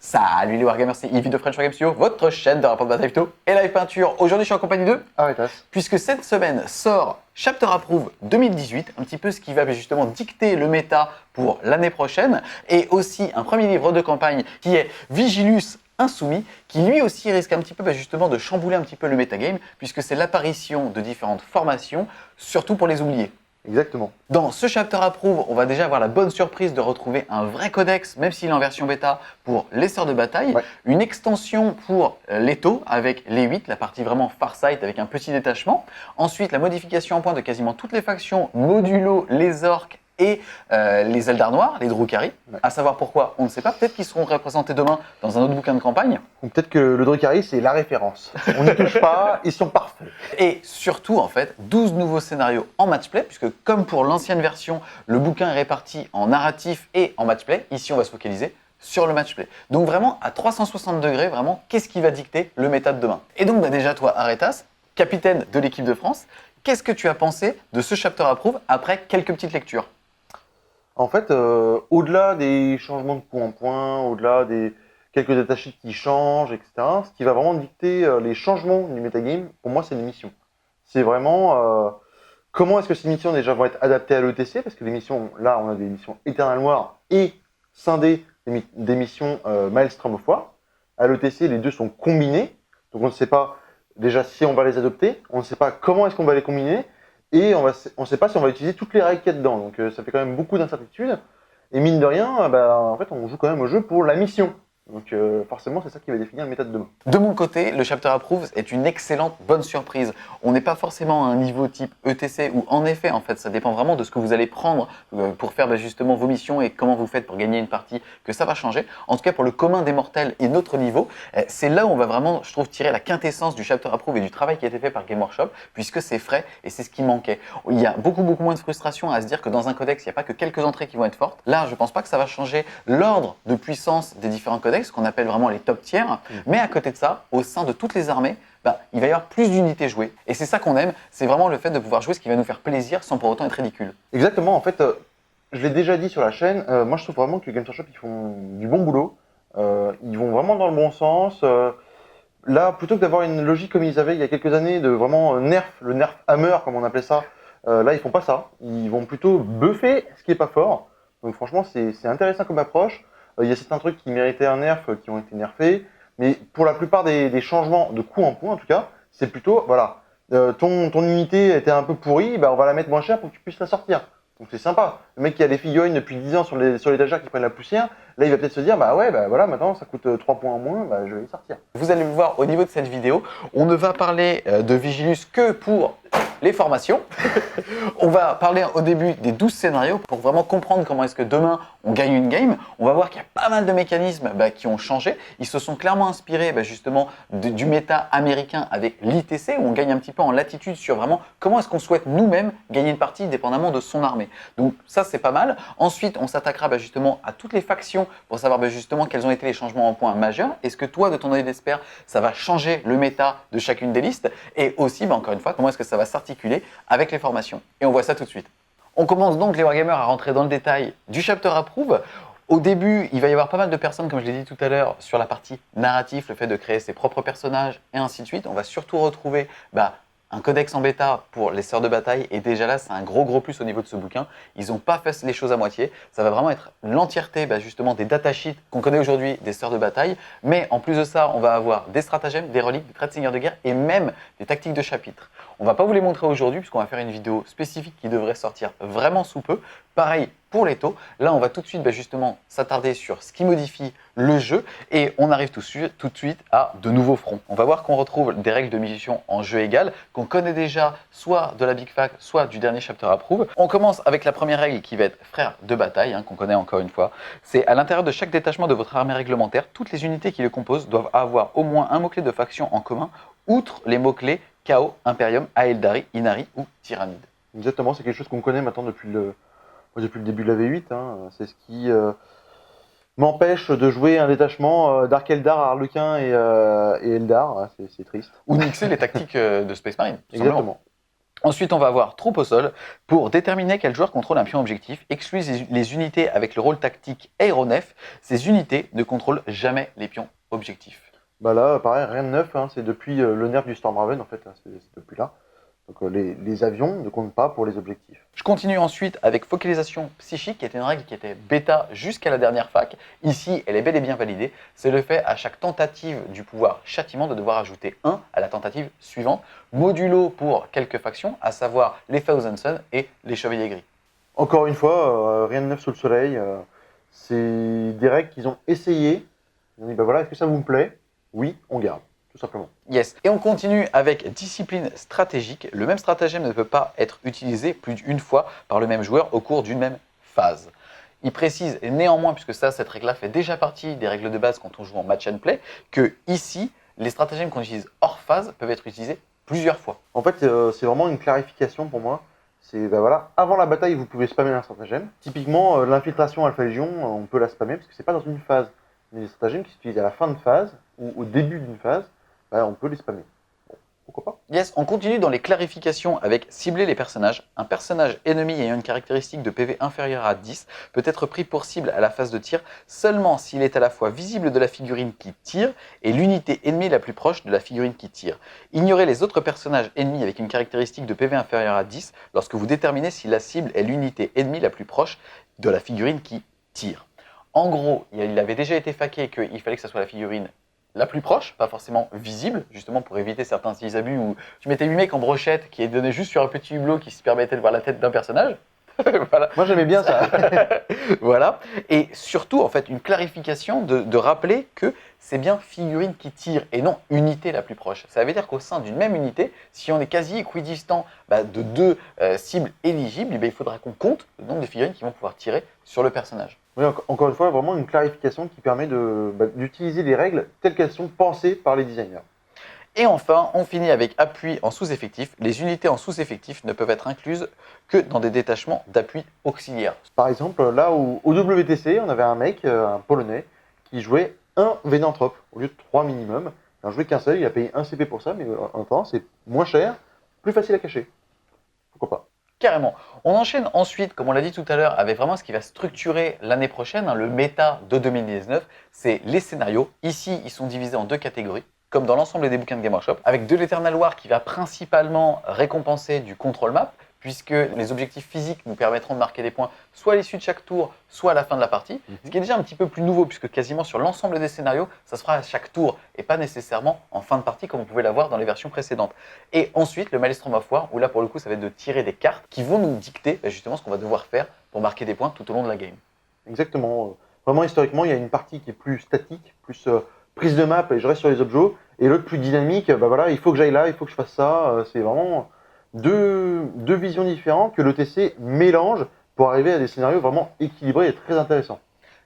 Salut les Wargamers, c'est Yves de French Wargame Studio, votre chaîne de rapport de bataille photo et live peinture. Aujourd'hui, je suis en compagnie de Aretas. Puisque cette semaine sort Chapter Approve 2018, un petit peu ce qui va justement dicter le méta pour l'année prochaine, et aussi un premier livre de campagne qui est Vigilus Insoumis, qui lui aussi risque un petit peu justement de chambouler un petit peu le metagame, puisque c'est l'apparition de différentes formations, surtout pour les oubliés. Exactement. Dans ce Chapter Approve, on va déjà avoir la bonne surprise de retrouver un vrai codex, même s'il est en version bêta, pour les sœurs de bataille. Ouais. Une extension pour l'étau avec les 8, la partie vraiment Farsight avec un petit détachement. Ensuite, la modification en point de quasiment toutes les factions, modulo les orques et les Eldar noirs, les Drukhari. Ouais. À savoir pourquoi, on ne sait pas. Peut-être qu'ils seront représentés demain dans un autre bouquin de campagne. Ou peut-être que le Drukhari, c'est la référence. On n'y touche pas, ils sont parfaits. Et surtout, en fait, 12 nouveaux scénarios en matchplay, puisque comme pour l'ancienne version, le bouquin est réparti en narratif et en matchplay. Ici, on va se focaliser sur le matchplay. Donc vraiment, à 360 degrés, vraiment, qu'est-ce qui va dicter le méta de demain? Et donc, déjà, toi, Aretas, capitaine de l'équipe de France, qu'est-ce que tu as pensé de ce Chapter Approve après quelques petites lectures? En fait, au-delà des changements de point en point, au-delà des quelques datasheets qui changent, etc., ce qui va vraiment dicter les changements du metagame, pour moi, c'est les missions. C'est vraiment comment est-ce que ces missions déjà vont être adaptées à l'ETC, parce que les missions, là, on a des missions Eternal War et scindées des missions Maelstrom of War. À l'ETC, les deux sont combinés, donc on ne sait pas déjà si on va les adopter, on ne sait pas comment est-ce qu'on va les combiner, et on ne sait pas si on va utiliser toutes les règles qu'il y a dedans. Donc ça fait quand même beaucoup d'incertitudes. Et mine de rien, en fait, on joue quand même au jeu pour la mission. Donc forcément, c'est ça qui va définir le méta de demain. De mon côté, le Chapter Approve est une excellente bonne surprise. On n'est pas forcément à un niveau type ETC où en effet, en fait, ça dépend vraiment de ce que vous allez prendre pour faire justement vos missions et comment vous faites pour gagner une partie, que ça va changer. En tout cas, pour le commun des mortels et notre niveau, c'est là où on va vraiment, je trouve, tirer la quintessence du Chapter Approve et du travail qui a été fait par Game Workshop, puisque c'est frais et c'est ce qui manquait. Il y a beaucoup moins de frustration à se dire que dans un codex, il n'y a pas que quelques entrées qui vont être fortes. Là, je ne pense pas que ça va changer l'ordre de puissance des différents codex, qu'on appelle vraiment les top tiers, mais à côté de ça, au sein de toutes les armées, il va y avoir plus d'unités jouées. Et c'est ça qu'on aime, c'est vraiment le fait de pouvoir jouer ce qui va nous faire plaisir sans pour autant être ridicule. Exactement, en fait, je l'ai déjà dit sur la chaîne, moi je trouve vraiment que Games Workshop, ils font du bon boulot, ils vont vraiment dans le bon sens. Là, plutôt que d'avoir une logique comme ils avaient il y a quelques années, de vraiment le nerf hammer, comme on appelait ça, là ils font pas ça, ils vont plutôt buffer ce qui est pas fort. Donc franchement, c'est intéressant comme approche. Il y a certains trucs qui méritaient un nerf qui ont été nerfés, mais pour la plupart des changements de coup en point, en tout cas, c'est plutôt, voilà, ton unité était un peu pourrie, on va la mettre moins cher pour que tu puisses la sortir. Donc c'est sympa. Le mec qui a des figurines depuis 10 ans sur l'étagère qui prennent la poussière, là il va peut-être se dire, voilà, maintenant ça coûte 3 points en moins, je vais les sortir. Vous allez le voir au niveau de cette vidéo, on ne va parler de Vigilus que pour les formations. On va parler au début des 12 scénarios pour vraiment comprendre comment est-ce que demain on gagne une game. On va voir qu'il y a pas mal de mécanismes qui ont changé. Ils se sont clairement inspirés justement du méta américain avec l'ITC où on gagne un petit peu en latitude sur vraiment comment est-ce qu'on souhaite nous-mêmes gagner une partie dépendamment de son armée. Donc ça c'est pas mal. Ensuite on s'attaquera justement à toutes les factions pour savoir justement quels ont été les changements en points majeurs. Est-ce que toi de ton œil d'expert ça va changer le méta de chacune des listes et aussi encore une fois comment est-ce que ça va s'articuler avec les formations. Et on voit ça tout de suite. On commence donc les Wargamers à rentrer dans le détail du Chapter Approve. Au début, il va y avoir pas mal de personnes, comme je l'ai dit tout à l'heure, sur la partie narratif, le fait de créer ses propres personnages et ainsi de suite. On va surtout retrouver un codex en bêta pour les sœurs de bataille et déjà là c'est un gros plus au niveau de ce bouquin. Ils n'ont pas fait les choses à moitié, ça va vraiment être l'entièreté justement des datasheets qu'on connaît aujourd'hui des sœurs de bataille, mais en plus de ça on va avoir des stratagèmes, des reliques, des traits de seigneurs de guerre et même des tactiques de chapitre. On va pas vous les montrer aujourd'hui puisqu'on va faire une vidéo spécifique qui devrait sortir vraiment sous peu. Pareil pour les taux. Là, on va tout de suite justement s'attarder sur ce qui modifie le jeu et on arrive tout de suite à de nouveaux fronts. On va voir qu'on retrouve des règles de mission en jeu égal qu'on connaît déjà soit de la Big Fac, soit du dernier Chapter Approve. On commence avec la première règle qui va être frère de bataille, qu'on connaît encore une fois. C'est à l'intérieur de chaque détachement de votre armée réglementaire, toutes les unités qui le composent doivent avoir au moins un mot-clé de faction en commun, outre les mots-clés Chaos, Imperium, Aeldari, Inari ou Tyrannide. Exactement, c'est quelque chose qu'on connaît maintenant depuis le début de la V8. C'est ce qui m'empêche de jouer un détachement Dark Eldar, Harlequin et Eldar. C'est triste. Ou mixer les tactiques de Space Marine. Exactement. Ensuite, on va avoir troupe au sol pour déterminer quel joueur contrôle un pion objectif, exclut les unités avec le rôle tactique aéronef. Ces unités ne contrôlent jamais les pions objectifs. Bah là, pareil, rien de neuf, hein, c'est depuis le nerf du Stormraven, en fait, hein, c'est depuis là. Donc les avions ne comptent pas pour les objectifs. Je continue ensuite avec focalisation psychique, qui était une règle qui était bêta jusqu'à la dernière fac. Ici, elle est bel et bien validée. C'est le fait à chaque tentative du pouvoir châtiment de devoir ajouter 1 à la tentative suivante, modulo pour quelques factions, à savoir les Thousand Sons et les Chevaliers Gris. Encore une fois, rien de neuf sous le soleil. C'est des règles qu'ils ont essayé. Ils ont dit, bah voilà, est-ce que ça vous plaît? Oui, on garde, tout simplement. Yes. Et on continue avec discipline stratégique. Le même stratagème ne peut pas être utilisé plus d'une fois par le même joueur au cours d'une même phase. Il précise néanmoins, puisque cette règle-là fait déjà partie des règles de base quand on joue en match and play, que ici, les stratagèmes qu'on utilise hors phase peuvent être utilisés plusieurs fois. En fait, c'est vraiment une clarification pour moi. C'est, bah voilà, avant la bataille, vous pouvez spammer un stratagème. Typiquement, l'infiltration Alpha Légion, on peut la spammer parce que c'est pas dans une phase. Mais les stratagèmes qui s'utilisent à la fin de phase ou au début d'une phase, bah, on peut les spammer. Bon, pourquoi pas? Yes, on continue dans les clarifications avec cibler les personnages. Un personnage ennemi ayant une caractéristique de PV inférieure à 10 peut être pris pour cible à la phase de tir seulement s'il est à la fois visible de la figurine qui tire et l'unité ennemie la plus proche de la figurine qui tire. Ignorez les autres personnages ennemis avec une caractéristique de PV inférieure à 10 lorsque vous déterminez si la cible est l'unité ennemie la plus proche de la figurine qui tire. En gros, il avait déjà été faqué qu'il fallait que ce soit la figurine la plus proche, pas forcément visible, justement pour éviter certains petits abus où tu mettais 8 mecs en brochette qui est donné juste sur un petit hublot qui se permettait de voir la tête d'un personnage. Voilà. Moi, j'aimais bien ça. Voilà. Et surtout, en fait, une clarification de rappeler que c'est bien figurine qui tire et non unité la plus proche. Ça veut dire qu'au sein d'une même unité, si on est quasi équidistant de deux cibles éligibles, il faudra qu'on compte le nombre de figurines qui vont pouvoir tirer sur le personnage. Oui, encore une fois, vraiment une clarification qui permet d'utiliser les règles telles qu'elles sont pensées par les designers. Et enfin, on finit avec appui en sous-effectif. Les unités en sous-effectif ne peuvent être incluses que dans des détachements d'appui auxiliaires. Par exemple, là au WTC, on avait un mec, un Polonais, qui jouait un Vénanthrope au lieu de 3 minimum. Il n'en jouait qu'un seul, il a payé 1 CP pour ça, mais en temps, c'est moins cher, plus facile à cacher. Pourquoi pas? Carrément. On enchaîne ensuite, comme on l'a dit tout à l'heure, avec vraiment ce qui va structurer l'année prochaine, le méta de 2019, c'est les scénarios. Ici, ils sont divisés en deux catégories, comme dans l'ensemble des bouquins de Game Workshop, avec de l'Eternal War qui va principalement récompenser du control map, puisque les objectifs physiques nous permettront de marquer des points soit à l'issue de chaque tour, soit à la fin de la partie, ce qui est déjà un petit peu plus nouveau, puisque quasiment sur l'ensemble des scénarios, ça se fera à chaque tour, et pas nécessairement en fin de partie, comme on pouvait l'avoir dans les versions précédentes. Et ensuite, le Maelstrom of War, où là, pour le coup, ça va être de tirer des cartes qui vont nous dicter justement ce qu'on va devoir faire pour marquer des points tout au long de la game. Exactement. Vraiment, historiquement, il y a une partie qui est plus statique, plus prise de map, et je reste sur les objets, et l'autre plus dynamique, bah voilà, il faut que j'aille là, il faut que je fasse ça, c'est vraiment deux visions différentes que l'ETC mélange pour arriver à des scénarios vraiment équilibrés et très intéressants.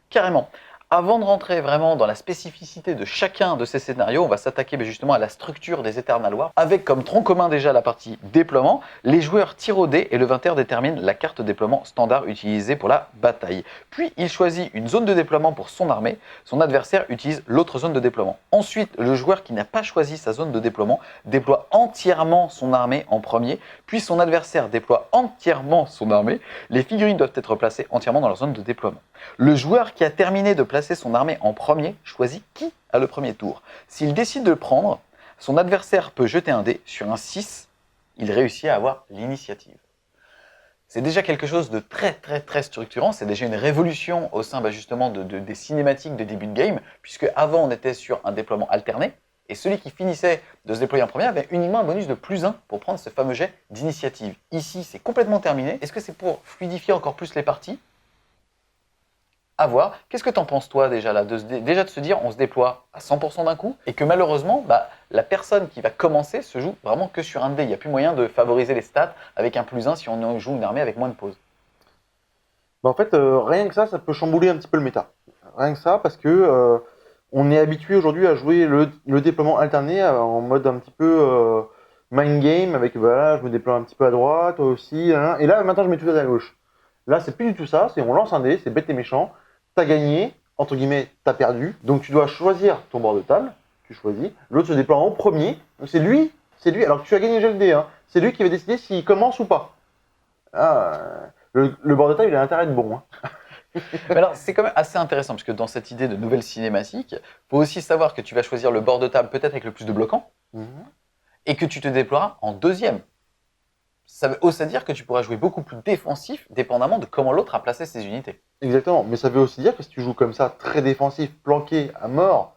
Carrément. Avant de rentrer vraiment dans la spécificité de chacun de ces scénarios, on va s'attaquer justement à la structure des Eternal War, avec comme tronc commun déjà la partie déploiement. Les joueurs tirent au dé et le 20 détermine la carte déploiement standard utilisée pour la bataille. Puis il choisit une zone de déploiement pour son armée, son adversaire utilise l'autre zone de déploiement. Ensuite, le joueur qui n'a pas choisi sa zone de déploiement déploie entièrement son armée en premier, puis son adversaire déploie entièrement son armée. Les figurines doivent être placées entièrement dans leur zone de déploiement. Le joueur qui a terminé de placer son armée en premier choisit qui a le premier tour. S'il décide de le prendre, son adversaire peut jeter un dé. Sur un 6, il réussit à avoir l'initiative. C'est déjà quelque chose de très structurant, c'est déjà une révolution au sein justement des cinématiques de début de game, puisque avant on était sur un déploiement alterné, et celui qui finissait de se déployer en premier avait uniquement un bonus de +1 pour prendre ce fameux jet d'initiative. Ici, c'est complètement terminé. Est-ce que c'est pour fluidifier encore plus les parties ? À voir. Qu'est-ce que t'en penses toi déjà là, déjà de se dire on se déploie à 100% d'un coup et que malheureusement la personne qui va commencer se joue vraiment que sur un dé. Il n'y a plus moyen de favoriser les stats avec un +1 si on joue une armée avec moins de pauses. En fait, rien que ça peut chambouler un petit peu le méta. Rien que ça parce que on est habitué aujourd'hui à jouer le déploiement alterné en mode un petit peu mind game avec voilà, je me déploie un petit peu à droite, toi aussi, hein, et là maintenant je mets tout à gauche. Là c'est plus du tout ça, c'est on lance un dé, c'est bête et méchant. T'as gagné, entre guillemets, t'as perdu. Donc tu dois choisir ton bord de table, tu choisis. L'autre se déploie en premier. Donc c'est lui, c'est lui, alors que tu as gagné le jet de dés, hein, c'est lui qui va décider s'il commence ou pas. Ah, le bord de table, il a intérêt à être bon. Hein. Mais alors, c'est quand même assez intéressant, parce que dans cette idée de nouvelle cinématique, il faut aussi savoir que tu vas choisir le bord de table peut-être avec le plus de bloquants, et que tu te déploieras en deuxième. Ça veut aussi dire que tu pourras jouer beaucoup plus défensif, dépendamment de comment l'autre a placé ses unités. Exactement, mais ça veut aussi dire que si tu joues comme ça, très défensif, planqué, à mort,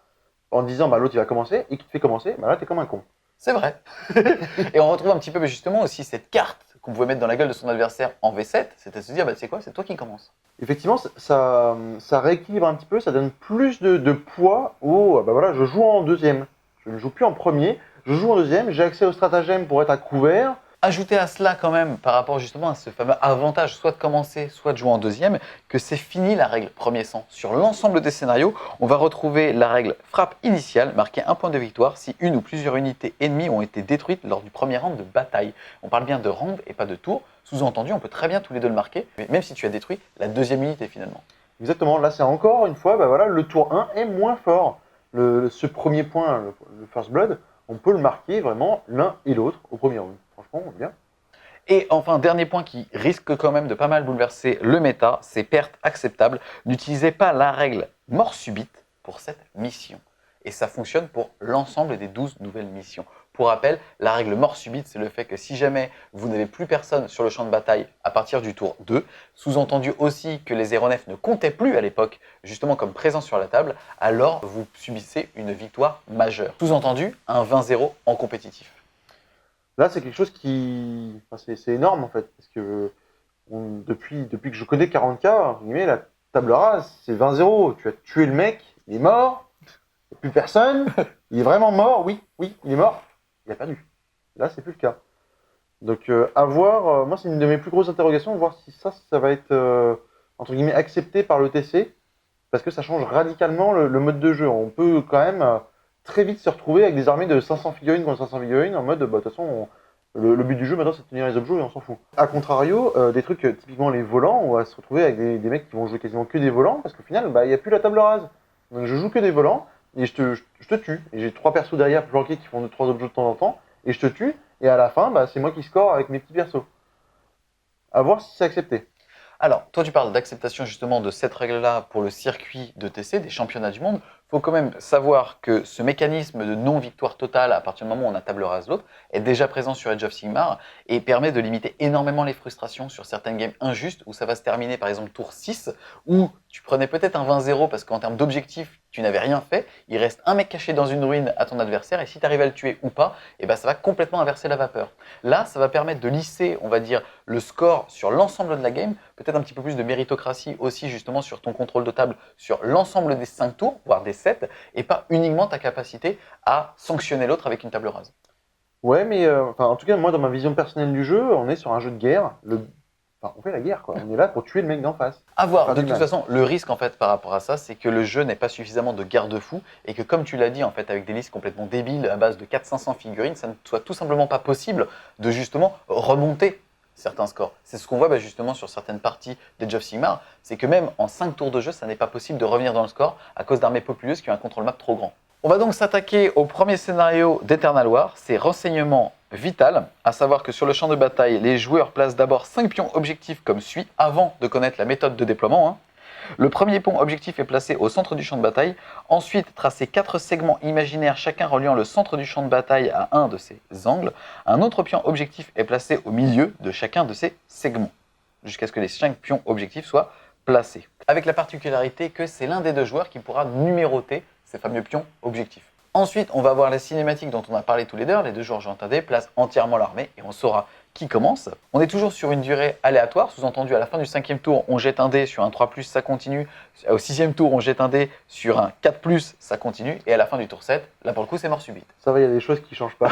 en disant bah, l'autre il va commencer, et qu'il te fait commencer, bah là t'es comme un con. C'est vrai. Et on retrouve un petit peu justement aussi cette carte qu'on pouvait mettre dans la gueule de son adversaire en V7, c'était de se dire, bah, c'est quoi, c'est toi qui commence. Effectivement, ça rééquilibre un petit peu, ça donne plus de poids au bah voilà, je joue en deuxième. Je ne joue plus en premier, je joue en deuxième, j'ai accès au stratagème pour être à couvert. Ajouter à cela quand même, par rapport justement à ce fameux avantage, soit de commencer, soit de jouer en deuxième, que c'est fini la règle premier sang. Sur l'ensemble des scénarios, on va retrouver la règle frappe initiale, marquée un point de victoire si une ou plusieurs unités ennemies ont été détruites lors du premier round de bataille. On parle bien de round et pas de tour. Sous-entendu, on peut très bien tous les deux le marquer, même si tu as détruit la deuxième unité finalement. Exactement, là c'est encore une fois, bah voilà, le tour 1 est moins fort. Ce premier point, le First Blood, on peut le marquer vraiment l'un et l'autre au premier round. Franchement, bien. Et enfin, dernier point qui risque quand même de pas mal bouleverser le méta, c'est perte acceptable. N'utilisez pas la règle mort subite pour cette mission. Et ça fonctionne pour l'ensemble des 12 nouvelles missions. Pour rappel, la règle mort subite, c'est le fait que si jamais vous n'avez plus personne sur le champ de bataille à partir du tour 2, sous-entendu aussi que les aéronefs ne comptaient plus à l'époque, justement comme présents sur la table, alors vous subissez une victoire majeure. Sous-entendu, un 20-0 en compétitif. Là, c'est quelque chose qui. Enfin, c'est énorme en fait. Parce que depuis que je connais 40K, entre guillemets, la table rase, c'est 20-0. Tu as tué le mec, il est mort, il n'y a plus personne, il est vraiment mort, oui, il est mort, il a perdu. Là, c'est plus le cas. Donc, à voir, moi, c'est une de mes plus grosses interrogations, voir si ça va être, entre guillemets, accepté par le TC, parce que ça change radicalement le mode de jeu. On peut quand même très vite se retrouver avec des armées de 500 figurines contre 500 figurines en mode, bah, de toute façon, le but du jeu maintenant c'est de tenir les objets et on s'en fout. A contrario, des trucs typiquement les volants, on va se retrouver avec des mecs qui vont jouer quasiment que des volants parce qu'au final, bah, il n'y a plus la table rase. Donc je joue que des volants et je te tue. Et j'ai 3 persos derrière planqués qui font 2-3 objets de temps en temps et je te tue. Et à la fin, bah, c'est moi qui score avec mes petits persos. À voir si c'est accepté. Alors, toi, tu parles d'acceptation justement de cette règle-là pour le circuit de TC, des championnats du monde. Il faut quand même savoir que ce mécanisme de non-victoire totale, à partir du moment où on a table rase l'autre, est déjà présent sur Age of Sigmar et permet de limiter énormément les frustrations sur certaines games injustes où ça va se terminer par exemple tour 6, où tu prenais peut-être un 20-0 parce qu'en termes d'objectifs, tu n'avais rien fait, il reste un mec caché dans une ruine à ton adversaire et si tu arrives à le tuer ou pas, et ben ça va complètement inverser la vapeur. Là, ça va permettre de lisser, on va dire, le score sur l'ensemble de la game, peut-être un petit peu plus de méritocratie aussi justement sur ton contrôle de table sur l'ensemble des 5 tours, voire des 7, et pas uniquement ta capacité à sanctionner l'autre avec une table rase. Ouais, mais en tout cas, moi, dans ma vision personnelle du jeu, on est sur un jeu de guerre. On fait la guerre, quoi. On est là pour tuer le mec d'en face. À voir. De toute façon, le risque en fait par rapport à ça, c'est que le jeu n'ait pas suffisamment de garde-fous et que, comme tu l'as dit, en fait, avec des listes complètement débiles à base de 400-500 figurines, ça ne soit tout simplement pas possible de justement remonter certains scores. C'est ce qu'on voit justement sur certaines parties d'Age of Sigmar, c'est que même en 5 tours de jeu, ça n'est pas possible de revenir dans le score à cause d'armées populeuses qui ont un contrôle map trop grand. On va donc s'attaquer au premier scénario d'Eternal War, c'est renseignement vital, à savoir que sur le champ de bataille, les joueurs placent d'abord 5 pions objectifs comme suit, avant de connaître la méthode de déploiement. Le premier pion objectif est placé au centre du champ de bataille, ensuite tracez 4 segments imaginaires, chacun reliant le centre du champ de bataille à un de ces angles. Un autre pion objectif est placé au milieu de chacun de ces segments, jusqu'à ce que les 5 pions objectifs soient placés. Avec la particularité que c'est l'un des deux joueurs qui pourra numéroter ces fameux pions objectifs. Ensuite, on va voir la cinématique dont on a parlé tous les deux. Les deux joueurs jouant un dé placent entièrement l'armée et on saura qui commence. On est toujours sur une durée aléatoire, sous-entendu à la fin du 5e tour, on jette un dé sur un 3+, ça continue. Au 6e tour, on jette un dé sur un 4+, ça continue. Et à la fin du tour 7, là pour le coup, c'est mort subite. Ça va, il y a des choses qui ne changent pas.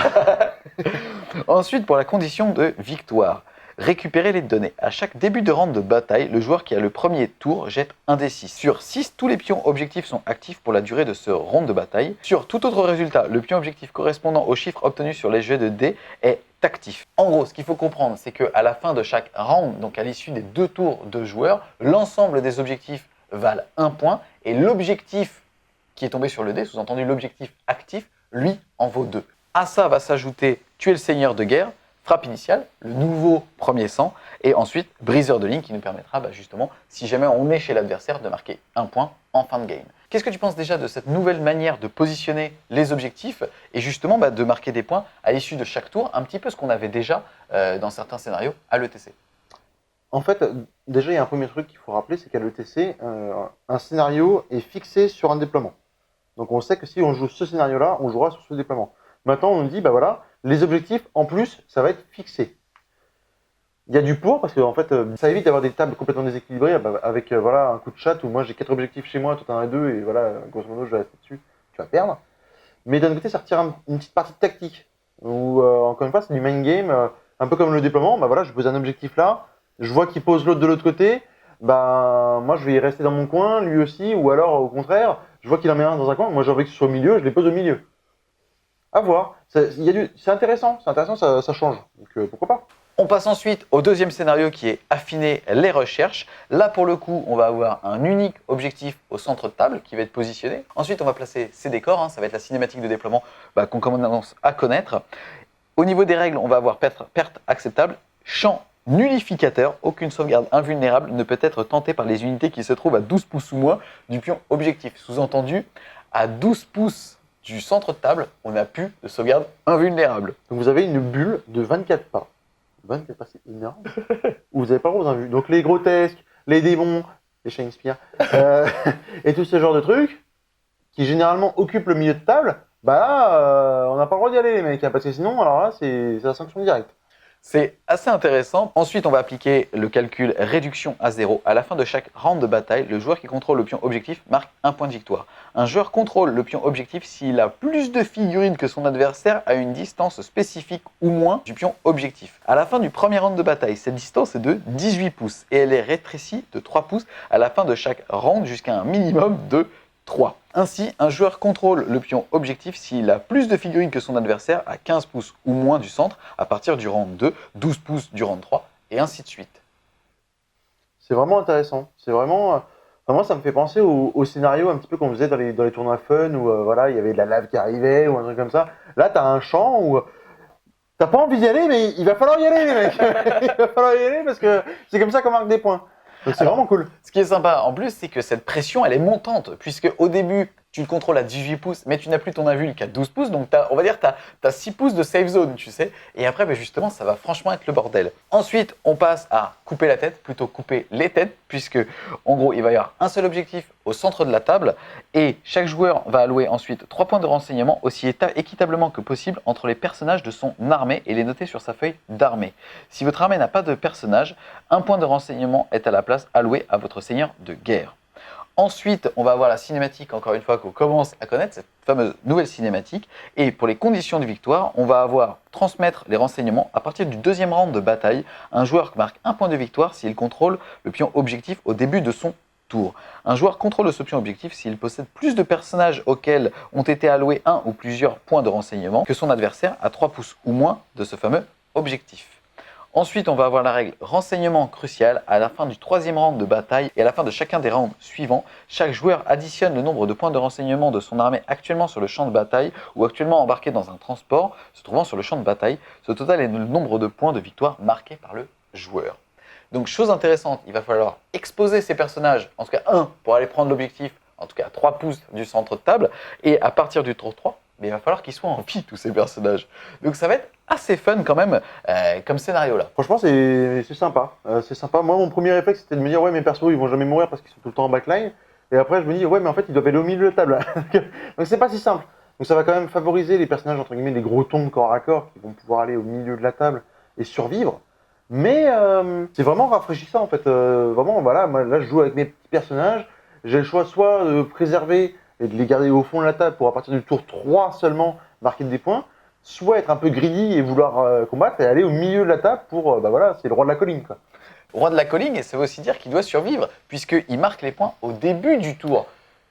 Ensuite, pour la condition de victoire. Récupérer les données. À chaque début de round de bataille, le joueur qui a le premier tour jette un D6. Sur 6, tous les pions objectifs sont actifs pour la durée de ce round de bataille. Sur tout autre résultat, le pion objectif correspondant au chiffre obtenu sur les jets de dés est actif. En gros, ce qu'il faut comprendre, c'est qu'à la fin de chaque round, donc à l'issue des 2 tours de joueurs, l'ensemble des objectifs valent 1 point et l'objectif qui est tombé sur le dé, sous-entendu l'objectif actif, lui en vaut 2. À ça va s'ajouter tuer le seigneur de guerre, frappe initiale, le nouveau premier sang, et ensuite briseur de ligne qui nous permettra justement, si jamais on est chez l'adversaire, de marquer un point en fin de game. Qu'est-ce que tu penses déjà de cette nouvelle manière de positionner les objectifs et justement de marquer des points à l'issue de chaque tour, un petit peu ce qu'on avait déjà dans certains scénarios à l'ETC? En fait, déjà, il y a un premier truc qu'il faut rappeler, c'est qu'à l'ETC, un scénario est fixé sur un déploiement. Donc on sait que si on joue ce scénario-là, on jouera sur ce déploiement. Maintenant, on nous dit, voilà, les objectifs, en plus, ça va être fixé. Il y a du pour, parce que en fait, ça évite d'avoir des tables complètement déséquilibrées, avec voilà, un coup de chat où moi j'ai 4 objectifs chez moi, toi t'en as 2, et voilà, grosso modo, je vais rester dessus, tu vas perdre. Mais d'un côté, ça retire une petite partie de tactique, où encore une fois, c'est du main game, un peu comme le déploiement, voilà, je pose un objectif là, je vois qu'il pose l'autre de l'autre côté, moi je vais y rester dans mon coin, lui aussi, ou alors au contraire, je vois qu'il en met un dans un coin, moi j'ai envie que ce soit au milieu, je les pose au milieu. À voir, c'est intéressant, ça change, donc pourquoi pas. On passe ensuite au deuxième scénario qui est affiner les recherches. Là, pour le coup, on va avoir un unique objectif au centre de table qui va être positionné. Ensuite, on va placer ses décors. Ça va être la cinématique de déploiement qu'on commence à connaître. Au niveau des règles, on va avoir perte acceptable, champ nullificateur. Aucune sauvegarde invulnérable ne peut être tentée par les unités qui se trouvent à 12 pouces ou moins du pion objectif. Sous-entendu, à 12 pouces du centre de table, on n'a plus de sauvegarde invulnérable. Donc vous avez une bulle de 24 pas. 24 pas, c'est énorme. Où vous n'avez pas le droit d'en vue. Donc les grotesques, les démons, les Shakespeare, et tout ce genre de trucs, qui généralement occupent le milieu de table, là, on n'a pas le droit d'y aller les mecs, parce que sinon, alors là, c'est la sanction directe. C'est assez intéressant. Ensuite, on va appliquer le calcul réduction à 0. À la fin de chaque round de bataille, le joueur qui contrôle le pion objectif marque un point de victoire. Un joueur contrôle le pion objectif s'il a plus de figurines que son adversaire à une distance spécifique ou moins du pion objectif. À la fin du premier round de bataille, cette distance est de 18 pouces et elle est rétrécie de 3 pouces à la fin de chaque round jusqu'à un minimum de 3. Ainsi, un joueur contrôle le pion objectif s'il a plus de figurines que son adversaire à 15 pouces ou moins du centre à partir du round 2, 12 pouces du round 3 et ainsi de suite. C'est vraiment intéressant. C'est vraiment... moi, ça me fait penser au scénario un petit peu qu'on faisait dans les tournois fun où il y avait de la lave qui arrivait ou un truc comme ça. Là, tu as un champ où t'as pas envie d'y aller, mais il va falloir y aller, les mecs. Il va falloir y aller parce que c'est comme ça qu'on marque des points. Donc c'est vraiment cool. Ce qui est sympa en plus, c'est que cette pression, elle est montante, puisque au début, tu le contrôles à 18 pouces, mais tu n'as plus ton invul qu'à 12 pouces, donc on va dire que tu as 6 pouces de safe zone, tu sais. Et après, justement, ça va franchement être le bordel. Ensuite, on passe à couper la tête, plutôt couper les têtes, puisque en gros, il va y avoir un seul objectif au centre de la table, et chaque joueur va allouer ensuite 3 points de renseignement aussi équitablement que possible entre les personnages de son armée et les noter sur sa feuille d'armée. Si votre armée n'a pas de personnage, un point de renseignement est à la place alloué à votre seigneur de guerre. Ensuite, on va avoir la cinématique, encore une fois, qu'on commence à connaître, cette fameuse nouvelle cinématique. Et pour les conditions de victoire, on va avoir transmettre les renseignements. À partir du deuxième round de bataille, un joueur marque un point de victoire s'il contrôle le pion objectif au début de son tour. Un joueur contrôle ce pion objectif s'il possède plus de personnages auxquels ont été alloués un ou plusieurs points de renseignement que son adversaire à 3 pouces ou moins de ce fameux objectif. Ensuite, on va avoir la règle renseignement crucial. À la fin du troisième round de bataille et à la fin de chacun des rounds suivants, chaque joueur additionne le nombre de points de renseignement de son armée actuellement sur le champ de bataille ou actuellement embarqué dans un transport se trouvant sur le champ de bataille. Ce total est le nombre de points de victoire marqués par le joueur. Donc, chose intéressante, il va falloir exposer ces personnages, en tout cas un, pour aller prendre l'objectif, en tout cas à 3 pouces du centre de table, et à partir du tour 3, il va falloir qu'ils soient en vie, tous ces personnages. Donc ça va être assez fun quand même, comme scénario là. Franchement, c'est sympa. C'est sympa. Moi, mon premier réflexe, c'était de me dire, ouais, mes persos, ils vont jamais mourir parce qu'ils sont tout le temps en backline. Et après, je me dis, ouais, mais en fait, ils doivent aller au milieu de la table. Donc c'est pas si simple. Donc ça va quand même favoriser les personnages, entre guillemets, les gros tons corps à corps qui vont pouvoir aller au milieu de la table et survivre. Mais c'est vraiment rafraîchissant en fait. Vraiment, voilà, moi, là, je joue avec mes petits personnages. J'ai le choix soit de préserver et de les garder au fond de la table pour à partir du tour 3 seulement marquer des points, soit être un peu greedy et vouloir combattre et aller au milieu de la table pour, voilà, c'est le roi de la colline quoi. Roi de la colline, et ça veut aussi dire qu'il doit survivre, puisqu'il marque les points au début du tour.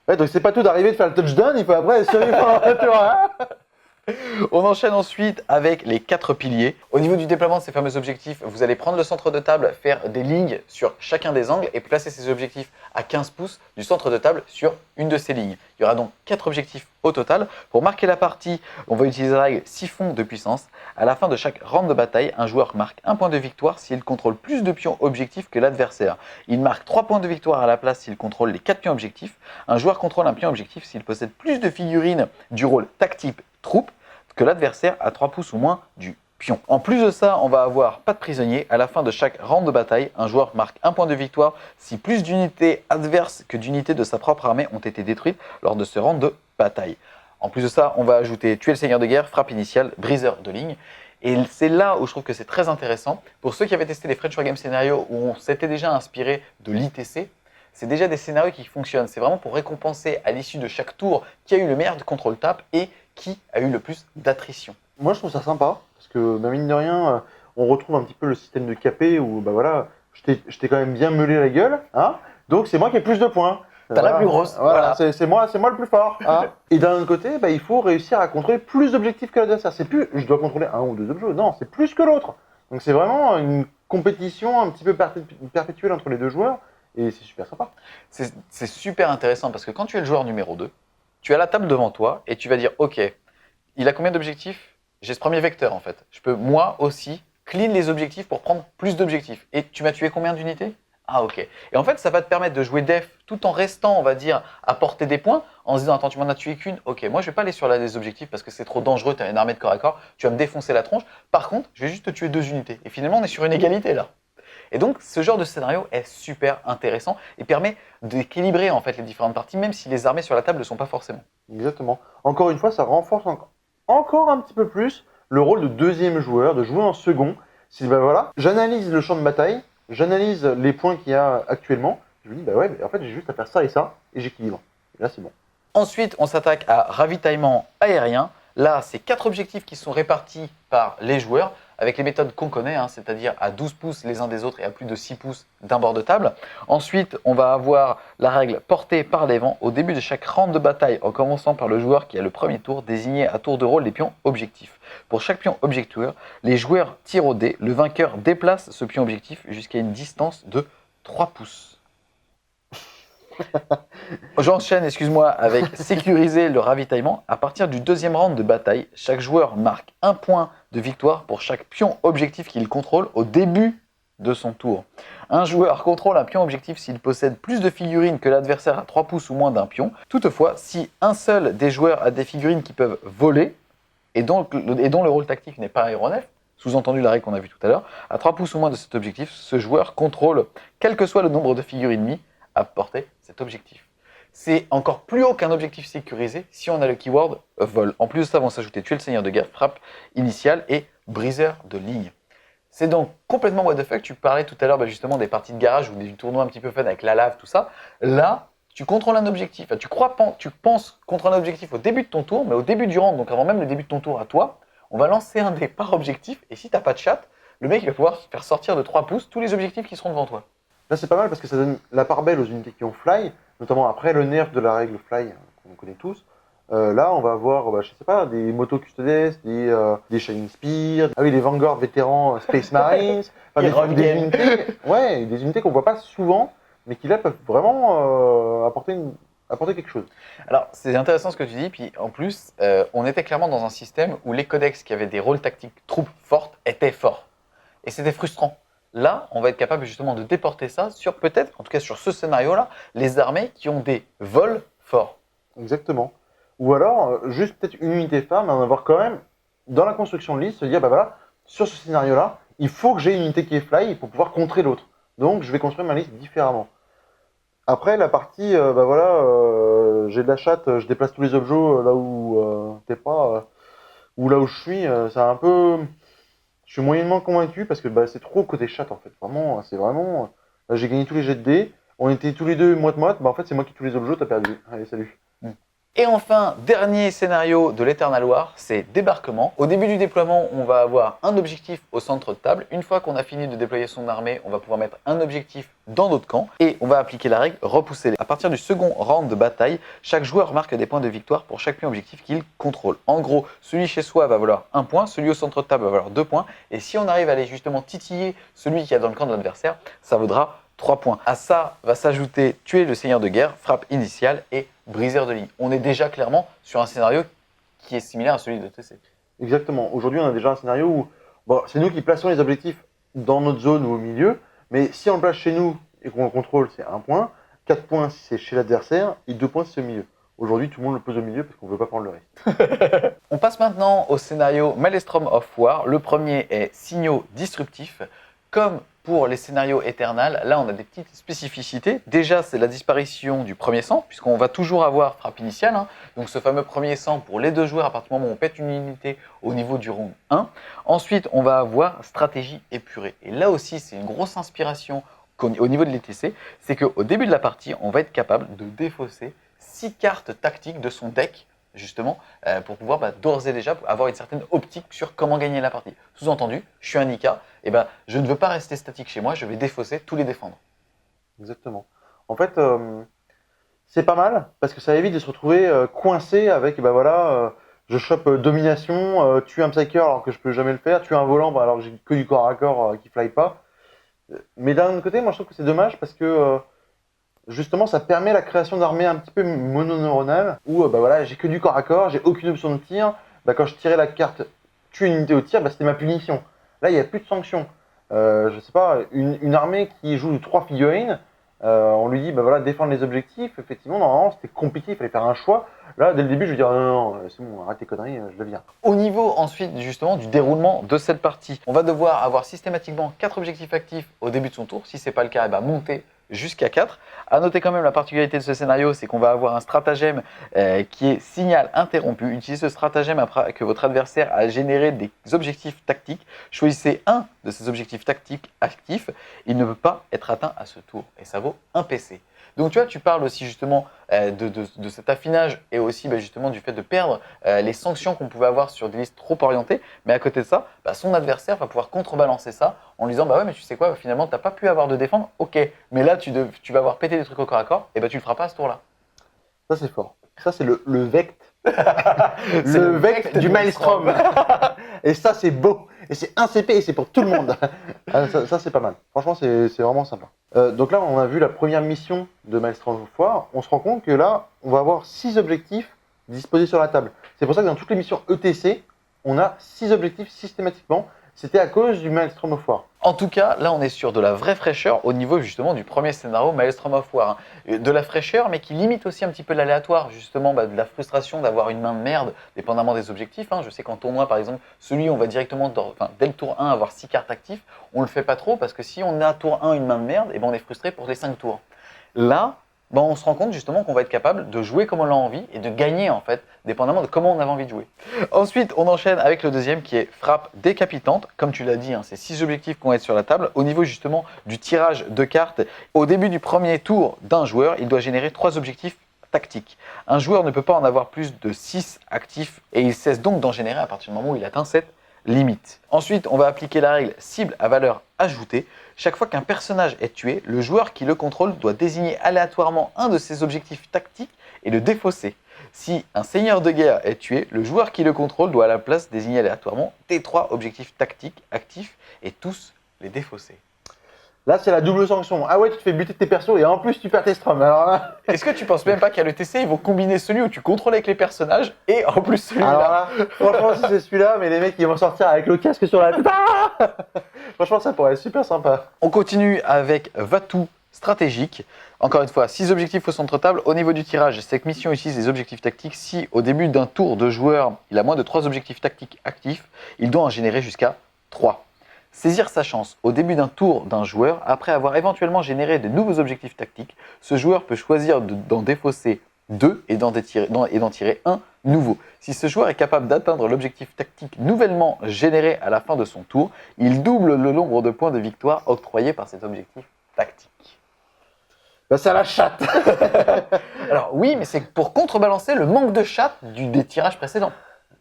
Ouais, donc c'est pas tout d'arriver de faire le touchdown, il faut après survivre pendant un tour. On enchaîne ensuite avec les 4 piliers. Au niveau du déploiement de ces fameux objectifs, vous allez prendre le centre de table, faire des lignes sur chacun des angles et placer ces objectifs à 15 pouces du centre de table sur une de ces lignes. Il y aura donc 4 objectifs au total. Pour marquer la partie, on va utiliser la règle siphon de puissance. À la fin de chaque round de bataille, un joueur marque un point de victoire s'il contrôle plus de pions objectifs que l'adversaire. Il marque 3 points de victoire à la place s'il contrôle les 4 pions objectifs. Un joueur contrôle un pion objectif s'il possède plus de figurines du rôle tactique troupe que l'adversaire à 3 pouces ou moins du pion. En plus de ça, on va avoir pas de prisonniers. À la fin de chaque round de bataille, un joueur marque un point de victoire si plus d'unités adverses que d'unités de sa propre armée ont été détruites lors de ce round de bataille. En plus de ça, on va ajouter tuer le seigneur de guerre, frappe initiale, briseur de ligne. Et c'est là où je trouve que c'est très intéressant. Pour ceux qui avaient testé les French Wargame scénarios où on s'était déjà inspiré de l'ITC, c'est déjà des scénarios qui fonctionnent. C'est vraiment pour récompenser à l'issue de chaque tour qui a eu le meilleur de contrôle tape et qui a eu le plus d'attrition. Moi, je trouve ça sympa, parce que, mine de rien, on retrouve un petit peu le système de KP où, bah voilà, je t'ai quand même bien meulé la gueule, hein, donc c'est moi qui ai plus de points. T'as la plus grosse. Voilà. C'est moi le plus fort. Hein. Et d'un autre côté, bah, il faut réussir à contrôler plus d'objectifs que l'adversaire. C'est plus, je dois contrôler un ou deux objets, non, c'est plus que l'autre. Donc c'est vraiment une compétition un petit peu perpétuelle entre les deux joueurs, et c'est super sympa. C'est super intéressant parce que quand tu es le joueur numéro 2, tu as la table devant toi et tu vas dire, ok, il a combien d'objectifs? J'ai ce premier vecteur en fait. Je peux moi aussi clean les objectifs pour prendre plus d'objectifs. Et tu m'as tué combien d'unités? Ah ok. Et en fait, ça va te permettre de jouer def tout en restant, on va dire, à portée des points, en se disant, attends, tu m'en as tué qu'une. Ok, moi je vais pas aller sur la des objectifs parce que c'est trop dangereux, tu as une armée de corps à corps, tu vas me défoncer la tronche. Par contre, je vais juste te tuer 2 unités. Et finalement, on est sur une égalité là. Et donc, ce genre de scénario est super intéressant et permet d'équilibrer en fait les différentes parties, même si les armées sur la table ne sont pas forcément. Exactement. Encore une fois, ça renforce encore un petit peu plus le rôle de deuxième joueur, de jouer en second. Si ben voilà, j'analyse le champ de bataille, j'analyse les points qu'il y a actuellement, je me dis bah ouais, en fait j'ai juste à faire ça et j'équilibre. Et là c'est bon. Ensuite, on s'attaque à ravitaillement aérien. Là, c'est 4 objectifs qui sont répartis par les joueurs avec les méthodes qu'on connaît, hein, c'est-à-dire à 12 pouces les uns des autres et à plus de 6 pouces d'un bord de table. Ensuite, on va avoir la règle portée par les vents au début de chaque round de bataille, en commençant par le joueur qui a le premier tour, désigné à tour de rôle les pions objectifs. Pour chaque pion objecteur, les joueurs tirent au dé, le vainqueur déplace ce pion objectif jusqu'à une distance de 3 pouces. J'enchaîne, excuse-moi, avec sécuriser le ravitaillement. À partir du deuxième round de bataille, chaque joueur marque un point de victoire pour chaque pion objectif qu'il contrôle au début de son tour. Un joueur contrôle un pion objectif s'il possède plus de figurines que l'adversaire à 3 pouces ou moins d'un pion. Toutefois, si un seul des joueurs a des figurines qui peuvent voler et dont le rôle tactique n'est pas aéronef, sous-entendu la règle qu'on a vue tout à l'heure, à 3 pouces ou moins de cet objectif, ce joueur contrôle, quel que soit le nombre de figurines mis, à porter cet objectif. C'est encore plus haut qu'un objectif sécurisé si on a le keyword vol. En plus de ça, vont s'ajouter tuer le seigneur de guerre, frappe initiale et briseur de ligne. C'est donc complètement what the fuck. Tu parlais tout à l'heure justement des parties de garage ou des tournois un petit peu fun avec la lave, tout ça. Là, tu contrôles un objectif. Tu penses contre un objectif au début de ton tour, mais au début du round, donc avant même le début de ton tour à toi, on va lancer un dé par objectif. Et si tu n'as pas de chat, le mec il va pouvoir faire sortir de 3 pouces tous les objectifs qui seront devant toi. Là c'est pas mal parce que ça donne la part belle aux unités qui ont fly, notamment après le nerf de la règle fly qu'on connaît tous. Là on va avoir, je sais pas, des motos custodes, des Shining Spear, ah oui, des Vanguard vétérans Space Marines, enfin, des unités qu'on voit pas souvent, mais qui là peuvent vraiment apporter quelque chose. Alors c'est intéressant ce que tu dis, puis en plus on était clairement dans un système où les codex qui avaient des rôles tactiques troupes fortes étaient forts. Et c'était frustrant. Là, on va être capable justement de déporter ça sur peut-être, en tout cas sur ce scénario-là, les armées qui ont des vols forts. Exactement. Ou alors, juste peut-être une unité phare, mais en avoir quand même, dans la construction de liste, se dire, bah voilà, sur ce scénario-là, il faut que j'ai une unité qui est fly pour pouvoir contrer l'autre. Donc, je vais construire ma liste différemment. Après, la partie, j'ai de la chatte, je déplace tous les objets là où t'es pas, ou là où je suis, c'est un peu... Je suis moyennement convaincu parce que c'est trop côté chat en fait. Vraiment, c'est vraiment. J'ai gagné tous les jets de dés. On était tous les deux moite-moite. En fait, c'est moi qui tous les objets, t'as perdu. Allez, salut. Et enfin, dernier scénario de l'Eternal War, c'est débarquement. Au début du déploiement, on va avoir un objectif au centre de table. Une fois qu'on a fini de déployer son armée, on va pouvoir mettre un objectif dans notre camp et on va appliquer la règle repousser. À partir du second round de bataille, chaque joueur marque des points de victoire pour chaque point objectif qu'il contrôle. En gros, celui chez soi va valoir 1 point, celui au centre de table va valoir 2 points et si on arrive à aller justement titiller celui qui est dans le camp de l'adversaire, ça vaudra 3 points. À ça va s'ajouter tuer le seigneur de guerre, frappe initiale et briseur de ligne. On est déjà clairement sur un scénario qui est similaire à celui de TC. Exactement. Aujourd'hui, on a déjà un scénario où bon, c'est nous qui plaçons les objectifs dans notre zone ou au milieu, mais si on le place chez nous et qu'on le contrôle, c'est 1 point, 4 points si c'est chez l'adversaire et 2 points si c'est au milieu. Aujourd'hui, tout le monde le pose au milieu parce qu'on ne veut pas prendre le risque. On passe maintenant au scénario Maelstrom of War. Le premier est signaux disruptifs. Comme pour les scénarios Eternal, là on a des petites spécificités. Déjà, c'est la disparition du premier sang, puisqu'on va toujours avoir frappe initiale. Donc ce fameux premier sang pour les 2 joueurs à partir du moment où on pète une unité au niveau du round 1. Ensuite, on va avoir stratégie épurée. Et là aussi, c'est une grosse inspiration au niveau de l'ETC. C'est qu'au début de la partie, on va être capable de défausser 6 cartes tactiques de son deck justement, pour pouvoir d'ores et déjà avoir une certaine optique sur comment gagner la partie. Sous-entendu, je suis un Nika, et je ne veux pas rester statique chez moi, je vais défausser, tous les défendre. Exactement. En fait, c'est pas mal, parce que ça évite de se retrouver coincé avec, je chope domination, tuer un Psyker alors que je peux jamais le faire, tuer un volant alors que j'ai que du corps à corps qui fly pas. Mais d'un autre côté, moi je trouve que c'est dommage parce que justement, ça permet la création d'armées un petit peu mononeuronales où j'ai que du corps à corps, j'ai aucune option de tir. Quand je tirais la carte tuer une unité au tir, c'était ma punition. Là, il n'y a plus de sanction. Je sais pas, une armée qui joue 3 figurines, on lui dit défendre les objectifs. Effectivement, normalement, c'était compliqué, il fallait faire un choix. Là, dès le début, je vais dire non, c'est bon, arrête tes conneries, je le viens. Au niveau ensuite justement du déroulement de cette partie, on va devoir avoir systématiquement 4 objectifs actifs au début de son tour. Si ce n'est pas le cas, monter jusqu'à 4. À noter quand même la particularité de ce scénario, c'est qu'on va avoir un stratagème qui est signal interrompu. Utilisez ce stratagème après que votre adversaire a généré des objectifs tactiques. Choisissez un de ces objectifs tactiques actifs. Il ne peut pas être atteint à ce tour et ça vaut 1 PC. Donc tu vois, tu parles aussi justement de cet affinage et aussi justement du fait de perdre les sanctions qu'on pouvait avoir sur des listes trop orientées. Mais à côté de ça, son adversaire va pouvoir contrebalancer ça en lui disant ouais mais tu sais quoi, finalement tu n'as pas pu avoir de défendre, ok, mais là tu vas avoir pété des trucs au corps à corps, et tu le feras pas à ce tour-là. Ça c'est fort. Ça c'est le vect. le vect du Maelstrom. Et ça c'est beau. Et c'est un CP et c'est pour tout le monde. Ça c'est pas mal. Franchement, c'est vraiment sympa. Donc là, on a vu la première mission de Maelstrom of War. On se rend compte que là, on va avoir 6 objectifs disposés sur la table. C'est pour ça que dans toutes les missions ETC, on a 6 objectifs systématiquement. C'était à cause du Maelstrom of War. En tout cas, là, on est sur de la vraie fraîcheur au niveau justement du premier scénario Maelstrom of War. De la fraîcheur, mais qui limite aussi un petit peu l'aléatoire, justement, de la frustration d'avoir une main de merde, dépendamment des objectifs. Je sais qu'en tournoi, par exemple, celui où on va directement, dès le tour 1, avoir 6 cartes actives, on le fait pas trop, parce que si on a tour 1 une main de merde, on est frustré pour les 5 tours. Là, on se rend compte justement qu'on va être capable de jouer comme on l'a envie et de gagner en fait, dépendamment de comment on avait envie de jouer. Ensuite, on enchaîne avec le deuxième qui est frappe décapitante. Comme tu l'as dit, c'est 6 objectifs qui vont être sur la table. Au niveau justement du tirage de cartes, au début du premier tour d'un joueur, il doit générer 3 objectifs tactiques. Un joueur ne peut pas en avoir plus de 6 actifs et il cesse donc d'en générer à partir du moment où il atteint cette limite. Ensuite, on va appliquer la règle cible à valeur ajoutée. Chaque fois qu'un personnage est tué, le joueur qui le contrôle doit désigner aléatoirement un de ses objectifs tactiques et le défausser. Si un seigneur de guerre est tué, le joueur qui le contrôle doit à la place désigner aléatoirement des 3 objectifs tactiques actifs et tous les défausser. Là, c'est la double sanction. Ah ouais, tu te fais buter tes persos et en plus tu perds tes stroms. Alors là... Est-ce que tu penses même pas qu'à l'ETC, ils vont combiner celui où tu contrôles avec les personnages et en plus celui-là? Alors là, franchement, si c'est celui-là, mais les mecs ils vont sortir avec le casque sur la tête. Ah franchement, ça pourrait être super sympa. On continue avec Vatou stratégique. Encore une fois, 6 objectifs au centre table. Au niveau du tirage, cette mission utilise des objectifs tactiques. Si au début d'un tour de joueur, il a moins de 3 objectifs tactiques actifs, il doit en générer jusqu'à 3. Saisir sa chance au début d'un tour d'un joueur, après avoir éventuellement généré de nouveaux objectifs tactiques, ce joueur peut choisir d'en défausser 2 et d'en tirer un nouveau. Si ce joueur est capable d'atteindre l'objectif tactique nouvellement généré à la fin de son tour, il double le nombre de points de victoire octroyés par cet objectif tactique. Bah ça la chatte. Alors oui, mais c'est pour contrebalancer le manque de chatte des tirages précédents.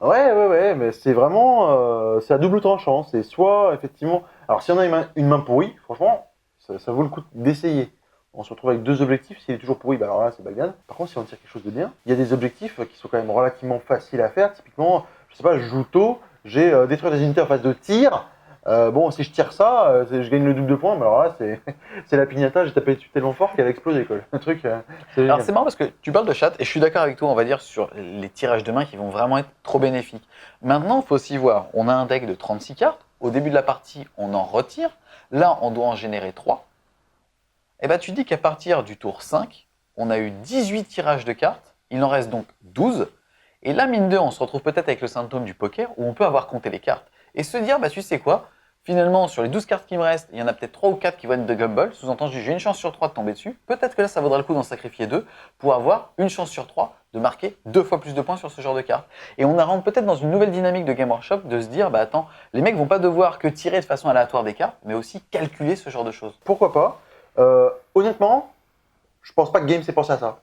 Ouais, mais c'est vraiment, c'est à double tranchant. C'est soit, effectivement, alors si on a une main pourrie, franchement, ça vaut le coup d'essayer. On se retrouve avec 2 objectifs, s'il est toujours pourri, bah alors là, c'est bagade. Par contre, si on tire quelque chose de bien, il y a des objectifs qui sont quand même relativement faciles à faire. Typiquement, je sais pas, je joue tôt, j'ai détruire des unités en phase de tir. Bon, si je tire ça, je gagne le double de points, mais alors là, c'est la pignata, j'ai tapé dessus tellement fort qu'elle a explosé, quoi. Le truc, c'est Alors génial. c'est marrant parce que tu parles de chat et je suis d'accord avec toi, on va dire, sur les tirages de main qui vont vraiment être trop bénéfiques. Maintenant, il faut aussi voir, on a un deck de 36 cartes, au début de la partie, on en retire, là, on doit en générer 3. Et bah tu dis qu'à partir du tour 5, on a eu 18 tirages de cartes, il en reste donc 12. Et là, mine de, on se retrouve peut-être avec le symptôme du poker où on peut avoir compté les cartes et se dire, bah tu sais quoi, finalement, sur les 12 cartes qui me restent, il y en a peut-être 3 ou 4 qui vont être de gumball, sous-entendu, j'ai une chance sur 3 de tomber dessus. Peut-être que là, ça vaudra le coup d'en sacrifier 2 pour avoir une chance sur 3 de marquer 2 fois plus de points sur ce genre de cartes. Et on rentre peut-être dans une nouvelle dynamique de Game Workshop de se dire, bah attends, les mecs vont pas devoir que tirer de façon aléatoire des cartes, mais aussi calculer ce genre de choses. Pourquoi pas? Honnêtement, je pense pas que Game s'est pensé à ça.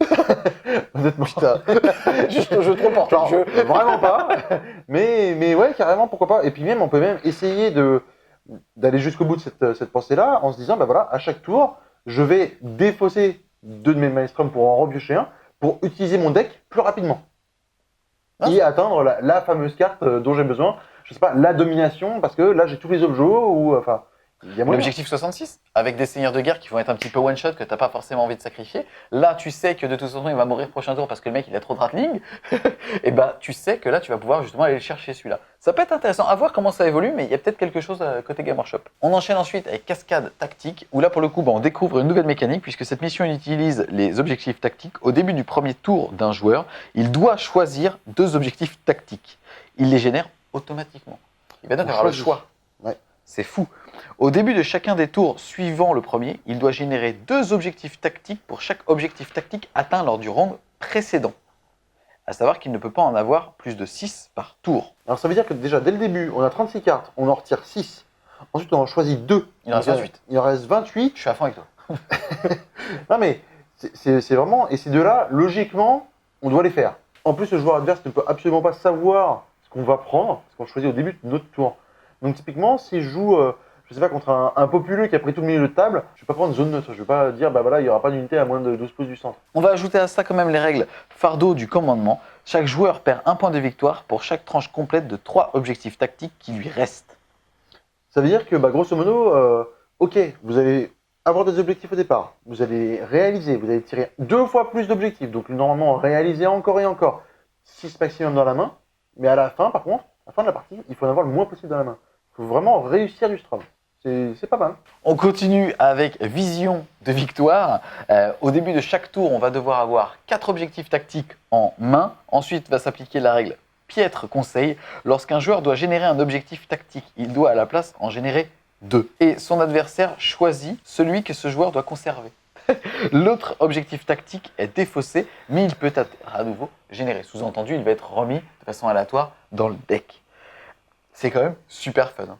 Honnêtement. Putain, juste je trop porte Genre, le jeu. vraiment pas. Mais ouais, carrément, pourquoi pas. Et puis même, on peut même essayer d'aller jusqu'au bout de cette pensée-là en se disant, bah voilà, à chaque tour, je vais défausser 2 de mes Maelstrom pour en repiocher un, pour utiliser mon deck plus rapidement. Ah. Et atteindre la fameuse carte dont j'ai besoin. Je sais pas, la domination, parce que là, j'ai tous les objets, ou enfin, il y a moyen. L'objectif 66, avec des seigneurs de guerre qui vont être un petit peu one-shot, que t'as pas forcément envie de sacrifier. Là, tu sais que de toute façon, il va mourir prochain tour parce que le mec, il a trop de rattling. Et bah, tu sais que là, tu vas pouvoir justement aller le chercher celui-là. Ça peut être intéressant à voir comment ça évolue, mais il y a peut-être quelque chose côté Game Workshop. On enchaîne ensuite avec Cascade Tactique, où là, pour le coup, bah, on découvre une nouvelle mécanique, puisque cette mission utilise les objectifs tactiques. Au début du premier tour d'un joueur, il doit choisir 2 objectifs tactiques. Il les génère automatiquement. Il va donc avoir le choix. Ouais. C'est fou. Au début de chacun des tours suivant le premier, il doit générer 2 objectifs tactiques pour chaque objectif tactique atteint lors du round précédent. À savoir qu'il ne peut pas en avoir plus de 6 par tour. Alors ça veut dire que déjà, dès le début, on a 36 cartes, on en retire 6. Ensuite, on en choisit 2. Il en reste 28. Il en reste 28. Je suis à fond avec toi. Non mais, c'est vraiment... Et ces deux-là, logiquement, on doit les faire. En plus, le joueur adverse ne peut absolument pas savoir ce qu'on va prendre, parce qu'on choisit au début de notre tour. Donc typiquement, si je joue, je sais pas, contre un populeux qui a pris tout le milieu de table, je vais pas prendre zone neutre. Je vais pas dire, bah voilà, il y aura pas d'unité à moins de 12 pouces du centre. On va ajouter à ça quand même les règles fardeau du commandement. Chaque joueur perd 1 point de victoire pour chaque tranche complète de 3 objectifs tactiques qui lui restent. Ça veut dire que, bah, grosso modo, ok, vous allez avoir des objectifs au départ, vous allez réaliser, vous allez tirer 2 fois plus d'objectifs, donc normalement réaliser encore et encore 6 maximum dans la main, mais à la fin, par contre, à la fin de la partie, il faut en avoir le moins possible dans la main. Il faut vraiment réussir du strum. C'est pas mal. On continue avec vision de victoire. Au début de chaque tour, on va devoir avoir 4 objectifs tactiques en main. Ensuite va s'appliquer la règle piètre conseil. Lorsqu'un joueur doit générer un objectif tactique, il doit à la place en générer 2. Et son adversaire choisit celui que ce joueur doit conserver. L'autre objectif tactique est défaussé, mais il peut être à nouveau généré. Sous-entendu, il va être remis de façon aléatoire dans le deck. C'est quand même super fun. Hein.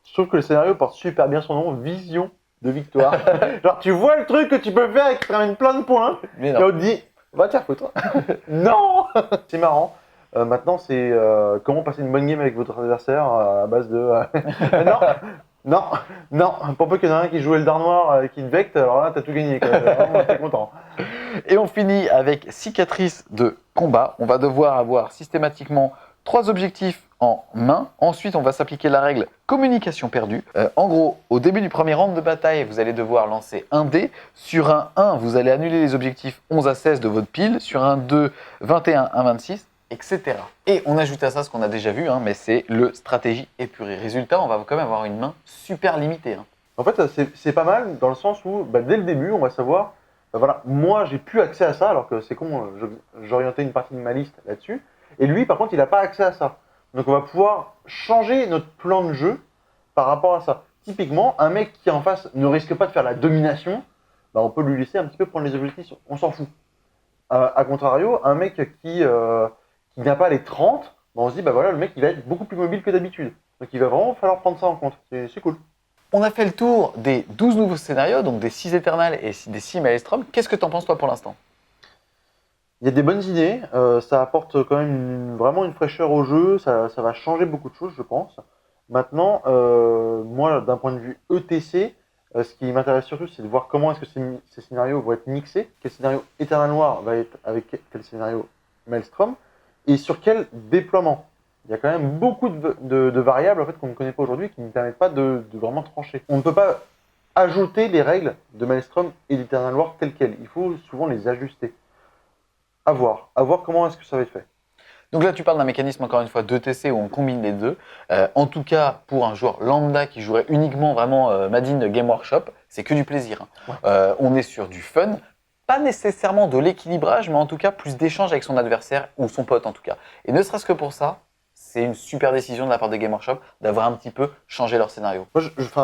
Je trouve que le scénario porte super bien son nom, vision de victoire. Genre, tu vois le truc que tu peux faire et qui te ramène plein de points, Mais et non. on te dit, va te faire foutre. Non. C'est marrant. Maintenant, c'est comment passer une bonne game avec votre adversaire à base de... Non. Pour peu qu'il y en a un qui jouait le dard noir qui te vecte, alors là, t'as tout gagné. Vraiment, t'es content. Et on finit avec cicatrice de combat. On va devoir avoir systématiquement 3 objectifs en main. Ensuite, on va s'appliquer la règle communication perdue. En gros, au début du premier round de bataille, vous allez devoir lancer un dé. Sur un 1, vous allez annuler les objectifs 11 à 16 de votre pile. Sur un 2, 21 à 26, etc. Et on ajoute à ça ce qu'on a déjà vu, mais c'est le stratégie épurée. Résultat, on va quand même avoir une main super limitée. En fait, c'est pas mal dans le sens où, dès le début, on va savoir, voilà, moi, j'ai plus accès à ça, alors que c'est con, j'orientais une partie de ma liste là-dessus. Et lui, par contre, il n'a pas accès à ça. Donc on va pouvoir changer notre plan de jeu par rapport à ça. Typiquement, un mec qui en face ne risque pas de faire la domination, on peut lui laisser un petit peu prendre les objectifs, on s'en fout. A contrario, un mec qui n'a pas les 30, on se dit, voilà, le mec il va être beaucoup plus mobile que d'habitude. Donc il va vraiment falloir prendre ça en compte, c'est cool. On a fait le tour des 12 nouveaux scénarios, donc des 6 Eternal et des 6 Maelstrom. Qu'est-ce que tu en penses toi pour l'instant? Il y a des bonnes idées, ça apporte quand même vraiment une fraîcheur au jeu, ça va changer beaucoup de choses, je pense. Maintenant, moi, d'un point de vue ETC, ce qui m'intéresse surtout, c'est de voir comment est-ce que ces scénarios vont être mixés, quel scénario Eternal Noir va être avec quel scénario Maelstrom, et sur quel déploiement. Il y a quand même beaucoup de variables en fait, qu'on ne connaît pas aujourd'hui qui ne permettent pas de vraiment trancher. On ne peut pas ajouter les règles de Maelstrom et d'Eternal Noir telles quelles, il faut souvent les ajuster. À voir comment est-ce que ça va être fait. Donc là, tu parles d'un mécanisme, encore une fois, d'ETC où on combine les deux. En tout cas, pour un joueur lambda qui jouerait uniquement vraiment Made in Game Workshop, c'est que du plaisir. Hein. Ouais. On est sur du fun, pas nécessairement de l'équilibrage, mais en tout cas plus d'échanges avec son adversaire ou son pote en tout cas. Et ne serait-ce que pour ça, c'est une super décision de la part de Game Workshop d'avoir un petit peu changé leur scénario. Moi,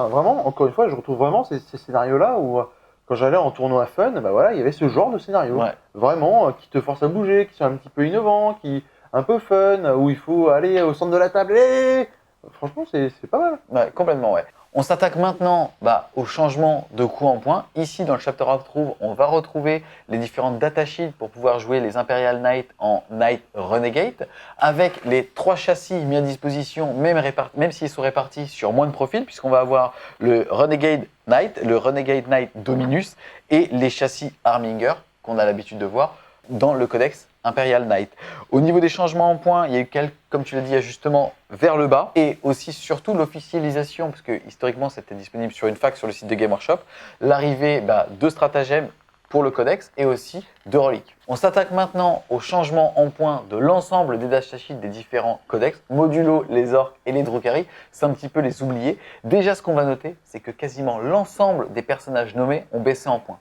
vraiment, encore une fois, je retrouve vraiment ces scénarios-là où, quand j'allais en tournoi fun, bah voilà, il y avait ce genre de scénario. Ouais. Vraiment, qui te force à bouger, qui sont un petit peu innovants, qui un peu fun, où il faut aller au centre de la table. Et franchement, c'est pas mal. Ouais, complètement, ouais. On s'attaque maintenant au changement de coup en point. Ici, dans le Chapter Approve, on va retrouver les différentes datasheets pour pouvoir jouer les Imperial Knight en Knight Renegade, avec les 3 châssis mis à disposition, même s'ils sont répartis sur moins de profils, puisqu'on va avoir le Renegade Knight, le Renegade Knight Dominus et les châssis Arminger qu'on a l'habitude de voir dans le codex Imperial Knight. Au niveau des changements en points, il y a eu quelques, comme tu l'as dit, ajustements vers le bas et aussi surtout l'officialisation, parce que historiquement c'était disponible sur une fac sur le site de Game Workshop, l'arrivée de stratagèmes pour le codex et aussi de reliques. On s'attaque maintenant au changement en points de l'ensemble des datasheets des différents codex, modulo, les orques et les Drukhari, c'est un petit peu les oubliés. Déjà ce qu'on va noter, c'est que quasiment l'ensemble des personnages nommés ont baissé en points.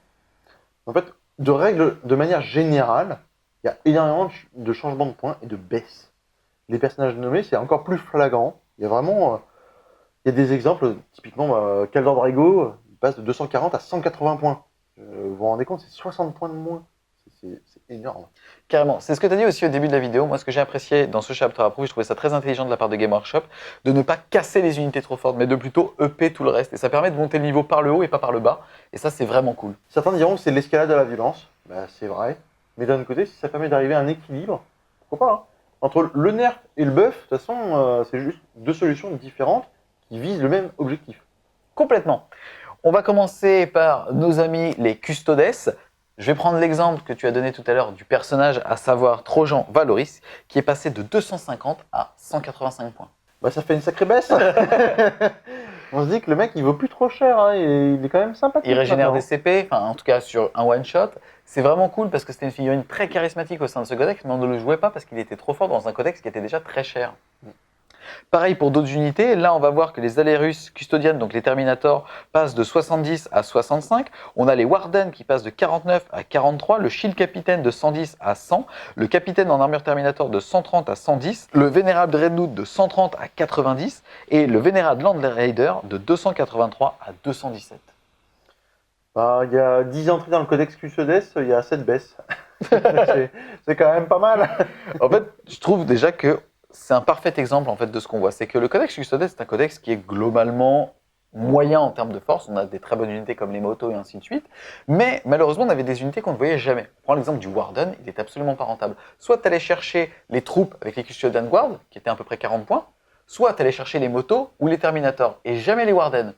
En fait, de manière générale, il y a énormément de changements de points et de baisses. Les personnages nommés, c'est encore plus flagrant. Il y a vraiment, il y a des exemples, typiquement, Kaldor Drago, il passe de 240 à 180 points. Vous vous rendez compte, c'est 60 points de moins. C'est énorme. Carrément. C'est ce que tu as dit aussi au début de la vidéo. Moi, ce que j'ai apprécié dans ce chapter approve, je trouvais ça très intelligent de la part de Game Workshop, de ne pas casser les unités trop fortes, mais de plutôt EP tout le reste. Et ça permet de monter le niveau par le haut et pas par le bas. Et ça, c'est vraiment cool. Certains diront que c'est l'escalade à la violence. Bah, c'est vrai. Mais d'un autre côté, si ça permet d'arriver à un équilibre, pourquoi pas, hein. Entre le nerf et le buff, de toute façon, c'est juste 2 solutions différentes qui visent le même objectif. Complètement. On va commencer par nos amis les Custodes. Je vais prendre l'exemple que tu as donné tout à l'heure du personnage, à savoir Trojan Valoris, qui est passé de 250 à 185 points. Bah, ça fait une sacrée baisse. On se dit que le mec, il vaut plus trop cher, hein, et il est quand même sympathique. Il régénère maintenant. des CP, enfin en tout cas sur un one-shot. C'est vraiment cool parce que c'était une figurine très charismatique au sein de ce codex, mais on ne le jouait pas parce qu'il était trop fort dans un codex qui était déjà très cher. Pareil pour d'autres unités, là on va voir que les Alerus Custodian, donc les Terminators, passent de 70 à 65. On a les Warden qui passent de 49 à 43, le Shield Capitaine de 110 à 100, le Capitaine en armure Terminator de 130 à 110, le Vénérable Dreadnought de 130 à 90 et le Vénérable Land Raider de 283 à 217. Bah, il y a 10 entrées dans le codex Custodes, il y a 7 baisses. C'est quand même pas mal. En fait, je trouve déjà que c'est un parfait exemple en fait de ce qu'on voit. C'est que le codex Custodes, c'est un codex qui est globalement moyen en termes de force. On a des très bonnes unités comme les motos et ainsi de suite. Mais malheureusement, on avait des unités qu'on ne voyait jamais. On prend l'exemple du Warden, il est absolument pas rentable. Soit tu allais chercher les troupes avec les Custodian Guard, qui étaient à peu près 40 points, soit tu allais chercher les motos ou les Terminators, et jamais les Warden.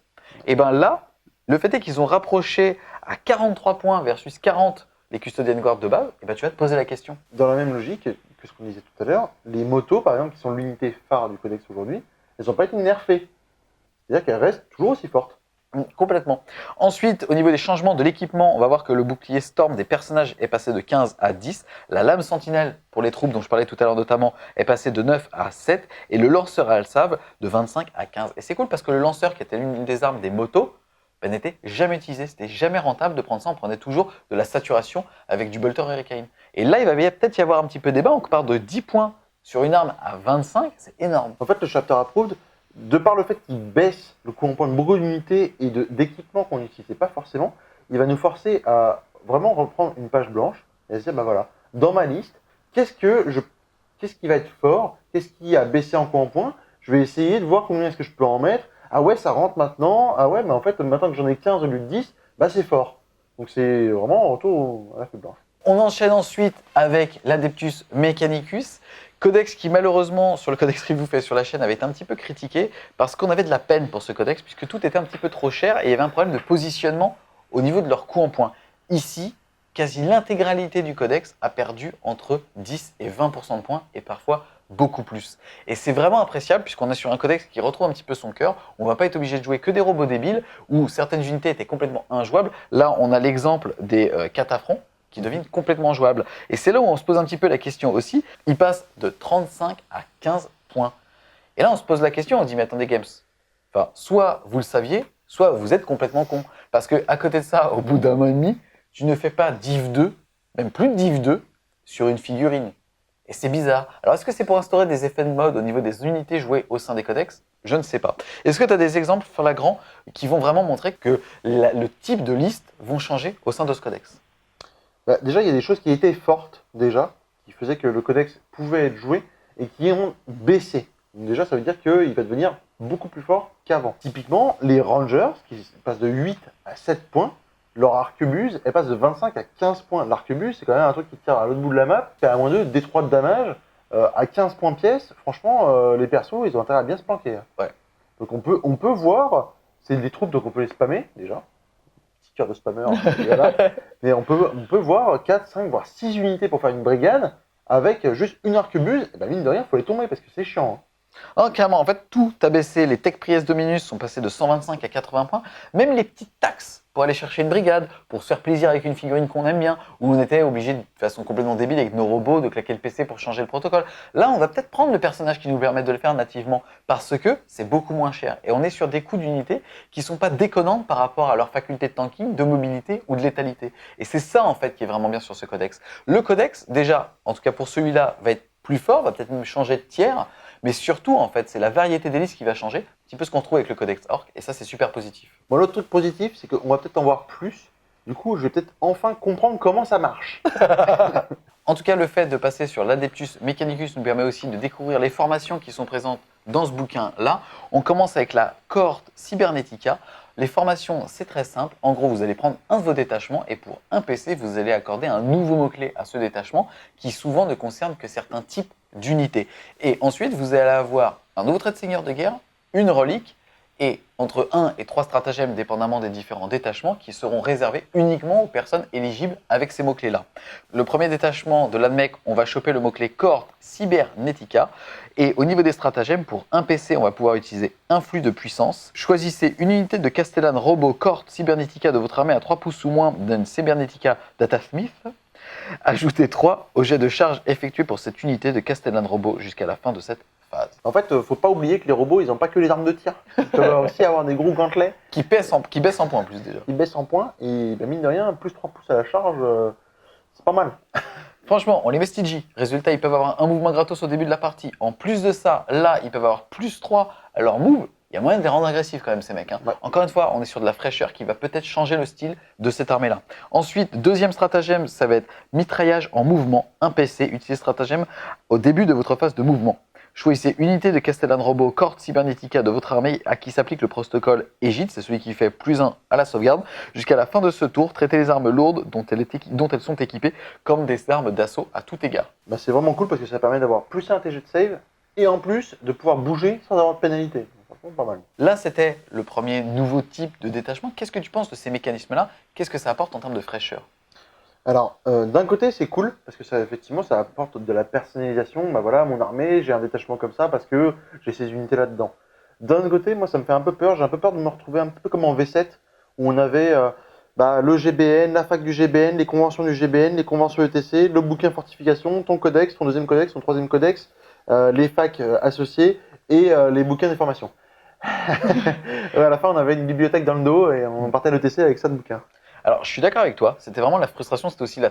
Et bien là, le fait est qu'ils ont rapproché à 43 points versus 40 les Custodian Guard de base, et ben tu vas te poser la question. Dans la même logique que ce qu'on disait tout à l'heure, les motos, par exemple, qui sont l'unité phare du codex aujourd'hui, elles n'ont pas été nerfées. C'est-à-dire qu'elles restent toujours aussi fortes. Complètement. Ensuite, au niveau des changements de l'équipement, on va voir que le bouclier Storm des personnages est passé de 15 à 10. La lame Sentinelle pour les troupes dont je parlais tout à l'heure notamment est passé de 9 à 7. Et le lanceur à Alsave de 25 à 15. Et c'est cool parce que le lanceur, qui était l'une des armes des motos, n'était jamais utilisé. C'était jamais rentable de prendre ça. On prenait toujours de la saturation avec du Bolter Hurricane. Et là, il va peut-être y avoir un petit peu de débat. On part de 10 points sur une arme à 25. C'est énorme. En fait, le Chapter Approved, de par le fait qu'il baisse le coût en points de beaucoup d'unités et d'équipements qu'on n'utilisait pas forcément, il va nous forcer à vraiment reprendre une page blanche et à se dire, bah voilà, dans ma liste, qu'est-ce qui va être fort, qu'est-ce qui a baissé en coût en points, je vais essayer de voir combien est-ce que je peux en mettre Ah ouais, ça rentre maintenant. Ah ouais, mais en fait, maintenant que j'en ai 15 au lieu de 10, bah c'est fort. Donc c'est vraiment un retour à la feuille blanche. On enchaîne ensuite avec l'Adeptus Mechanicus, codex qui malheureusement, sur le codex review fait sur la chaîne, avait été un petit peu critiqué parce qu'on avait de la peine pour ce codex puisque tout était un petit peu trop cher et il y avait un problème de positionnement au niveau de leur coût en points. Ici, quasi l'intégralité du codex a perdu entre 10 et 20% de points et parfois beaucoup plus. Et c'est vraiment appréciable puisqu'on est sur un codex qui retrouve un petit peu son cœur. On ne va pas être obligé de jouer que des robots débiles où certaines unités étaient complètement injouables. Là, on a l'exemple des cataphrons qui deviennent complètement jouables. Et c'est là où on se pose un petit peu la question aussi. Ils passent de 35 à 15 points. Et là, on se pose la question, on se dit, mais attendez, Games, enfin, soit vous le saviez, soit vous êtes complètement con. Parce qu'à côté de ça, au bout d'un mois et demi, tu ne fais pas div 2, même plus de div 2, sur une figurine. Et c'est bizarre. Alors, est-ce que c'est pour instaurer des effets de mode au niveau des unités jouées au sein des codex? Je ne sais pas. Est-ce que tu as des exemples flagrants qui vont vraiment montrer que le type de liste vont changer au sein de ce codex? Bah, déjà, il y a des choses qui étaient fortes, déjà, qui faisaient que le codex pouvait être joué et qui ont baissé. Donc déjà, ça veut dire qu'il va devenir beaucoup plus fort qu'avant. Typiquement, les Rangers, qui passent de 8 à 7 points, leur arquebuse, elle passe de 25 à 15 points. L'arquebuse, c'est quand même un truc qui tire à l'autre bout de la map, qui a à moins de D3 de damage, à 15 points pièce. Franchement, les persos, ils ont intérêt à bien se planquer. Ouais. Donc on peut voir, c'est des troupes, donc on peut les spammer, déjà. Petit cœur de spammer, voilà. Mais on peut voir 4, 5, voire 6 unités pour faire une brigade, avec juste une arquebuse, et ben mine de rien, il faut les tomber, parce que c'est chiant. Oh, clairement, en fait, tout a baissé. Les Tech Priest Dominus sont passés de 125 à 80 points. Même les petites taxes pour aller chercher une brigade, pour se faire plaisir avec une figurine qu'on aime bien, où on était obligé de façon complètement débile avec nos robots de claquer le PC pour changer le protocole. Là, on va peut-être prendre le personnage qui nous permet de le faire nativement parce que c'est beaucoup moins cher. Et on est sur des coûts d'unité qui sont pas déconnantes par rapport à leur faculté de tanking, de mobilité ou de létalité. Et c'est ça, en fait, qui est vraiment bien sur ce codex. Le codex, déjà, en tout cas pour celui-là, va être plus fort, va peut-être même changer de tiers. Mais surtout, en fait, c'est la variété des listes qui va changer, un petit peu ce qu'on trouve avec le codex Orc, et ça, c'est super positif. Bon, l'autre truc positif, c'est qu'on va peut-être en voir plus. Du coup, je vais peut-être enfin comprendre comment ça marche. En tout cas, le fait de passer sur l'Adeptus Mechanicus nous permet aussi de découvrir les formations qui sont présentes dans ce bouquin-là. On commence avec la cohorte Cybernetica. Les formations, c'est très simple. En gros, vous allez prendre un de vos détachements et pour un PC, vous allez accorder un nouveau mot-clé à ce détachement qui souvent ne concerne que certains types d'unités. Et ensuite, vous allez avoir un nouveau trait de seigneur de guerre, une relique et entre 1 et 3 stratagèmes dépendamment des différents détachements qui seront réservés uniquement aux personnes éligibles avec ces mots-clés-là. Le premier détachement de l'ADMEC, on va choper le mot-clé cohorte Cybernetica. Et au niveau des stratagèmes, pour un PC, on va pouvoir utiliser un flux de puissance. Choisissez une unité de Castellan Robot cohorte Cybernetica de votre armée à 3 pouces ou moins d'un Cybernetica Datasmith. Ajoutez 3 au jet de charge effectué pour cette unité de Castellan Robot jusqu'à la fin de cette phase. En fait, faut pas oublier que les robots, ils n'ont pas que les armes de tir. Ils peuvent aussi avoir des gros gantelets Qui baissent en points en plus déjà. qui baissent en points. Et ben, mine de rien, plus 3 pouces à la charge, c'est pas mal. Franchement, on les met Stygie. Résultat, ils peuvent avoir un mouvement gratos au début de la partie. En plus de ça, là, ils peuvent avoir plus 3 à leur move. Il y a moyen de les rendre agressifs quand même, ces mecs. Ouais. Encore une fois, on est sur de la fraîcheur qui va peut-être changer le style de cette armée-là. Ensuite, deuxième stratagème, ça va être mitraillage en mouvement. Un PC, utilisez stratagème au début de votre phase de mouvement. Choisissez une unité de Castellan Robot cohorte Cybernetica de votre armée à qui s'applique le protocole Égide, c'est celui qui fait +1 à la sauvegarde. Jusqu'à la fin de ce tour, traitez les armes lourdes dont elles sont équipées comme des armes d'assaut à tout égard. Bah, c'est vraiment cool parce que ça permet d'avoir plus un TG de save et en plus de pouvoir bouger sans avoir de pénalité. Franchement, pas mal. Là, c'était le premier nouveau type de détachement. Qu'est-ce que tu penses de ces mécanismes-là? Qu'est-ce que ça apporte en termes de fraîcheur? Alors, d'un côté, c'est cool parce que ça, effectivement, ça apporte de la personnalisation. Bah voilà, mon armée, j'ai un détachement comme ça parce que j'ai ces unités là-dedans. D'un autre côté, moi, ça me fait un peu peur. J'ai un peu peur de me retrouver un peu comme en V7 où on avait le GBN, la fac du GBN, les conventions du GBN, les conventions ETC, le bouquin fortification, ton codex, ton deuxième codex, ton troisième codex, les facs associés et les bouquins d'information. À la fin, on avait une bibliothèque dans le dos et on partait à l'ETC avec ça de bouquins. Alors, je suis d'accord avec toi. C'était vraiment la frustration. C'était aussi la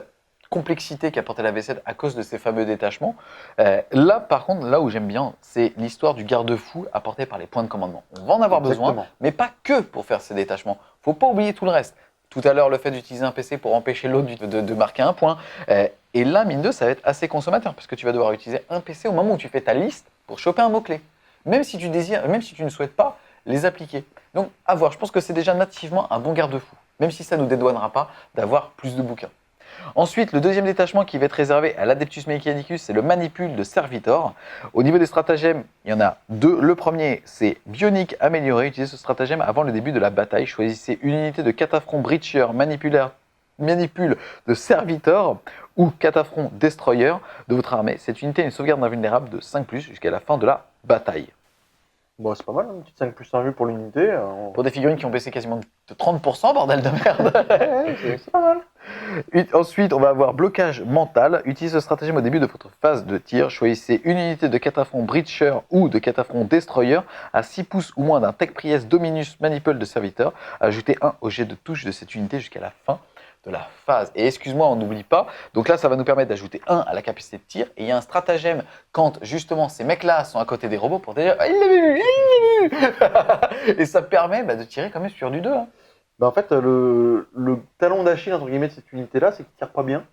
complexité qu'apportait la V7 à cause de ces fameux détachements. Là, par contre, là où j'aime bien, c'est l'histoire du garde-fou apporté par les points de commandement. On va en avoir Exactement. besoin, mais pas que pour faire ces détachements. Faut pas oublier tout le reste. Tout à l'heure, le fait d'utiliser un PC pour empêcher l'autre de marquer un point. Et là, mine de, ça va être assez consommateur, parce que tu vas devoir utiliser un PC au moment où tu fais ta liste pour choper un mot-clé. Même si tu désires, même si tu ne souhaites pas, les appliquer. Donc à voir, je pense que c'est déjà nativement un bon garde-fou, même si ça ne nous dédouanera pas d'avoir plus de bouquins. Ensuite, le deuxième détachement qui va être réservé à l'Adeptus Mechanicus, c'est le Manipule de Servitor. Au niveau des stratagèmes, il y en a deux. Le premier, c'est Bionique amélioré. Utilisez ce stratagème avant le début de la bataille. Choisissez une unité de Cataphren Breacher Manipule de Servitor ou Cataphren Destroyer de votre armée. Cette unité a une sauvegarde invulnérable de 5+, jusqu'à la fin de la bataille. Bon, c'est pas mal, une petite 5+1 vue pour l'unité. Pour des figurines qui ont baissé quasiment de 30%, bordel de merde. C'est pas mal. Ensuite, on va avoir blocage mental. Utilisez ce stratagème au début de votre phase de tir. Choisissez une unité de Cataphren Breacher ou de Cataphren Destroyer à 6 pouces ou moins d'un Tech Priest Dominus Manipule de Serviteur. Ajoutez 1 au jet de touche de cette unité jusqu'à la fin de la phase. Et excuse-moi, on n'oublie pas. Donc là, ça va nous permettre d'ajouter 1 à la capacité de tir. Et il y a un stratagème quand justement ces mecs-là sont à côté des robots pour dire « Il l'avait vu, Et ça permet de tirer quand même sur du 2. Hein. En fait, le talon d'Achille entre guillemets de cette unité-là, c'est qu'ils tirent pas bien.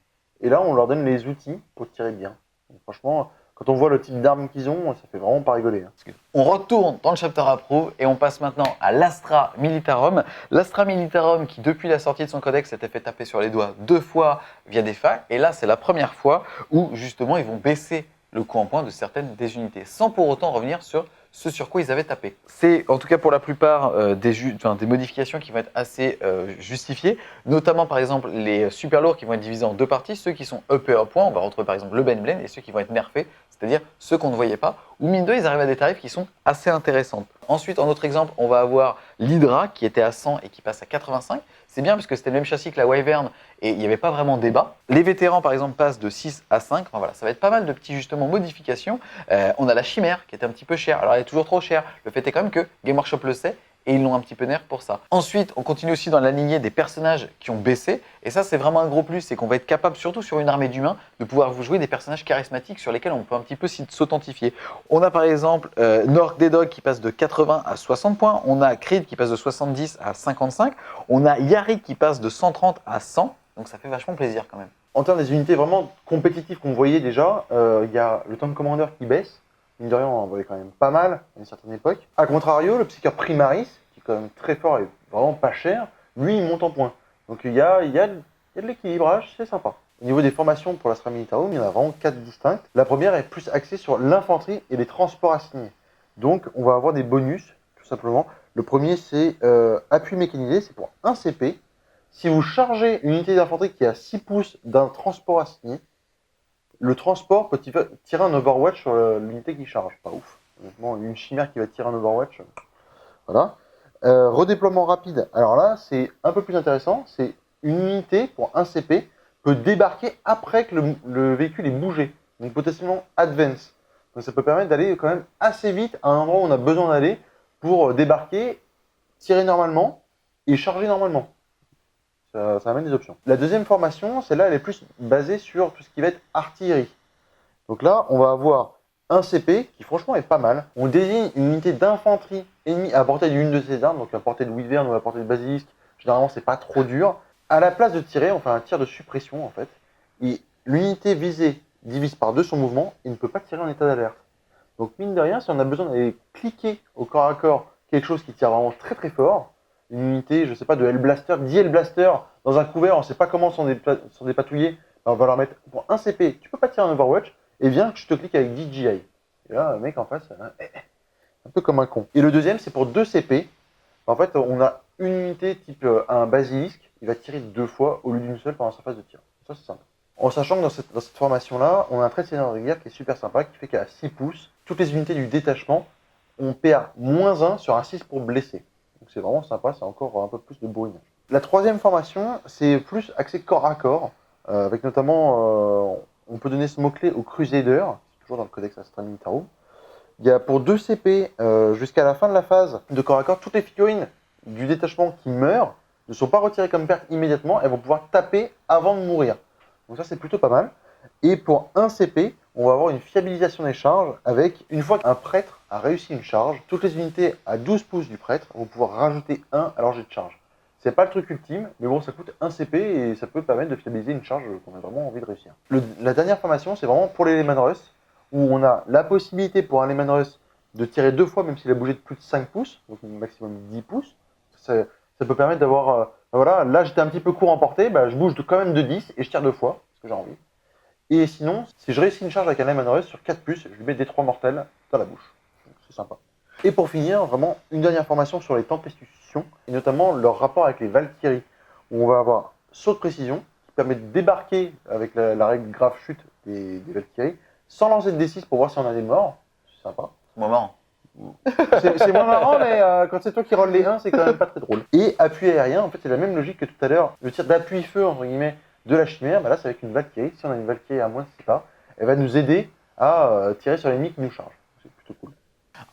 Et là, on leur donne les outils pour tirer bien. Donc, franchement, quand on voit le type d'armes qu'ils ont, ça fait vraiment pas rigoler. Hein. On retourne dans le chapter Approve et on passe maintenant à l'Astra Militarum. L'Astra Militarum qui, depuis la sortie de son codex, s'était fait taper sur les doigts 2 fois via des facs. Et là, c'est la première fois où, justement, ils vont baisser le coût en points de certaines des unités, sans pour autant revenir sur ce sur quoi ils avaient tapé. C'est, en tout cas pour la plupart, des modifications qui vont être assez justifiées, notamment par exemple les super lourds qui vont être divisés en deux parties, ceux qui sont upés à points, on va retrouver par exemple le Ben Blend, et ceux qui vont être nerfés, c'est-à-dire ceux qu'on ne voyait pas, ou mine de, ils arrivent à des tarifs qui sont assez intéressants. Ensuite, en autre exemple, on va avoir l'Hydra qui était à 100 et qui passe à 85. C'est bien parce que c'était le même châssis que la Wyvern et il n'y avait pas vraiment débat. Les vétérans, par exemple, passent de 6 à 5. Enfin, voilà, ça va être pas mal de petits justement modifications. On a la Chimère qui était un petit peu chère. Alors, elle est toujours trop chère. Le fait est quand même que Game Workshop le sait et ils l'ont un petit peu nerf pour ça. Ensuite, on continue aussi dans la lignée des personnages qui ont baissé. Et ça, c'est vraiment un gros plus. C'est qu'on va être capable, surtout sur une armée d'humains, de pouvoir vous jouer des personnages charismatiques sur lesquels on peut un petit peu s'authentifier. On a par exemple Nork Dedog qui passe de 80 à 60 points. On a Creed qui passe de 70 à 55. On a Yari qui passe de 130 à 100. Donc ça fait vachement plaisir quand même. En termes des unités vraiment compétitives qu'on voyait déjà, il y a le Tank Commander qui baisse. Mine de rien, on en voyait quand même pas mal à une certaine époque. A contrario, le Psyker Primaris, qui est quand même très fort et vraiment pas cher, lui, il monte en points. Donc il y a de l'équilibrage, c'est sympa. Au niveau des formations pour l'Astra Militarum, il y en a vraiment 4 distinctes. La première est plus axée sur l'infanterie et les transports assignés. Donc on va avoir des bonus, tout simplement. Le premier, c'est appui mécanisé, c'est pour 1 CP. Si vous chargez une unité d'infanterie qui est à 6 pouces d'un transport assigné, le transport peut tirer un Overwatch sur l'unité qui charge. Pas ouf. Honnêtement, une chimère qui va tirer un Overwatch. Voilà. Redéploiement rapide. Alors là, c'est un peu plus intéressant. C'est une unité pour 1 CP peut débarquer après que le véhicule est bougé. Donc potentiellement advance. Donc ça peut permettre d'aller quand même assez vite à un endroit où on a besoin d'aller pour débarquer, tirer normalement et charger normalement. Ça amène des options. La deuxième formation, celle-là, elle est plus basée sur tout ce qui va être artillerie. Donc là, on va avoir un CP qui franchement est pas mal. On désigne une unité d'infanterie ennemie à portée d'une de ses armes, donc à portée de Wyvern ou à portée de Basilisque. Généralement, c'est pas trop dur. À la place de tirer, on fait un tir de suppression en fait. Et l'unité visée divise par 2 son mouvement et ne peut pas tirer en état d'alerte. Donc mine de rien, si on a besoin d'aller cliquer au corps à corps quelque chose qui tire vraiment très très fort, une unité, je sais pas, de Hellblaster, 10 Hellblaster dans un couvert, on sait pas comment s'en dépatouiller, on va leur mettre pour 1 CP, tu peux pas tirer un Overwatch, et viens que je te clique avec DJI. Et là, le mec en face, un peu comme un con. Et le deuxième, c'est pour 2 CP. En fait, on a une unité type un basilisque, il va tirer 2 fois au lieu d'une seule pendant sa phase de tir. Ça, c'est simple. En sachant que dans cette formation-là, on a un trait de seigneur de guerre qui est super sympa, qui fait qu'à 6 pouces, toutes les unités du détachement ont PA -1 sur un 6 pour blesser. Donc c'est vraiment sympa, c'est encore un peu plus de bourrinage. La troisième formation, c'est plus axé corps à corps, avec notamment, on peut donner ce mot-clé au Crusader, c'est toujours dans le codex Astra Militarum. Il y a pour 2 CP, jusqu'à la fin de la phase de corps à corps, toutes les figurines du détachement qui meurent ne sont pas retirées comme perte immédiatement, elles vont pouvoir taper avant de mourir. Donc ça c'est plutôt pas mal. Et pour 1 CP, on va avoir une fiabilisation des charges avec, une fois qu'un prêtre a réussi une charge, toutes les unités à 12 pouces du prêtre vont pouvoir rajouter 1 à leur jet de charge. C'est pas le truc ultime, mais bon, ça coûte 1 CP et ça peut permettre de fiabiliser une charge qu'on a vraiment envie de réussir. La dernière formation, c'est vraiment pour les Lehman Russ, où on a la possibilité pour un Lehman Russ de tirer 2 fois, même s'il a bougé de plus de 5 pouces, donc maximum 10 pouces. Ça peut permettre d'avoir, voilà, là j'étais un petit peu court en portée, je bouge quand même de 10 et je tire 2 fois, ce que j'ai envie. Et sinon, si je réussis une charge avec un Lemon sur 4 puces, je lui mets des 3 mortels dans la bouche. C'est sympa. Et pour finir, vraiment une dernière information sur les Tempestutions, et notamment leur rapport avec les Valkyries, où on va avoir saut de précision, qui permet de débarquer avec la règle grave chute des Valkyries, sans lancer de D6 pour voir si on a des morts. C'est sympa. Moins marrant. C'est moins marrant, mais quand c'est toi qui rolles les 1, c'est quand même pas très drôle. Et appui aérien, en fait, c'est la même logique que tout à l'heure. Le tir d'appui-feu, entre guillemets, de la chimère, là, c'est avec une Valkyrie. Si on a une Valkyrie à moins de 6 pas, elle va nous aider à tirer sur l'ennemi qui nous charge. C'est plutôt cool.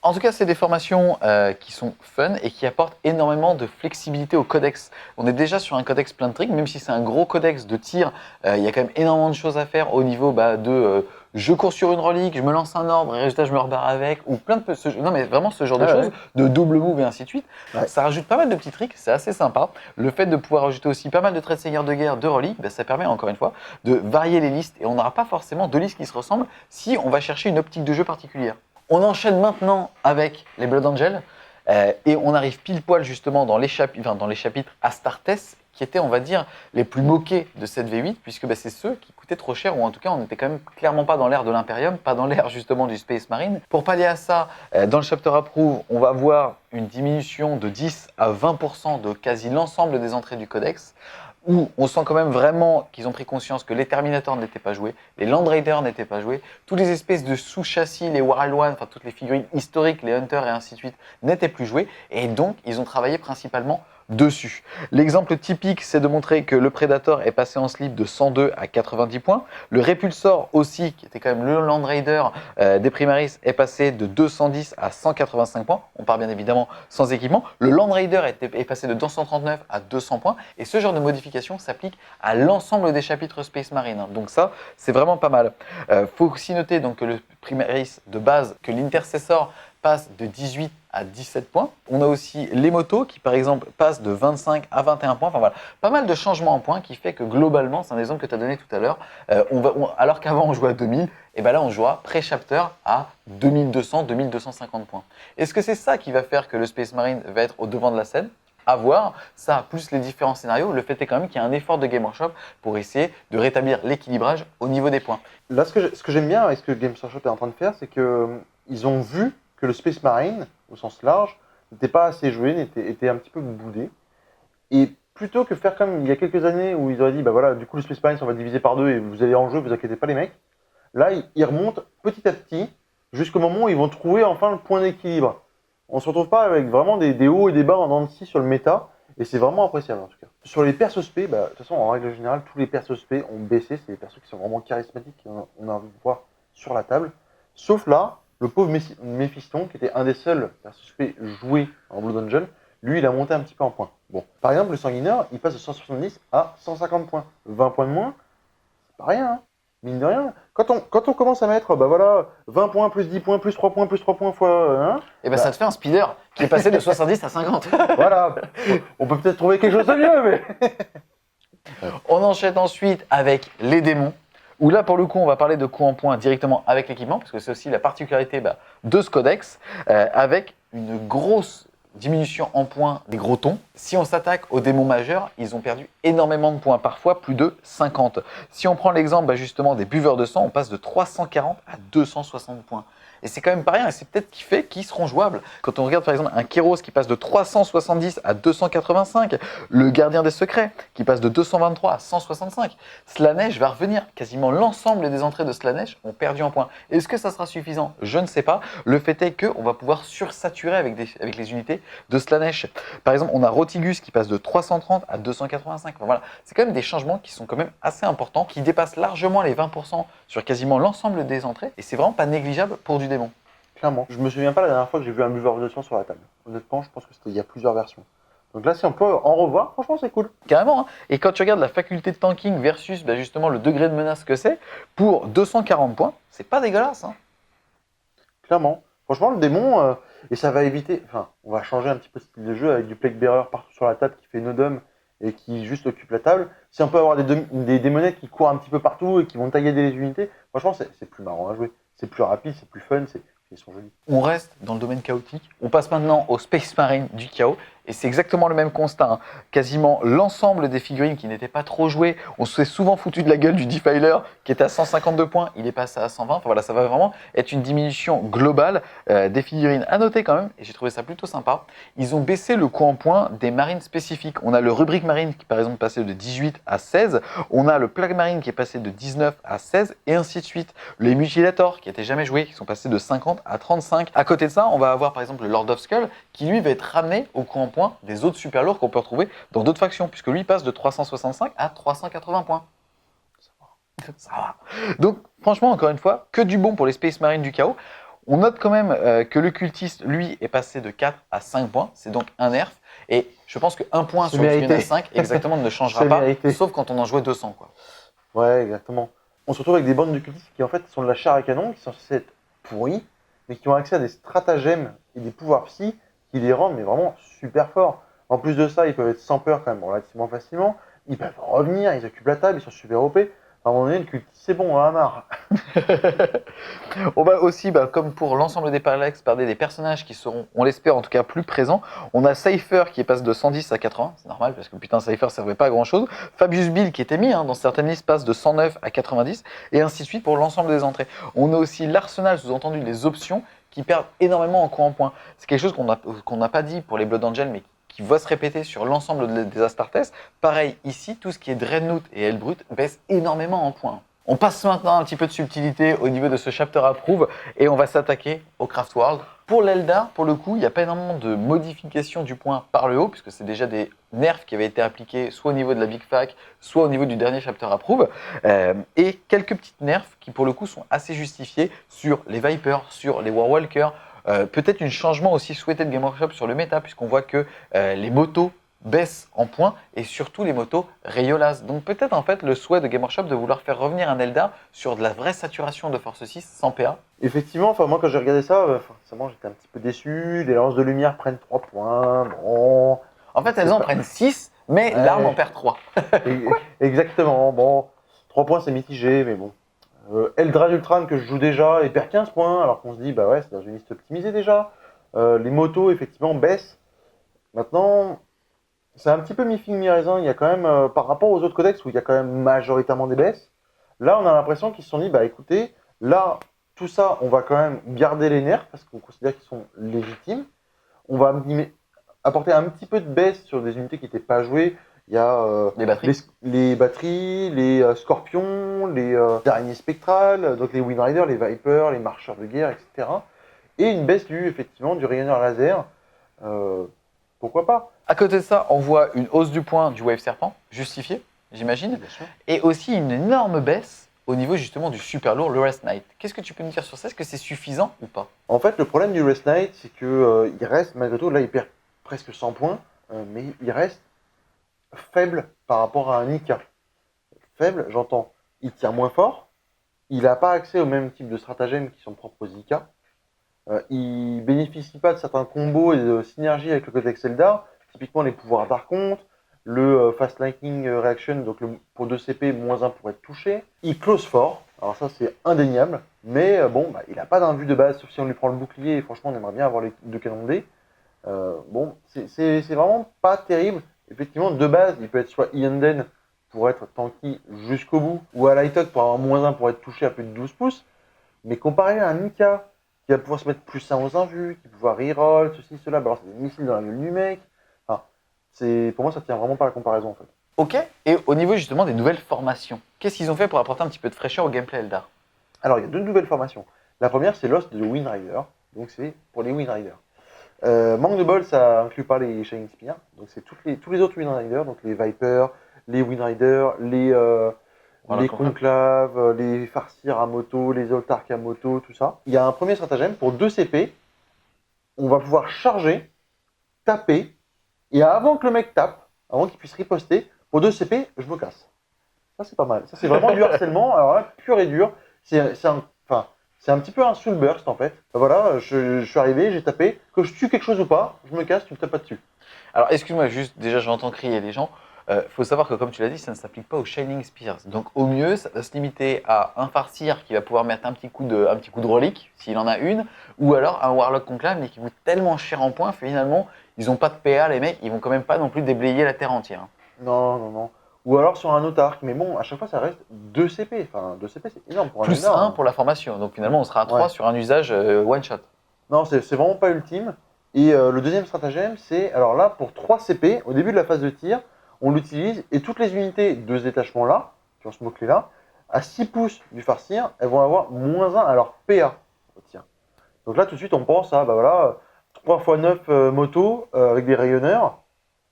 En tout cas, c'est des formations qui sont fun et qui apportent énormément de flexibilité au codex. On est déjà sur un codex plein de tricks, même si c'est un gros codex de tir, il y a quand même énormément de choses à faire au niveau de je cours sur une relique, je me lance un ordre et résultat je me rebarre avec, ou plein de non mais vraiment ce genre de choses, de double move et ainsi de suite. Ouais. Ça rajoute pas mal de petits tricks, c'est assez sympa. Le fait de pouvoir ajouter aussi pas mal de traits de seigneur de guerre, de reliques, ça permet encore une fois de varier les listes et on n'aura pas forcément deux listes qui se ressemblent si on va chercher une optique de jeu particulière. On enchaîne maintenant avec les Blood Angels et on arrive pile poil justement dans les chapitres Astartes qui étaient, on va dire, les plus moqués de cette V8 puisque c'est ceux qui coûtaient trop cher ou en tout cas on n'était quand même clairement pas dans l'ère de l'Imperium, pas dans l'ère justement du Space Marine. Pour pallier à ça, dans le Chapter Approve, on va voir une diminution de 10 à 20% de quasi l'ensemble des entrées du codex, où on sent quand même vraiment qu'ils ont pris conscience que les Terminators n'étaient pas joués, les Land Raiders n'étaient pas joués, toutes les espèces de sous-châssis, les Warrior One, enfin toutes les figurines historiques, les Hunters et ainsi de suite, n'étaient plus jouées, et donc ils ont travaillé principalement dessus. L'exemple typique, c'est de montrer que le Predator est passé en slip de 102 à 90 points. Le Repulsor aussi, qui était quand même le Land Raider des Primaris, est passé de 210 à 185 points. On part bien évidemment sans équipement. Le Land Raider est passé de 239 à 200 points. Et ce genre de modification s'applique à l'ensemble des chapitres Space Marine. Donc ça, c'est vraiment pas mal. Faut aussi noter donc, que le Primaris de base, que l'Intercessor passe de 18 à 17 points. On a aussi les motos qui, par exemple, passent de 25 à 21 points. Enfin voilà, pas mal de changements en points qui fait que globalement, c'est un exemple que tu as donné tout à l'heure, alors qu'avant on jouait à 2000, et ben là on jouera pré-chapter à 2200, 2250 points. Est-ce que c'est ça qui va faire que le Space Marine va être au devant de la scène ? À voir, ça plus les différents scénarios, le fait est quand même qu'il y a un effort de Game Workshop pour essayer de rétablir l'équilibrage au niveau des points. Là, ce que j'aime bien et ce que Games Workshop est en train de faire, c'est qu'ils ont vu que le Space Marine, au sens large, n'était pas assez joué, était un petit peu boudé. Et plutôt que faire comme il y a quelques années où ils auraient dit, voilà, du coup le Space Marine, on va diviser par deux et vous allez en jeu, vous inquiétez pas les mecs. Là, ils remontent petit à petit jusqu'au moment où ils vont trouver enfin le point d'équilibre. On se retrouve pas avec vraiment des hauts et des bas en dents de scie sur le méta, et c'est vraiment appréciable en tout cas. Sur les persos spé, de toute façon, en règle générale, tous les persos spé ont baissé, c'est des persos qui sont vraiment charismatiques, on a envie de voir sur la table. Sauf là, le pauvre Méphiston, qui était un des seuls persos spé joués en Blue Dungeon, lui, il a monté un petit peu en points. Bon, par exemple, le Sanguineur, il passe de 170 à 150 points. 20 points de moins, c'est pas rien, hein. Mine de rien, quand on commence à mettre 20 points, plus 10 points, plus 3 points fois 1... Et ça te fait un speeder qui est passé de 70 à 50. Voilà, on peut peut-être trouver quelque chose de mieux, mais... On enchaîne ensuite avec les démons, où là pour le coup on va parler de coups en points directement avec l'équipement, parce que c'est aussi la particularité de ce codex, avec une grosse diminution en points des gros tons. Si on s'attaque aux démons majeurs, ils ont perdu énormément de points, parfois plus de 50. Si on prend l'exemple justement des buveurs de sang, on passe de 340 à 260 points. Et c'est quand même pas rien, et c'est peut-être ce qui fait qu'ils seront jouables. Quand on regarde par exemple un Kéros qui passe de 370 à 285, le Gardien des Secrets qui passe de 223 à 165, Slaanesh va revenir. Quasiment l'ensemble des entrées de Slaanesh ont perdu en points. Est-ce que ça sera suffisant ? Je ne sais pas. Le fait est qu'on va pouvoir sursaturer avec les unités de Slaanesh. Par exemple, on a Rotigus qui passe de 330 à 285. Enfin, voilà. C'est quand même des changements qui sont quand même assez importants, qui dépassent largement les 20% sur quasiment l'ensemble des entrées. Et c'est vraiment pas négligeable pour du démon. Clairement. Je me souviens pas la dernière fois que j'ai vu un buveur de sang sur la table. Honnêtement, je pense que il y a plusieurs versions. Donc là, si on peut en revoir, franchement, c'est cool. Carrément, hein. Et quand tu regardes la faculté de tanking versus justement le degré de menace que c'est, pour 240 points, c'est pas dégueulasse. Hein. Clairement. Franchement, le démon, et ça va éviter... Enfin, on va changer un petit peu de style de jeu avec du Plague Bearer partout sur la table qui fait nodum et qui juste occupe la table. Si on peut avoir des démonettes qui courent un petit peu partout et qui vont tailler les unités, franchement, c'est plus marrant à jouer. C'est plus rapide, c'est plus fun, Ils sont jolis. On reste dans le domaine chaotique. On passe maintenant au Space Marine du chaos. Et c'est exactement le même constat. Hein. Quasiment l'ensemble des figurines qui n'étaient pas trop jouées, on s'est souvent foutu de la gueule du Defiler qui était à 152 points, il est passé à 120. Enfin voilà, ça va vraiment être une diminution globale des figurines. À noter quand même, et j'ai trouvé ça plutôt sympa, ils ont baissé le coût en points des marines spécifiques. On a le Rubric Marine qui est par exemple passé de 18 à 16. On a le Plague Marine qui est passé de 19 à 16 et ainsi de suite. Les Mutilators qui n'étaient jamais joués, qui sont passés de 50 à 35. À côté de ça, on va avoir par exemple le Lord of Skull qui lui va être ramené au coût en points des autres super lourds qu'on peut retrouver dans d'autres factions, puisque lui passe de 365 à 380 points. Ça va. Donc franchement, encore une fois, que du bon pour les Space Marines du chaos. On note quand même que le cultiste, lui, est passé de 4 à 5 points, c'est donc un nerf, et je pense qu'un point C'est sur le mérité. figurine à 5 exactement ne changera C'est pas, mérité. sauf quand on en jouait 200 quoi. Ouais, exactement. On se retrouve avec des bandes de cultistes qui en fait sont de la chair à canon, qui sont censés être pourris, mais qui ont accès à des stratagèmes et des pouvoirs psy qui les rendent mais vraiment super forts. En plus de ça, ils peuvent être sans peur quand même relativement facilement. Ils peuvent revenir, ils occupent la table, ils sont super OP. À un moment donné, le cultiste, c'est bon, on en a marre. On va aussi, comme pour l'ensemble des parallaxes, parler des personnages qui seront, on l'espère en tout cas, plus présents. On a Cypher qui passe de 110 à 80, c'est normal parce que putain Cypher servait pas à grand chose. Fabius Bill qui était mis dans certaines listes passe de 109 à 90 et ainsi de suite pour l'ensemble des entrées. On a aussi l'arsenal, sous-entendu les options, qui perdent énormément en coût en points. C'est quelque chose qu'on n'a pas dit pour les Blood Angel mais qui va se répéter sur l'ensemble des Astartes. Pareil ici, tout ce qui est Dreadnought et Hellbrut baisse énormément en points. On passe maintenant un petit peu de subtilité au niveau de ce chapter approve et on va s'attaquer au Craft World. Pour l'Eldar, pour le coup, il n'y a pas énormément de modifications du point par le haut, puisque c'est déjà des nerfs qui avaient été appliqués soit au niveau de la Big Fac, soit au niveau du dernier chapter approve. Et quelques petites nerfs qui, pour le coup, sont assez justifiés sur les Vipers, sur les Warwalkers. Peut-être un changement aussi souhaité de Game Workshop sur le méta, puisqu'on voit que les motos baissent en points et surtout les motos Rayolas. Donc peut-être en fait le souhait de Game Workshop de vouloir faire revenir un Eldar sur de la vraie saturation de Force 6 sans PA. Effectivement, enfin moi quand j'ai regardé ça, forcément j'étais un petit peu déçu. Les lances de lumière prennent 3 points. Bon. En fait, elles en prennent 6, mais Ouais. l'arme en perd 3. Exactement. Bon, 3 points c'est mitigé, mais bon. Eldrad Ultran que je joue déjà et perd 15 points, alors qu'on se dit bah ouais c'est dans une liste optimisée déjà. Les motos effectivement baissent. Maintenant, c'est un petit peu mi-figue mi-raisin. Il y a quand même, par rapport aux autres codex où il y a quand même majoritairement des baisses, là on a l'impression qu'ils se sont dit bah écoutez, là tout ça on va quand même garder les nerfs parce qu'on considère qu'ils sont légitimes. On va apporter un petit peu de baisse sur des unités qui n'étaient pas jouées. Il y a Les batteries. les batteries, les scorpions, les araignées spectrales, donc les Windriders, les Vipers, les marcheurs de guerre, etc. Et une baisse effectivement du rayonneur laser. Pourquoi pas? À côté de ça, on voit une hausse du point du Wave Serpent, justifiée, j'imagine, Bien sûr. et aussi une énorme baisse au niveau justement du super lourd, le Rest Knight. Qu'est-ce que tu peux nous dire sur ça? Est-ce que c'est suffisant ou pas? En fait, le problème du Rest Knight, c'est que il reste, malgré tout, là il perd presque 100 points, mais il reste faible par rapport à un Nika. Faible, j'entends, il tire moins fort, il n'a pas accès au même type de stratagèmes qui sont propres aux Ika, il bénéficie pas de certains combos et de synergies avec le codex Eldar, typiquement les pouvoirs d'Archonte, le Fast Lightning Reaction, donc pour 2 CP, moins 1 pour être touché. Il close fort, alors ça c'est indéniable, mais il n'a pas d'un vue de base, sauf si on lui prend le bouclier, et franchement on aimerait bien avoir les 2 canons D. C'est vraiment pas terrible. Effectivement, de base, il peut être soit Ianden pour être tanky jusqu'au bout, ou à Lighthawk pour avoir moins 1 pour être touché à plus de 12 pouces. Mais comparé à un Nika, qui va pouvoir se mettre plus 1 aux invus, qui va pouvoir reroll, ceci, cela, balancer des missiles dans la gueule du mec. Enfin, pour moi, ça tient vraiment pas à la comparaison en fait. Ok, et au niveau justement des nouvelles formations, qu'est-ce qu'ils ont fait pour apporter un petit peu de fraîcheur au gameplay Eldar? Alors, il y a 2 nouvelles formations. La première, c'est Lost de Windrider, donc c'est pour les Windriders. Manque de bol, ça inclut pas les Shining Spear, donc c'est tous les autres Windriders, donc les Vipers, les Windriders, les Conclaves, les Farseer à moto, les Zoltark à moto, tout ça. Il y a un premier stratagème pour 2 CP, on va pouvoir charger, taper, et avant que le mec tape, avant qu'il puisse riposter, pour 2 CP, je me casse. Ça c'est pas mal, ça c'est vraiment du harcèlement, alors là, pur et dur, c'est un petit peu un soul burst en fait. Voilà, je suis arrivé, j'ai tapé. Que je tue quelque chose ou pas, je me casse, tu me tapes pas dessus. Alors excuse-moi, juste déjà j'entends crier les gens. faut savoir que, comme tu l'as dit, ça ne s'applique pas aux Shining Spears. Donc, au mieux, ça va se limiter à un Farseer qui va pouvoir mettre un petit coup de relique, s'il en a une, ou alors un Warlock Conclave, mais qui coûte tellement cher en points, finalement, ils n'ont pas de PA, les mecs, ils vont quand même pas non plus déblayer la terre entière. Non, non, non. Ou alors sur un autre arc, mais bon, à chaque fois, ça reste 2 CP. Enfin, 2 CP, c'est énorme pour un Plus Eldar, 1 hein. pour la formation. Donc, finalement, on sera à 3 Ouais. sur un usage one-shot. Non, c'est vraiment pas ultime. Et le deuxième stratagème, c'est, alors là, pour 3 CP, au début de la phase de tir, on l'utilise, et toutes les unités de ce détachement-là, qui ont ce mot-clé-là, à 6 pouces du Farseer, elles vont avoir -1 à leur PA au tir. Donc là, tout de suite, on pense à, bah voilà, 3 x 9 motos avec des rayonneurs.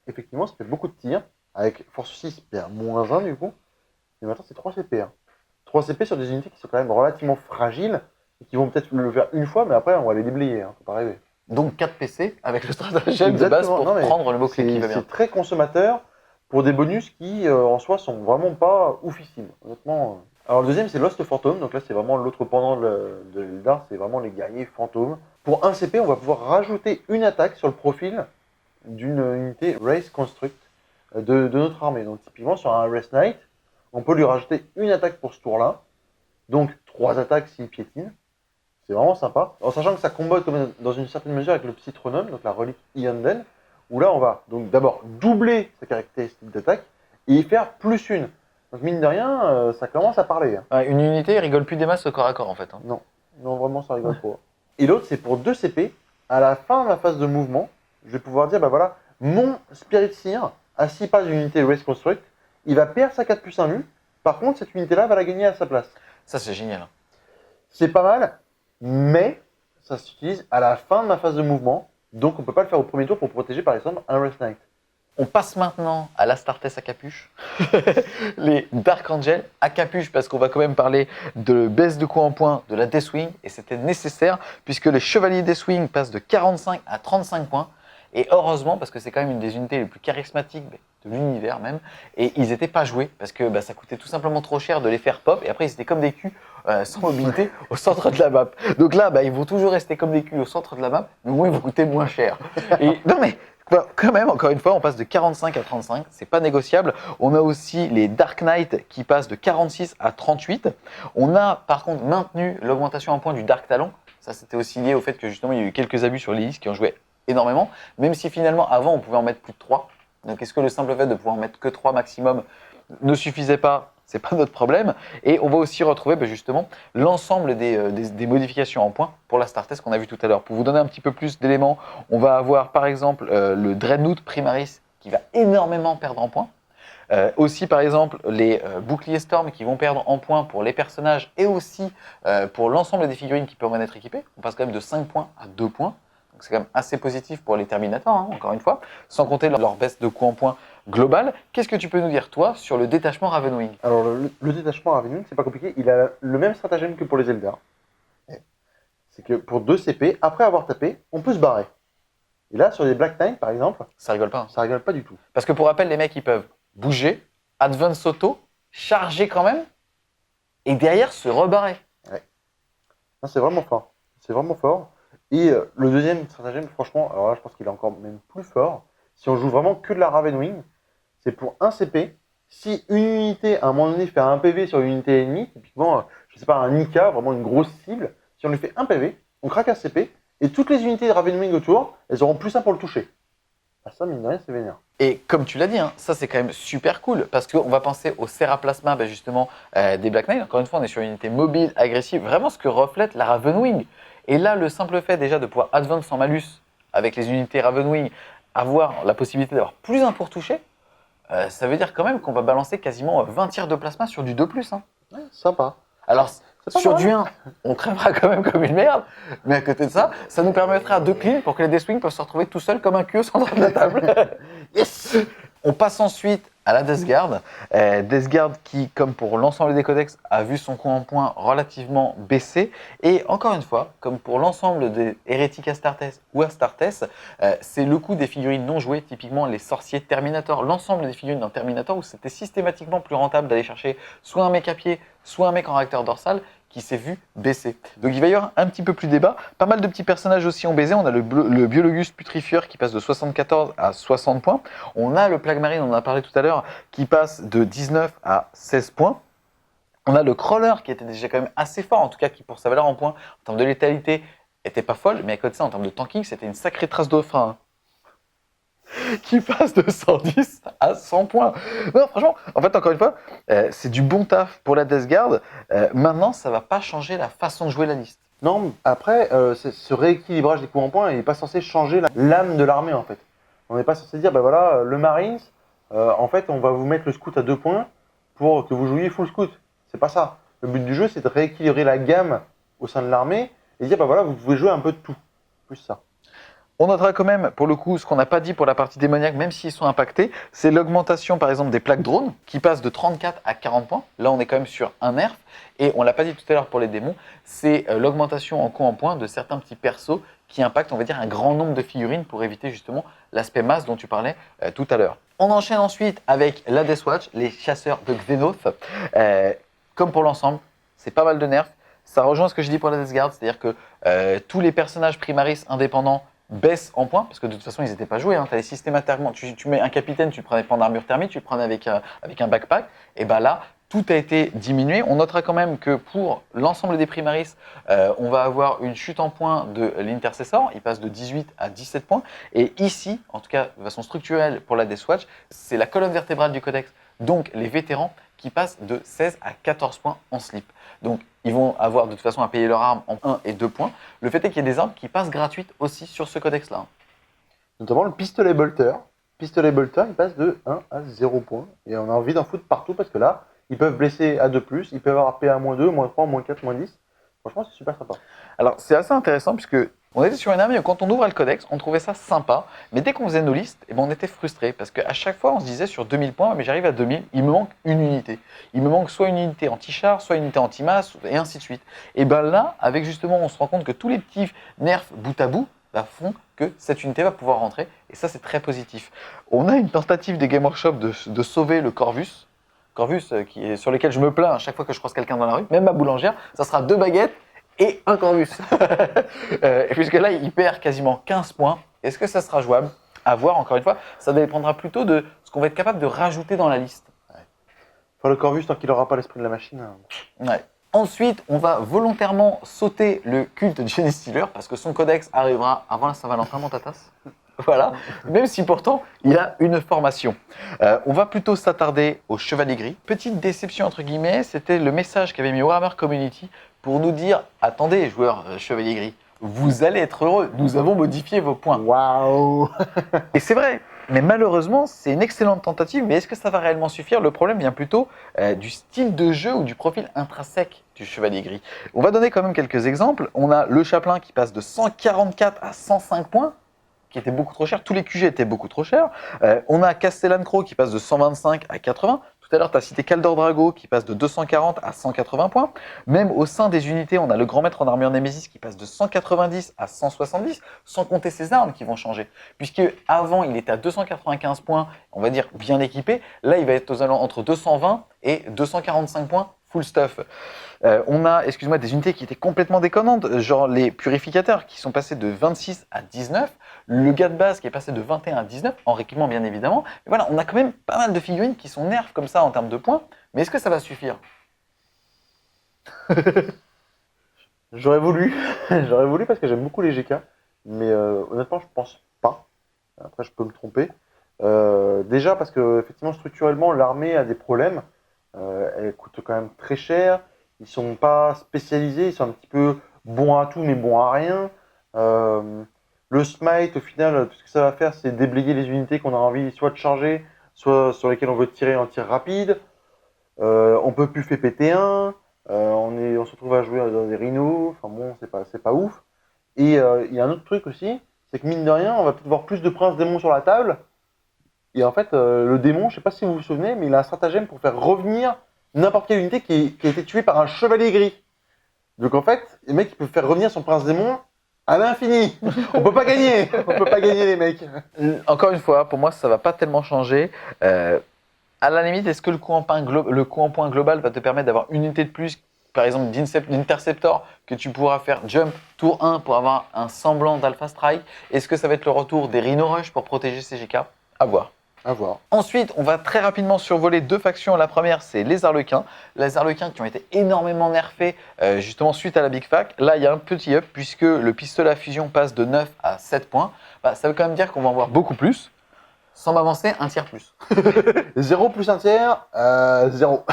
Effectivement, ça fait beaucoup de tirs, avec force 6, PA -1 du coup. Et maintenant, c'est 3 CP. 3 CP sur des unités qui sont quand même relativement fragiles, et qui vont peut-être le faire une fois, mais après, on va les déblayer, hein, faut pas rêver. Donc 4 PC avec le stratagème de base Exactement. pour Non, mais prendre le mot-clé qui va bien. C'est très consommateur pour des bonus qui, en soi, sont vraiment pas oufissimes. Honnêtement. Alors, le deuxième, c'est Lost Phantom. Donc là, c'est vraiment l'autre pendant de l'Eldar, c'est vraiment les guerriers fantômes. Pour 1 CP, on va pouvoir rajouter une attaque sur le profil d'une unité Race Construct de notre armée. Donc, typiquement, sur un Race Knight, on peut lui rajouter une attaque pour ce tour-là. Donc, 3 attaques s'il piétine. C'est vraiment sympa. En sachant que ça combat dans une certaine mesure avec le Psytronome, donc la relique Iyanden, où là on va donc d'abord doubler sa caractéristique d'attaque et y faire +1. Donc mine de rien, ça commence à parler. Hein. Ouais, une unité, il rigole plus des masses au corps à corps en fait. Hein. Non, non vraiment ça rigole pas. Et l'autre c'est pour 2 CP, à la fin de la phase de mouvement, je vais pouvoir dire, bah voilà, mon Spirit Seer, à 6 pas d'une unité Race Construct, il va perdre sa 4+1 mu, par contre cette unité-là va la gagner à sa place. Ça c'est génial. C'est pas mal, mais ça s'utilise à la fin de ma phase de mouvement, donc on ne peut pas le faire au premier tour pour protéger par exemple un Wraith Knight. On passe maintenant à l'Astartes à capuche, les Dark Angel à capuche, parce qu'on va quand même parler de baisse de coût en points de la Deathwing, et c'était nécessaire, puisque les Chevaliers Deathwing passent de 45 à 35 points, et heureusement, parce que c'est quand même une des unités les plus charismatiques de l'univers même, et ils n'étaient pas joués, parce que ça coûtait tout simplement trop cher de les faire pop, et après ils étaient comme des culs sans mobilité au centre de la map. Donc là, ils vont toujours rester comme des culs au centre de la map, mais au moins ils vont coûter moins cher. Et non mais quand même, encore une fois, on passe de 45 à 35, c'est pas négociable. On a aussi les Dark Knight qui passent de 46 à 38. On a par contre maintenu l'augmentation en points du Dark Talon. Ça, c'était aussi lié au fait que justement, il y a eu quelques abus sur les listes qui ont joué énormément, même si finalement, avant, on pouvait en mettre plus de 3. Donc, est-ce que le simple fait de pouvoir en mettre que 3 maximum ne suffisait pas? C'est pas notre problème. Et on va aussi retrouver justement l'ensemble des modifications en points pour l'Astartes qu'on a vu tout à l'heure. Pour vous donner un petit peu plus d'éléments, on va avoir par exemple le Dreadnought Primaris qui va énormément perdre en points. Aussi par exemple les boucliers Storm qui vont perdre en points pour les personnages et aussi pour l'ensemble des figurines qui peuvent en être équipées. On passe quand même de 5 points à 2 points. Donc c'est quand même assez positif pour les Terminators, hein, encore une fois, sans compter leur baisse de coût en points global. Qu'est-ce que tu peux nous dire, toi, sur le détachement Ravenwing? Alors le détachement Ravenwing, c'est pas compliqué, il a le même stratagème que pour les Eldar. C'est que pour 2 CP, après avoir tapé, on peut se barrer. Et là, sur les Black Knight, par exemple, Ça rigole pas. Hein. ça rigole pas du tout. Parce que pour rappel, les mecs, ils peuvent bouger, advance auto, charger quand même, et derrière se rebarrer. Non, c'est vraiment fort. C'est vraiment fort. Et le deuxième stratagème, franchement, alors là, je pense qu'il est encore même plus fort. Si on joue vraiment que de la Ravenwing, c'est pour 1 CP. Si une unité, à un moment donné, fait un PV sur une unité ennemie, typiquement, je sais pas, un Nika, vraiment une grosse cible, si on lui fait un PV, on craque un CP, et toutes les unités de Ravenwing autour, elles auront +1 pour le toucher. Ah, ça, mine de rien, c'est vénère. Et comme tu l'as dit, hein, ça c'est quand même super cool parce qu'on va penser au Seraplasma justement des Black Knight. Encore une fois, on est sur une unité mobile, agressive, vraiment ce que reflète la Ravenwing. Et là, le simple fait déjà de pouvoir advance sans malus avec les unités Ravenwing, avoir la possibilité d'avoir +1 pour toucher, ça veut dire quand même qu'on va balancer quasiment 20 tirs de plasma sur du 2+. Hein. Ouais, sympa. Alors, C'est pas sur mal. du 1, on crèvera quand même comme une merde, mais à côté de ça, ça nous permettra de clean pour que les Deathwing peuvent se retrouver tout seuls comme un cul au centre de la table. Yes. On passe ensuite à la Death Guard. Death Guard qui, comme pour l'ensemble des codex, a vu son coût en points relativement baisser. Et encore une fois, comme pour l'ensemble des hérétiques Astartes ou Astartes, c'est le coût des figurines non jouées, typiquement les sorciers Terminator, l'ensemble des figurines dans Terminator, où c'était systématiquement plus rentable d'aller chercher soit un mec à pied, soit un mec en réacteur dorsal, qui s'est vu baisser. Donc il va y avoir un petit peu plus débat. Pas mal de petits personnages aussi ont baisé. On a le Biologus Putrifieur qui passe de 74 à 60 points. On a le Plague Marine, on en a parlé tout à l'heure, qui passe de 19 à 16 points. On a le Crawler qui était déjà quand même assez fort, en tout cas qui pour sa valeur en points, en termes de létalité, était pas folle, mais à côté de ça, en termes de tanking, c'était une sacrée trace de frein. Qui passe de 110 à 100 points. Non, franchement, en fait, encore une fois, c'est du bon taf pour la Death Guard. Maintenant, ça va pas changer la façon de jouer la liste. Non, après, ce rééquilibrage des coups en points n'est pas censé changer l'âme de l'armée, en fait. On n'est pas censé dire, bah voilà, le Marines, en fait, on va vous mettre le scout à 2 points pour que vous jouiez full scout. C'est pas ça. Le but du jeu, c'est de rééquilibrer la gamme au sein de l'armée et dire, bah voilà, vous pouvez jouer un peu de tout. Plus ça. On notera quand même, pour le coup, ce qu'on n'a pas dit pour la partie démoniaque, même s'ils sont impactés, c'est l'augmentation, par exemple, des plaques drones, qui passent de 34 à 40 points. Là, on est quand même sur un nerf. Et on l'a pas dit tout à l'heure pour les démons, c'est l'augmentation en coup en points de certains petits persos qui impactent, on va dire, un grand nombre de figurines pour éviter justement l'aspect masse dont tu parlais tout à l'heure. On enchaîne ensuite avec la Death Watch, les chasseurs de Xenoth. Comme pour l'ensemble, c'est pas mal de nerfs. Ça rejoint ce que je dis pour la Death Guard, c'est-à-dire que tous les personnages primaris indépendants baissent en points, parce que de toute façon, ils n'étaient pas joués. Hein. Tu allais systématiquement, tu mets un capitaine, tu le prenais pas en armure thermique, tu le prenais avec un backpack. Et bien là, tout a été diminué. On notera quand même que pour l'ensemble des primaris, on va avoir une chute en points de l'intercessor. Il passe de 18 à 17 points. Et ici, en tout cas de façon structurelle pour la Death Watch, c'est la colonne vertébrale du codex, donc les vétérans, qui passent de 16 à 14 points en slip. Donc, ils vont avoir de toute façon à payer leur arme en 1 et 2 points. Le fait est qu'il y ait des armes qui passent gratuites aussi sur ce codex-là. Notamment le pistolet bolter. Pistolet bolter, il passe de 1 à 0 points. Et on a envie d'en foutre partout parce que là, ils peuvent blesser à 2+, ils peuvent avoir PA -2, -3, -4, -10. Franchement, c'est super sympa. Alors, c'est assez intéressant puisque on était sur une armée où quand on ouvrait le codex, on trouvait ça sympa. Mais dès qu'on faisait nos listes, eh ben, on était frustré parce qu'à chaque fois, on se disait sur 2000 points, mais j'arrive à 2000, il me manque une unité. Il me manque soit une unité anti-char, soit une unité anti-masse, et ainsi de suite. Et bien là, avec justement, on se rend compte que tous les petits nerfs bout à bout bah, font que cette unité va pouvoir rentrer. Et ça, c'est très positif. On a une tentative des Game Workshop de sauver le Corvus. Corvus, sur lequel je me plains à chaque fois que je croise quelqu'un dans la rue, même ma boulangère, ça sera 2 baguettes et un Corvus. Puisque là, il perd quasiment 15 points. Est-ce que ça sera jouable? À voir, encore une fois. Ça dépendra plutôt de ce qu'on va être capable de rajouter dans la liste. Ouais. Enfin, le Corvus, tant qu'il n'aura pas l'esprit de la machine. Ouais. Ensuite, on va volontairement sauter le culte de Jenny Stealer parce que son codex arrivera avant la Saint-Valentin, mon tatas. Voilà, même si pourtant il a une formation. On va plutôt s'attarder au Chevalier Gris. Petite déception entre guillemets, c'était le message qu'avait mis Warhammer Community pour nous dire « Attendez, joueurs Chevalier Gris, vous allez être heureux, nous avons modifié vos points. » Waouh. Et c'est vrai, mais malheureusement, c'est une excellente tentative, mais est-ce que ça va réellement suffire? Le problème vient plutôt du style de jeu ou du profil intrinsèque du Chevalier Gris. On va donner quand même quelques exemples. On a le Chaplain qui passe de 144 à 105 points, qui était beaucoup trop cher. Tous les QG étaient beaucoup trop chers. On a Castellan Crow qui passe de 125 à 80. Tout à l'heure, tu as cité Kaldor Drago qui passe de 240 à 180 points. Même au sein des unités, on a le Grand Maître en armure Némésis qui passe de 190 à 170, sans compter ses armes qui vont changer. Puisque avant, il était à 295 points, on va dire bien équipé. Là, il va être aux alentours entre 220 et 245 points. Full stuff. On a, excuse-moi, des unités qui étaient complètement déconnantes, genre les purificateurs qui sont passés de 26 à 19, le gars de base qui est passé de 21 à 19, en rééquipement bien évidemment. Et voilà, on a quand même pas mal de figurines qui sont nerfs comme ça en termes de points, mais est-ce que ça va suffire? J'aurais voulu parce que j'aime beaucoup les GK, mais honnêtement, je pense pas. Après, je peux me tromper. Déjà parce que effectivement, structurellement, l'armée a des problèmes. Elle coûte quand même très cher. Ils sont pas spécialisés, ils sont un petit peu bons à tout mais bons à rien. Le smite, au final, tout ce que ça va faire, c'est déblayer les unités qu'on a envie soit de charger, soit sur lesquelles on veut tirer en tir rapide. On peut plus faire PT1. On se retrouve à jouer dans des rhinos. Enfin bon, c'est pas ouf. Et il y a un autre truc aussi, c'est que mine de rien, on va peut-être voir plus de princes démons sur la table. Et en fait, le démon, je sais pas si vous vous souvenez, mais il a un stratagème pour faire revenir n'importe quelle unité qui a été tuée par un chevalier gris. Donc en fait, les mecs, ils peuvent faire revenir son prince démon à l'infini. On peut pas gagner. On peut pas gagner, les mecs. Encore une fois, pour moi, ça va pas tellement changer. À la limite, est-ce que le coup en point global va te permettre d'avoir une unité de plus par exemple d'Interceptor que tu pourras faire jump tour 1 pour avoir un semblant d'Alpha Strike? Est-ce que ça va être le retour des Rhino Rush pour protéger CGK? À voir. À voir. Ensuite, on va très rapidement survoler deux factions. La première, c'est les Arlequins. Les Arlequins qui ont été énormément nerfés justement suite à la Big Fac. Là, il y a un petit up puisque le pistolet à fusion passe de 9 à 7 points. Bah, ça veut quand même dire qu'on va en voir beaucoup plus. Sans m'avancer, un tiers plus. 0 plus un tiers, 0.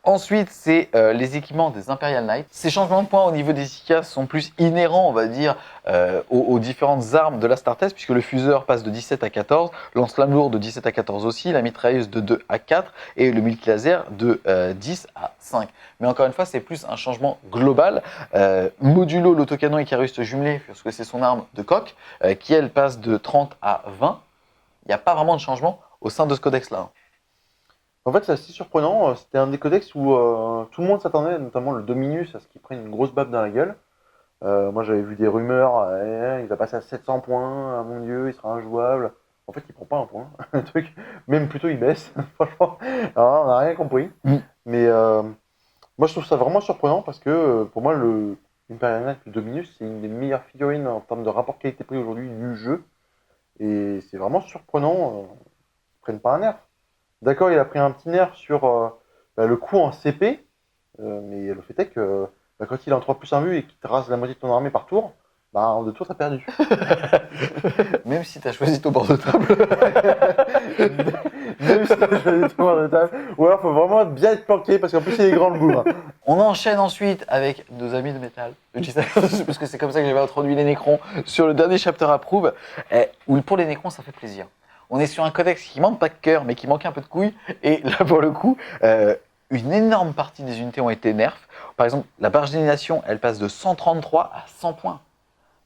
Ensuite, c'est les équipements des Imperial Knights. Ces changements de points au niveau des IK sont plus inhérents, on va dire, aux différentes armes de la Star Test, puisque le fuseur passe de 17 à 14, lance-flamme lourd de 17 à 14 aussi, la mitrailleuse de 2 à 4 et le multilaser de 10 à 5. Mais encore une fois, c'est plus un changement global. Modulo, l'autocanon Icarus jumelé, puisque c'est son arme de coque, qui elle passe de 30 à 20. Il n'y a pas vraiment de changement au sein de ce codex-là. En fait, c'est assez surprenant. C'était un des codex où tout le monde s'attendait, notamment le Dominus, à ce qu'il prenne une grosse baffe dans la gueule. Moi, j'avais vu des rumeurs, il va passer à 700 points, ah, mon Dieu, il sera injouable. En fait, il prend pas un point, le truc. Même plutôt, il baisse. Franchement, alors, on n'a rien compris. Mais moi, je trouve ça vraiment surprenant parce que pour moi, le Imperial Knight, le Dominus, c'est une des meilleures figurines en termes de rapport qualité-prix aujourd'hui du jeu. Et c'est vraiment surprenant qu'ils prennent pas un nerf. D'accord, il a pris un petit nerf sur le coup en CP, mais le fait est que quand il est en 3 plus 1 vue et qu'il te rase la moitié de ton armée par tour, en 2 tours, t'as perdu. Même si t'as choisi ton bord de table. Même si t'as choisi ton bord de table. Ou alors, faut vraiment bien être planqué parce qu'en plus, il est grand le bout. On enchaîne ensuite avec nos amis de métal. Je dis ça parce que c'est comme ça que j'avais introduit les Nécrons sur le dernier chapter approve, où pour les Nécrons, ça fait plaisir. On est sur un codex qui manque pas de cœur, mais qui manque un peu de couilles. Et là, pour le coup, une énorme partie des unités ont été nerfs. Par exemple, la barge d'élimination, elle passe de 133 à 100 points.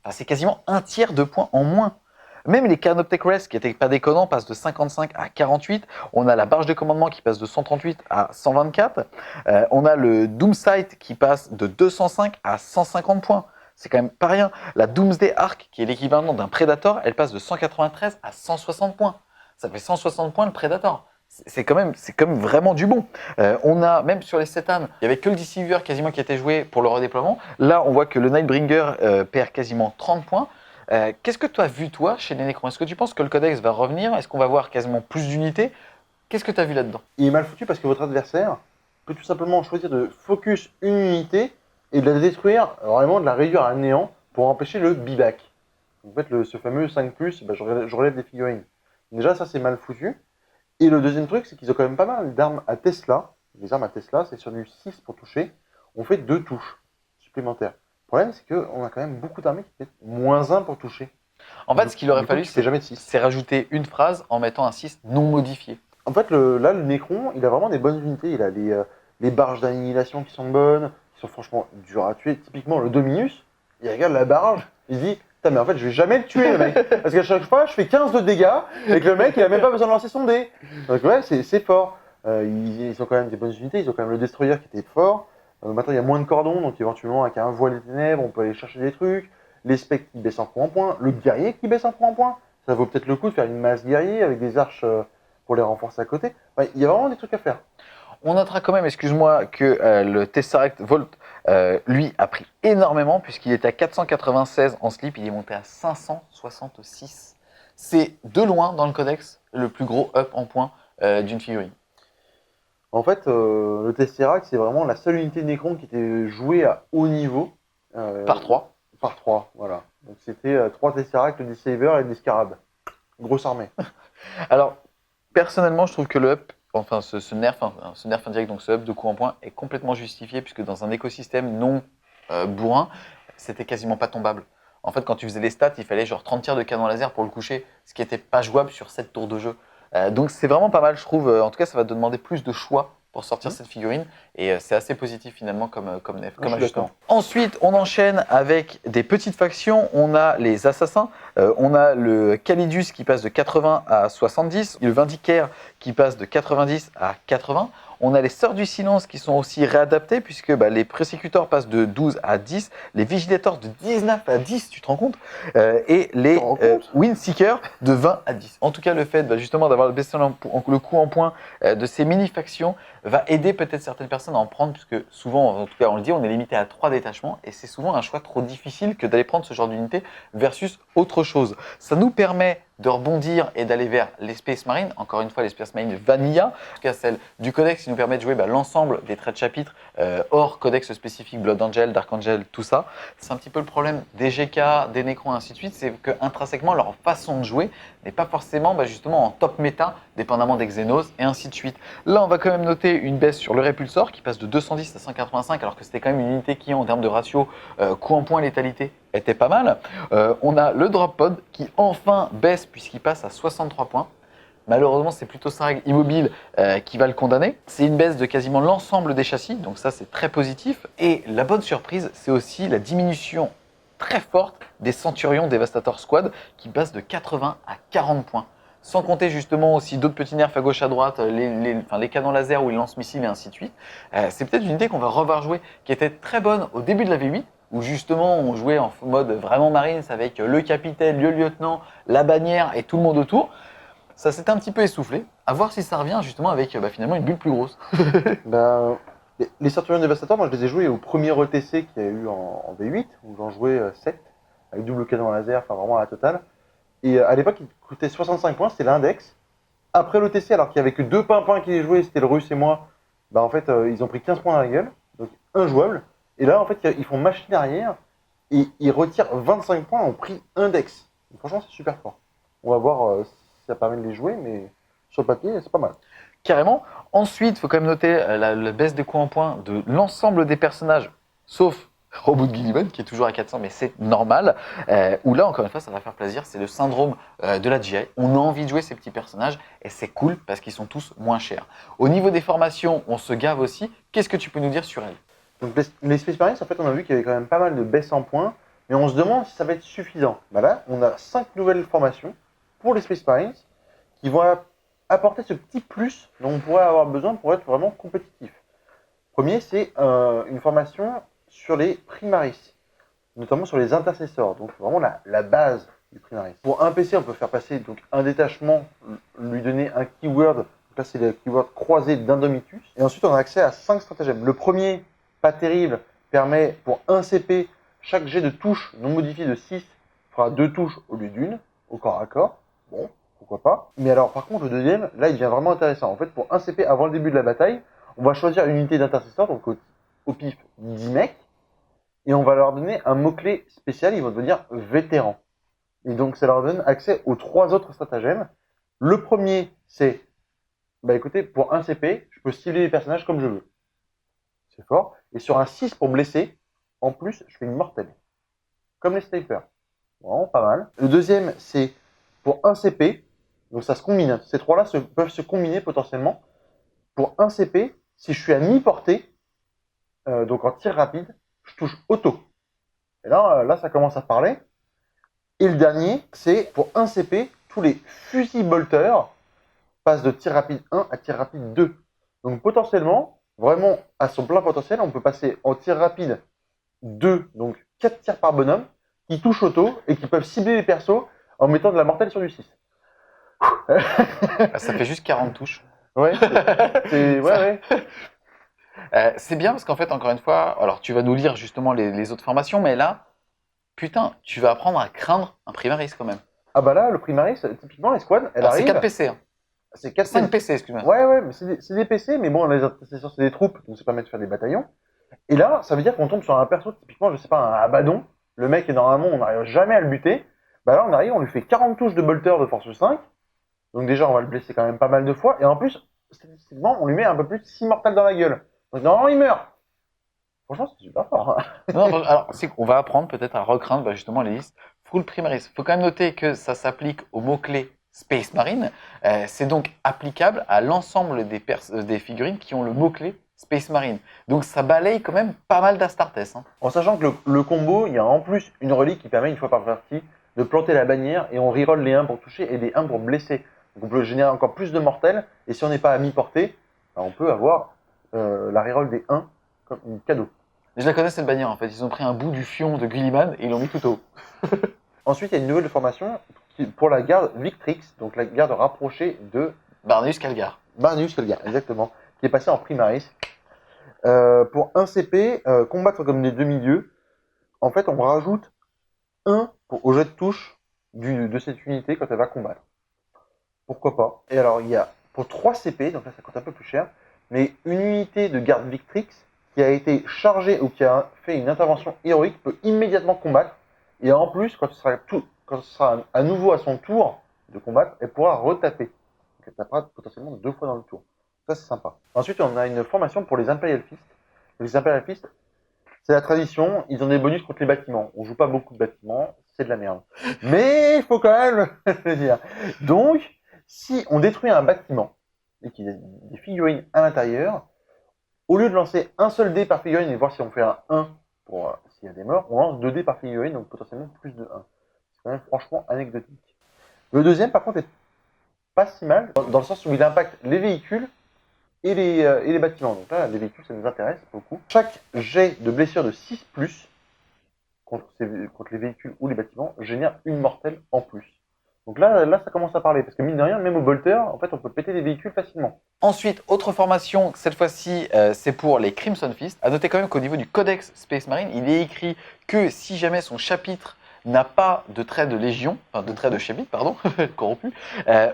Enfin, c'est quasiment un tiers de points en moins. Même les Canoptech Rest, qui n'étaient pas déconnants, passent de 55 à 48. On a la barge de commandement qui passe de 138 à 124. On a le Doomsight qui passe de 205 à 150 points. C'est quand même pas rien. La Doomsday Arc, qui est l'équivalent d'un Predator, elle passe de 193 à 160 points. Ça fait 160 points le Predator. C'est quand même vraiment du bon. On a, même sur les 7 ânes, il n'y avait que le Deceiver quasiment qui était joué pour le redéploiement. Là, on voit que le Nightbringer perd quasiment 30 points. Qu'est-ce que tu as vu, toi, chez les Nécrons? Est-ce que tu penses que le codex va revenir? Est-ce qu'on va voir quasiment plus d'unités? Qu'est-ce que tu as vu là-dedans? Il est mal foutu parce que votre adversaire peut tout simplement choisir de focus une unité et de la détruire, vraiment de la réduire à néant pour empêcher le buyback. En fait, ce fameux 5+, je relève des figurines. Déjà, ça, c'est mal foutu. Et le deuxième truc, c'est qu'ils ont quand même pas mal d'armes à Tesla. Les armes à Tesla, c'est sur du 6 pour toucher. On fait 2 touches supplémentaires. Le problème, c'est qu'on a quand même beaucoup d'armées qui mettent -1 pour toucher. En fait, ce qu'il aurait fallu, c'est rajouter une phrase en mettant un 6 non modifié. En fait, là, le Nécron, il a vraiment des bonnes unités. Il a les barges d'annihilation qui sont bonnes, qui sont franchement dures à tuer. Typiquement, le Dominus, il regarde la barge, il dit « Putain, mais en fait, je vais jamais le tuer, le mec. Parce qu'à chaque fois, je fais 15 de dégâts, et que le mec, il a même pas besoin de lancer son dé. » Donc ouais, c'est fort. Ils ont quand même des bonnes unités, ils ont quand même le Destroyer qui était fort. Maintenant, il y a moins de cordons, donc éventuellement, avec un voile des ténèbres, on peut aller chercher des trucs. Les specs qui baissent en points en point, le guerrier qui baisse en points en point. Ça vaut peut-être le coup de faire une masse guerrier avec des arches pour les renforcer à côté. Ouais, il y a vraiment des trucs à faire. On notera quand même, excuse-moi, que le Tesseract Volt, lui, a pris énormément, puisqu'il était à 496 en slip, il est monté à 566. C'est de loin, dans le codex, le plus gros up en points d'une figurine. En fait, le Tesseract, c'est vraiment la seule unité de Nécron qui était jouée à haut niveau. Par 3. Par 3, voilà. Donc c'était 3 Tesseract, le Deceiver et le Scarab. Grosse armée. Alors, personnellement, je trouve que le up, enfin ce nerf indirect, donc ce up de coup en point, est complètement justifié, puisque dans un écosystème non bourrin, c'était quasiment pas tombable. En fait, quand tu faisais les stats, il fallait genre 30 tirs de canon laser pour le coucher, ce qui n'était pas jouable sur 7 tours de jeu. Donc c'est vraiment pas mal, je trouve. En tout cas, ça va te demander plus de choix pour sortir cette figurine, et c'est assez positif finalement comme ajustement. Ensuite, on enchaîne avec des petites factions. On a les assassins, on a le Calidus qui passe de 80 à 70, le Vindicaire qui passent de 90 à 80. On a les Sœurs du Silence qui sont aussi réadaptés puisque les Persecutors passent de 12 à 10, les Vigilators de 19 à 10, tu te rends compte, et les Windseekers de 20 à 10. En tout cas, le fait justement d'avoir baissé le coût en points de ces mini-factions va aider peut-être certaines personnes à en prendre puisque souvent, en tout cas on le dit, on est limité à 3 détachements et c'est souvent un choix trop difficile que d'aller prendre ce genre d'unité versus autre chose. Ça nous permet de rebondir et d'aller vers les Space Marines, encore une fois les Space Marines Vanilla, en tout cas celle du Codex qui nous permet de jouer l'ensemble des traits de chapitre hors Codex spécifique, Blood Angel, Dark Angel, tout ça. C'est un petit peu le problème des GK, des Necrons et ainsi de suite, c'est que intrinsèquement leur façon de jouer n'est pas forcément justement en top méta, dépendamment des Xenos et ainsi de suite. Là on va quand même noter une baisse sur le Répulsor qui passe de 210 à 185 alors que c'était quand même une unité qui en termes de ratio coût en points létalité était pas mal. On a le Drop Pod qui enfin baisse puisqu'il passe à 63 points. Malheureusement, c'est plutôt sa règle immobile qui va le condamner. C'est une baisse de quasiment l'ensemble des châssis, donc ça c'est très positif. Et la bonne surprise, c'est aussi la diminution très forte des Centurions Devastator Squad qui passe de 80 à 40 points. Sans compter justement aussi d'autres petits nerfs à gauche à droite, les canons laser ou les lance-missiles et ainsi de suite. C'est peut-être une unité qu'on va revoir jouer qui était très bonne au début de la V8, où justement on jouait en mode vraiment Marines avec le capitaine, le lieutenant, la bannière et tout le monde autour. Ça s'était un petit peu essoufflé. À voir si ça revient justement avec finalement une bulle plus grosse. Les Centurions Devastator, moi je les ai joués au premier ETC qu'il y a eu en V8, où j'en jouais 7, avec double canon laser, enfin vraiment à la totale. Et à l'époque, il coûtait 65 points, c'était l'index. Après l'ETC, alors qu'il n'y avait que 2 pimpins qui les jouaient, c'était le russe et moi, en fait, ils ont pris 15 points dans la gueule, donc injouable. Et là, en fait, ils font machine arrière et ils retirent 25 points en prix index. Donc, franchement, c'est super fort. On va voir si ça permet de les jouer, mais sur le papier, c'est pas mal. Carrément. Ensuite, il faut quand même noter la baisse des coûts en points de l'ensemble des personnages, sauf Robot de Gilliman, qui est toujours à 400, mais c'est normal. Où là, encore une fois, ça va faire plaisir. C'est le syndrome de la GI. On a envie de jouer ces petits personnages et c'est cool parce qu'ils sont tous moins chers. Au niveau des formations, on se gave aussi. Qu'est-ce que tu peux nous dire sur elles? Donc les Space Marines, en fait, on a vu qu'il y avait quand même pas mal de baisses en points, mais on se demande si ça va être suffisant. Là, on a 5 nouvelles formations pour les Space Marines qui vont apporter ce petit plus dont on pourrait avoir besoin pour être vraiment compétitif. Premier, c'est une formation sur les Primaris, notamment sur les intercesseurs, donc vraiment la base du Primaris. Pour un PC, on peut faire passer donc un détachement, lui donner un keyword, donc là c'est le keyword croisé d'Indomitus, et ensuite on a accès à 5 stratagèmes. Le premier, pas terrible, permet pour un CP, chaque jet de touche non modifié de 6 fera 2 touches au lieu d'une, au corps à corps. Bon, pourquoi pas. Mais alors par contre le deuxième, là il devient vraiment intéressant. En fait, pour un CP avant le début de la bataille, on va choisir une unité d'intercesseur, donc au pif 10 mecs, et on va leur donner un mot-clé spécial, ils vont devenir vétérans. Et donc ça leur donne accès aux 3 autres stratagèmes. Le premier, c'est, écoutez, pour un CP, je peux cibler les personnages comme je veux. C'est fort. Et sur un 6 pour blesser, en plus, je fais une mortelle. Comme les snipers. Vraiment pas mal. Le deuxième, c'est pour un CP. Donc ça se combine. Ces 3-là peuvent se combiner potentiellement. Pour un CP, si je suis à mi-portée, donc en tir rapide, je touche auto. Et là, ça commence à parler. Et le dernier, c'est pour un CP, tous les fusils bolteurs passent de tir rapide 1 à tir rapide 2. Donc potentiellement, vraiment à son plein potentiel, on peut passer en tir rapide 2, donc 4 tirs par bonhomme, qui touchent auto et qui peuvent cibler les persos en mettant de la mortelle sur du 6. Ça fait juste 40 touches. Ouais, ouais. C'est bien parce qu'en fait, encore une fois, alors tu vas nous lire justement les autres formations, mais là, putain, tu vas apprendre à craindre un Primaris quand même. Ah là, le Primaris, typiquement, les squads, elle arrive... C'est 4 PC. C'est 4 5 PC, excuse-moi. Ouais, mais c'est des PC, mais bon, les intercesseurs, c'est des troupes, donc ça permet de faire des bataillons. Et là, ça veut dire qu'on tombe sur un perso, typiquement, je sais pas, un Abaddon. Le mec, normalement, on n'arrive jamais à le buter. Là, on arrive, on lui fait 40 touches de bolter de force 5. Donc déjà, on va le blesser quand même pas mal de fois. Et en plus, statistiquement, on lui met un peu plus de 6 mortels dans la gueule. Donc normalement, il meurt. Franchement, c'est super fort. Non, alors, c'est qu'on va apprendre peut-être à recraindre justement les listes full Primaris. Il faut quand même noter que ça s'applique au mot-clé Space Marine. C'est donc applicable à l'ensemble des figurines qui ont le mot-clé Space Marine. Donc ça balaye quand même pas mal d'Astartes. Hein. En sachant que le combo, il y a en plus une relique qui permet une fois par partie de planter la bannière et on reroll les 1 pour toucher et les 1 pour blesser. Donc on peut générer encore plus de mortels, et si on n'est pas à mi-portée, ben, on peut avoir la reroll des 1 comme un cadeau. Je la connais cette bannière en fait, ils ont pris un bout du fion de Gulliman et ils l'ont mis tout haut. Ensuite, il y a une nouvelle formation pour la garde Victrix, donc la garde rapprochée de Barneus Calgar. Barneus Calgar, exactement, qui est passé en Primaris. Pour 1 CP, combattre comme des demi-dieux, en fait, on rajoute 1 au jet de touche de cette unité quand elle va combattre. Pourquoi pas? Et alors, il y a pour 3 CP, donc là ça coûte un peu plus cher, mais une unité de garde Victrix qui a été chargée ou qui a fait une intervention héroïque peut immédiatement combattre. Et en plus, quand ce sera à nouveau à son tour de combattre, elle pourra retaper. Donc elle tapera potentiellement 2 fois dans le tour. Ça, c'est sympa. Ensuite, on a une formation pour les Imperial Fist. Les Imperial Fist, c'est la tradition, ils ont des bonus contre les bâtiments. On joue pas beaucoup de bâtiments, c'est de la merde. Mais il faut quand même le dire. Donc, si on détruit un bâtiment et qu'il y a des figurines à l'intérieur, au lieu de lancer un seul dé par figurine et voir si on fait un 1 pour s'il y a des morts, on lance 2 dés par figurine, donc potentiellement plus de 1. C'est quand même franchement anecdotique. Le deuxième, par contre, est pas si mal, dans le sens où il impacte les véhicules et les bâtiments. Donc là, les véhicules, ça nous intéresse beaucoup. Chaque jet de blessure de 6+, contre les véhicules ou les bâtiments, génère une mortelle en plus. Donc là, ça commence à parler, parce que mine de rien, même au bolter, en fait, on peut péter les véhicules facilement. Ensuite, autre formation, cette fois-ci, c'est pour les Crimson Fist. À noter quand même qu'au niveau du Codex Space Marine, il est écrit que si jamais son chapitre n'a pas de trait de légion, enfin de trait de chapitre, pardon, corrompu,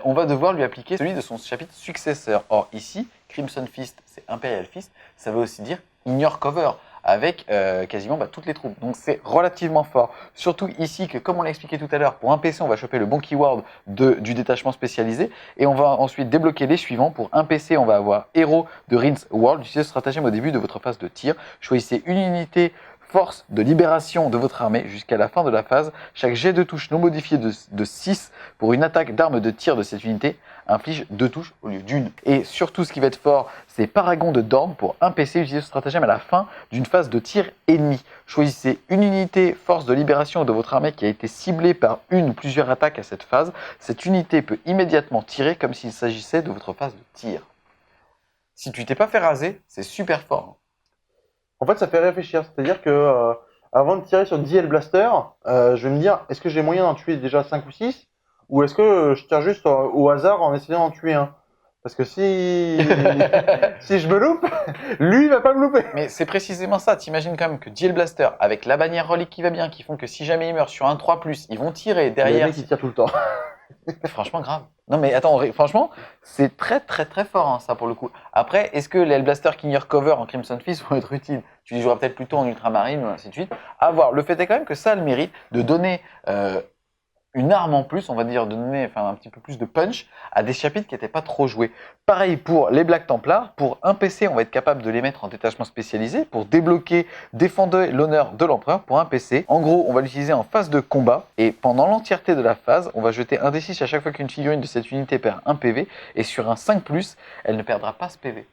on va devoir lui appliquer celui de son chapitre successeur. Or ici, Crimson Fist, c'est Imperial Fist, ça veut aussi dire Ignore Cover, avec quasiment toutes les troupes. Donc c'est relativement fort. Surtout ici que, comme on l'a expliqué tout à l'heure, pour un PC, on va choper le bon keyword du détachement spécialisé et on va ensuite débloquer les suivants. Pour un PC, on va avoir Héros de Rins World. Utilisez ce stratagème au début de votre phase de tir. Choisissez une unité force de libération de votre armée jusqu'à la fin de la phase. Chaque jet de touche non modifié de 6 pour une attaque d'arme de tir de cette unité inflige 2 touches au lieu d'une. Et surtout, ce qui va être fort, c'est Paragon de Dorn. Pour un PC, utilisez ce stratagème à la fin d'une phase de tir ennemi. Choisissez une unité force de libération de votre armée qui a été ciblée par une ou plusieurs attaques à cette phase. Cette unité peut immédiatement tirer comme s'il s'agissait de votre phase de tir. Si tu t'es pas fait raser, c'est super fort. En fait, ça fait réfléchir. C'est-à-dire que avant de tirer sur 10 Hellblaster, je vais me dire, est-ce que j'ai moyen d'en tuer déjà 5 ou 6? Ou est-ce que je tire juste au hasard en essayant d'en tuer un? Parce que si je me loupe, lui il va pas me louper. Mais c'est précisément ça. T'imagines quand même que Duel Blaster, avec la bannière relique qui va bien, qui font que si jamais il meurt sur un 3+, ils vont tirer derrière. Le mec il tire tout le temps. Franchement, grave. Non mais attends, franchement, c'est très très très fort hein, ça pour le coup. Après, est-ce que les Hellblaster qui Your Cover en Crimson Fist vont être utiles? Tu les joueras peut-être plutôt en Ultramarine ou ainsi de suite. À voir. Le fait est quand même que ça a le mérite de donner une arme en plus, on va dire, de donner un petit peu plus de punch à des chapitres qui n'étaient pas trop joués. Pareil pour les Black Templars. Pour un PC, on va être capable de les mettre en détachement spécialisé pour débloquer, défendre l'honneur de l'empereur pour un PC. En gros, on va l'utiliser en phase de combat et pendant l'entièreté de la phase, on va jeter un D6 à chaque fois qu'une figurine de cette unité perd un PV et sur un 5+, elle ne perdra pas ce PV.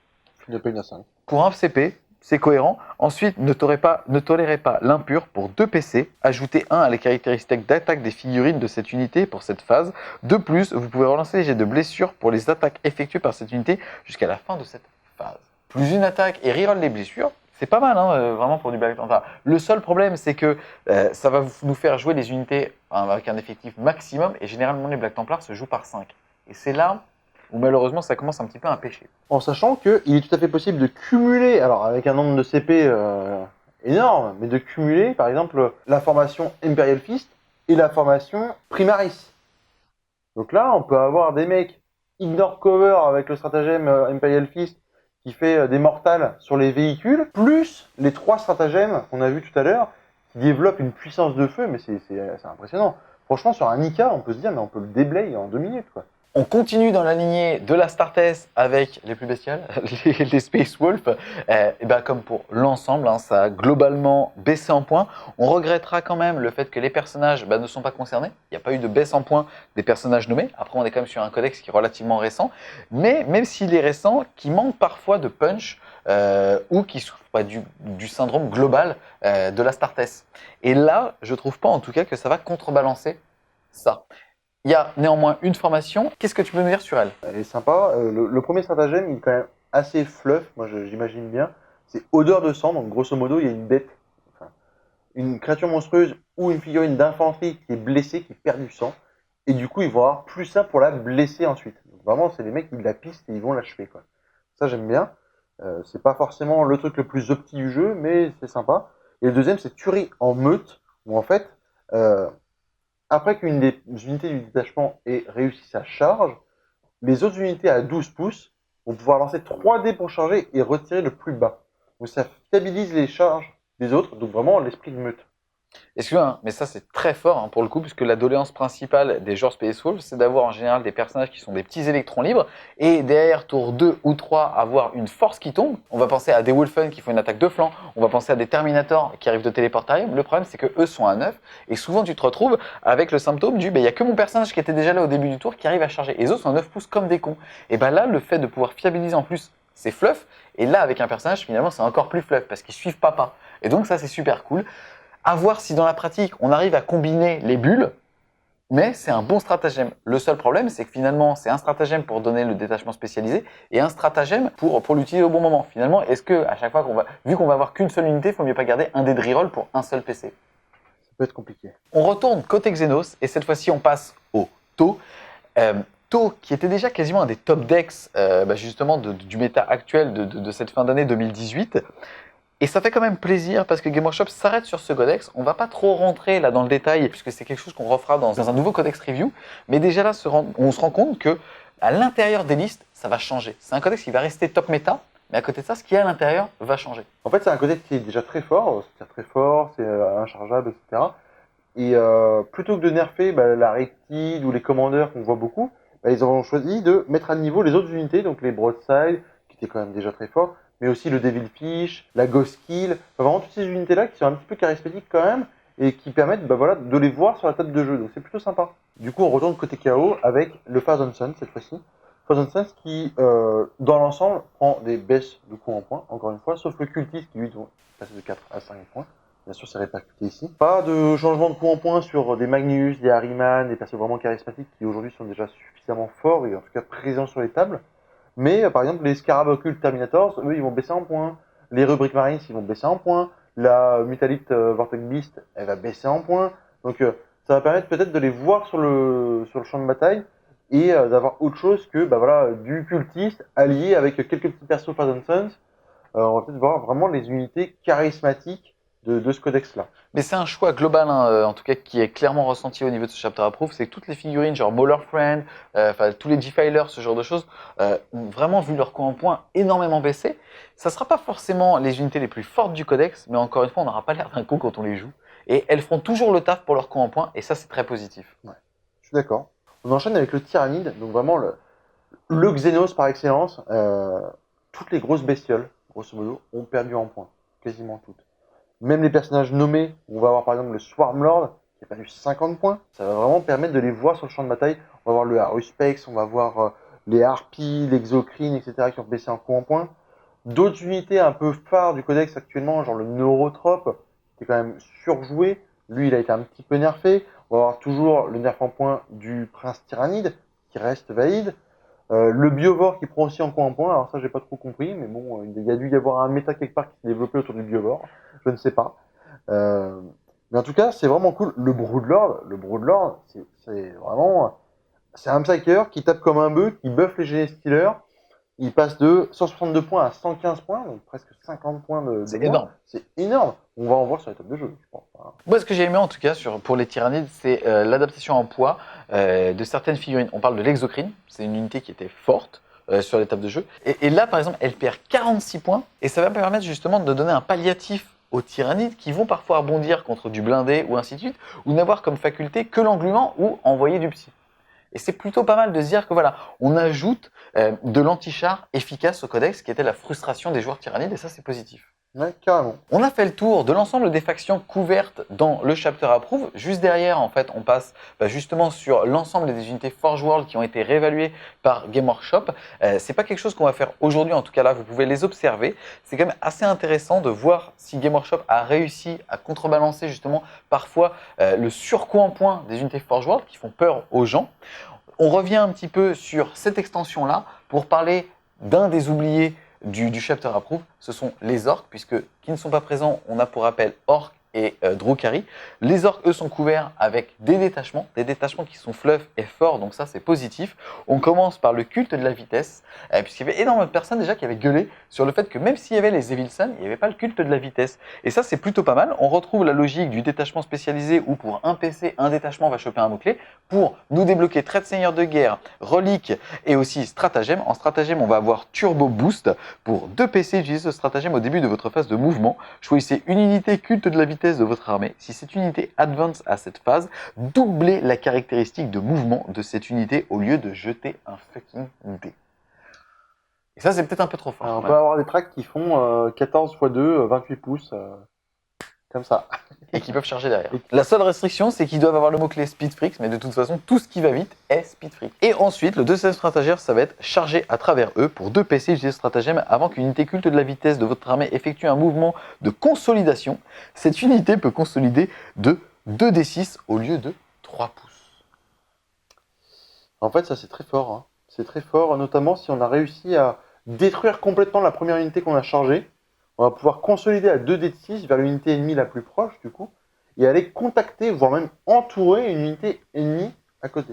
Il n'y a pas une à 5. Pour un CP, c'est cohérent. Ensuite, ne tolérez pas l'impur pour 2 PC. Ajoutez 1 à les caractéristiques d'attaque des figurines de cette unité pour cette phase. De plus, vous pouvez relancer les jets de blessures pour les attaques effectuées par cette unité jusqu'à la fin de cette phase. Plus une attaque et reroll les blessures, c'est pas mal, hein, vraiment pour du Black Templar. Le seul problème, c'est que ça va nous faire jouer les unités avec un effectif maximum et généralement les Black Templars se jouent par 5. Et c'est là où malheureusement ça commence un petit peu à pêcher. En sachant qu'il est tout à fait possible de cumuler, alors avec un nombre de CP énorme, mais de cumuler par exemple la formation Imperial Fist et la formation Primaris. Donc là, on peut avoir des mecs Ignore Cover avec le stratagème Imperial Fist qui fait des mortals sur les véhicules, plus les 3 stratagèmes qu'on a vu tout à l'heure qui développent une puissance de feu, mais c'est impressionnant. Franchement, sur un Nika, on peut se dire, mais on peut le déblayer en 2 minutes, quoi. On continue dans la lignée de la Startess avec les plus bestiales, les Space Wolf. Et ben comme pour l'ensemble, hein, ça a globalement baissé en points. On regrettera quand même le fait que les personnages ne sont pas concernés. Il n'y a pas eu de baisse en points des personnages nommés. Après, on est quand même sur un codex qui est relativement récent. Mais même s'il est récent, qui manque parfois de punch ou qui souffre pas du syndrome global de la Startess. Et là, je trouve pas en tout cas que ça va contrebalancer ça. Il y a néanmoins une formation. Qu'est-ce que tu peux nous dire sur elle? Elle est sympa. Le premier stratagème, il est quand même assez fluff, moi j'imagine bien. C'est odeur de sang, donc grosso modo, il y a une bête, enfin, une créature monstrueuse ou une figurine d'infanterie qui est blessée, qui perd du sang. Et du coup, ils vont avoir plus ça pour la blesser ensuite. Donc, vraiment, c'est les mecs qui la pistent et ils vont l'achever, quoi. Ça, j'aime bien. C'est pas forcément le truc le plus opti du jeu, mais c'est sympa. Et le deuxième, c'est tuerie en meute, où en fait, euh, après qu'une des unités du détachement ait réussi sa charge, les autres unités à 12 pouces vont pouvoir lancer 3 dés pour charger et retirer le plus bas. Donc ça stabilise les charges des autres, donc vraiment l'esprit de meute. Excuse-moi, hein, mais ça c'est très fort hein, pour le coup, puisque la doléance principale des joueurs Space Wolf, c'est d'avoir en général des personnages qui sont des petits électrons libres, et derrière tour 2 ou 3, avoir une force qui tombe. On va penser à des Wolfen qui font une attaque de flanc, on va penser à des Terminators qui arrivent de téléportarium. Le problème c'est que eux sont à 9, et souvent tu te retrouves avec le symptôme du, il y a que mon personnage qui était déjà là au début du tour qui arrive à charger, et les autres sont à 9 pouces comme des cons. Et là, le fait de pouvoir fiabiliser en plus, c'est fluff, et là avec un personnage finalement c'est encore plus fluff, parce qu'ils suivent pas. Et donc ça c'est super cool. À voir si dans la pratique, on arrive à combiner les bulles, mais c'est un bon stratagème. Le seul problème, c'est que finalement, c'est un stratagème pour donner le détachement spécialisé et un stratagème pour l'utiliser au bon moment. Finalement, est-ce que à chaque fois vu qu'on va avoir qu'une seule unité, il faut mieux pas garder un dé de reroll pour un seul PC? Ça peut être compliqué. On retourne côté Xenos et cette fois-ci, on passe au Tau. Tau, qui était déjà quasiment un des top decks justement du méta actuel de cette fin d'année 2018. Et ça fait quand même plaisir parce que Game Workshop s'arrête sur ce codex. On va pas trop rentrer là dans le détail puisque c'est quelque chose qu'on refera dans un nouveau codex review. Mais déjà là, on se rend compte que à l'intérieur des listes, ça va changer. C'est un codex qui va rester top méta, mais à côté de ça, ce qu'il y a à l'intérieur va changer. En fait, c'est un codex qui est déjà très fort, c'est inchargeable, etc. Et plutôt que de nerfer la Reptide ou les commandeurs qu'on voit beaucoup, ils ont choisi de mettre à niveau les autres unités, donc les Broadside, qui étaient quand même déjà très forts, mais aussi le Devilfish, la Ghost Kill, enfin, vraiment toutes ces unités-là qui sont un petit peu charismatiques quand même, et qui permettent de les voir sur la table de jeu, donc c'est plutôt sympa. Du coup, on retourne côté KO avec le Thousand Suns cette fois-ci. Thousand Suns qui, dans l'ensemble, prend des baisses de coups en points, encore une fois, sauf le cultiste qui lui doit passer de 4 à 5 points. Bien sûr, c'est répercuté ici. Pas de changement de coups en points sur des Magnus, des Harryman, des persos vraiment charismatiques qui aujourd'hui sont déjà suffisamment forts et en tout cas présents sur les tables. Mais par exemple, les Scarab Occult Terminators, eux, ils vont baisser en points. Les Rubric Marines, ils vont baisser en points. La Mutalite Vortex Beast, elle va baisser en points. Donc ça va permettre peut-être de les voir sur le champ de bataille et d'avoir autre chose que du cultiste allié avec quelques petits persos Thousand Suns. On va peut-être voir vraiment les unités charismatiques de ce codex-là. Mais c'est un choix global, hein, en tout cas, qui est clairement ressenti au niveau de ce chapter approve. C'est que toutes les figurines, genre Mauler Friend, tous les Defilers, ce genre de choses, ont vraiment vu leur coût en points énormément baisser. Ça ne sera pas forcément les unités les plus fortes du codex, mais encore une fois, on n'aura pas l'air d'un coup quand on les joue. Et elles feront toujours le taf pour leur coût en points, et ça, c'est très positif. Ouais, je suis d'accord. On enchaîne avec le Tyrannide, donc vraiment le Xenos par excellence. Toutes les grosses bestioles, grosso modo, ont perdu en points, quasiment toutes. Même les personnages nommés, on va avoir par exemple le Swarmlord qui a perdu 50 points. Ça va vraiment permettre de les voir sur le champ de bataille. On va voir le Haruspex, on va voir les Harpies, l'Exocrine, etc. qui ont baissé un coup en points. D'autres unités un peu phares du codex actuellement, genre le Neurotrope, qui est quand même surjoué. Lui, il a été un petit peu nerfé. On va avoir toujours le nerf en points du Prince Tyrannide, qui reste valide. Le Biovore qui prend aussi en coup en point, alors ça j'ai pas trop compris, mais bon, il y a dû y avoir un méta quelque part qui s'est développé autour du Biovore, je ne sais pas. Mais en tout cas, c'est vraiment cool. Le Broodlord, c'est vraiment, c'est un Psyker qui tape comme un bœuf, qui buff les Genestealers. Il passe de 162 points à 115 points, donc presque 50 points de C'est moins. énorme. C'est énorme. On va en voir sur les tables de jeu, je pense. Voilà. Moi, ce que j'ai aimé en tout cas pour les Tyrannides, c'est l'adaptation en poids de certaines figurines. On parle de l'Exocrine, c'est une unité qui était forte sur les tables de jeu. Et là, par exemple, elle perd 46 points, et ça va permettre justement de donner un palliatif aux Tyrannides qui vont parfois rebondir contre du blindé ou ainsi de suite, ou n'avoir comme faculté que l'englument ou envoyer du psy. Et c'est plutôt pas mal de se dire que voilà, on ajoute de l'anti-char efficace au codex qui était la frustration des joueurs Tyrannides, et ça c'est positif. Ouais, carrément. On a fait le tour de l'ensemble des factions couvertes dans le Chapter Approve. Juste derrière, en fait, on passe justement sur l'ensemble des unités Forge World qui ont été réévaluées par Game Workshop. C'est pas quelque chose qu'on va faire aujourd'hui, en tout cas là, vous pouvez les observer. C'est quand même assez intéressant de voir si Game Workshop a réussi à contrebalancer justement parfois le surcoût en points des unités Forge World qui font peur aux gens. On revient un petit peu sur cette extension-là pour parler d'un des oubliés du Chapter Approve, ce sont les orques, puisque qui ne sont pas présents, on a pour rappel orques et Drukhari. Les orques, eux, sont couverts avec des détachements qui sont fluff et forts, donc ça c'est positif. On commence par le culte de la vitesse, puisqu'il y avait énormément de personnes déjà qui avaient gueulé sur le fait que même s'il y avait les Evil Sunz, il n'y avait pas le culte de la vitesse. Et ça c'est plutôt pas mal. On retrouve la logique du détachement spécialisé où pour un PC, un détachement va choper un mot-clé. Pour nous débloquer trait de seigneur de guerre, relique et aussi stratagème. En stratagème, on va avoir Turbo Boost. Pour 2 PC, utilisez ce stratagème au début de votre phase de mouvement. Choisissez une unité culte de la vitesse de votre armée. Si cette unité advance à cette phase, doublez la caractéristique de mouvement de cette unité au lieu de jeter un fucking dé. Et ça, c'est peut-être un peu trop fort. Alors, on peut avoir des tracks qui font 14 x 2, 28 pouces. Comme ça. Et qui peuvent charger derrière. La seule restriction, c'est qu'ils doivent avoir le mot-clé Speed Freaks, mais de toute façon, tout ce qui va vite est Speed Freak. Et ensuite, le deuxième stratagème, ça va être charger à travers eux. Pour 2 PC, utilisez ce stratagème avant qu'une unité culte de la vitesse de votre armée effectue un mouvement de consolidation. Cette unité peut consolider de 2d6 au lieu de 3 pouces. En fait, ça c'est très fort. Hein. C'est très fort, notamment si on a réussi à détruire complètement la première unité qu'on a chargée. On va pouvoir consolider à 2d6 vers l'unité ennemie la plus proche, du coup, et aller contacter, voire même entourer une unité ennemie à côté.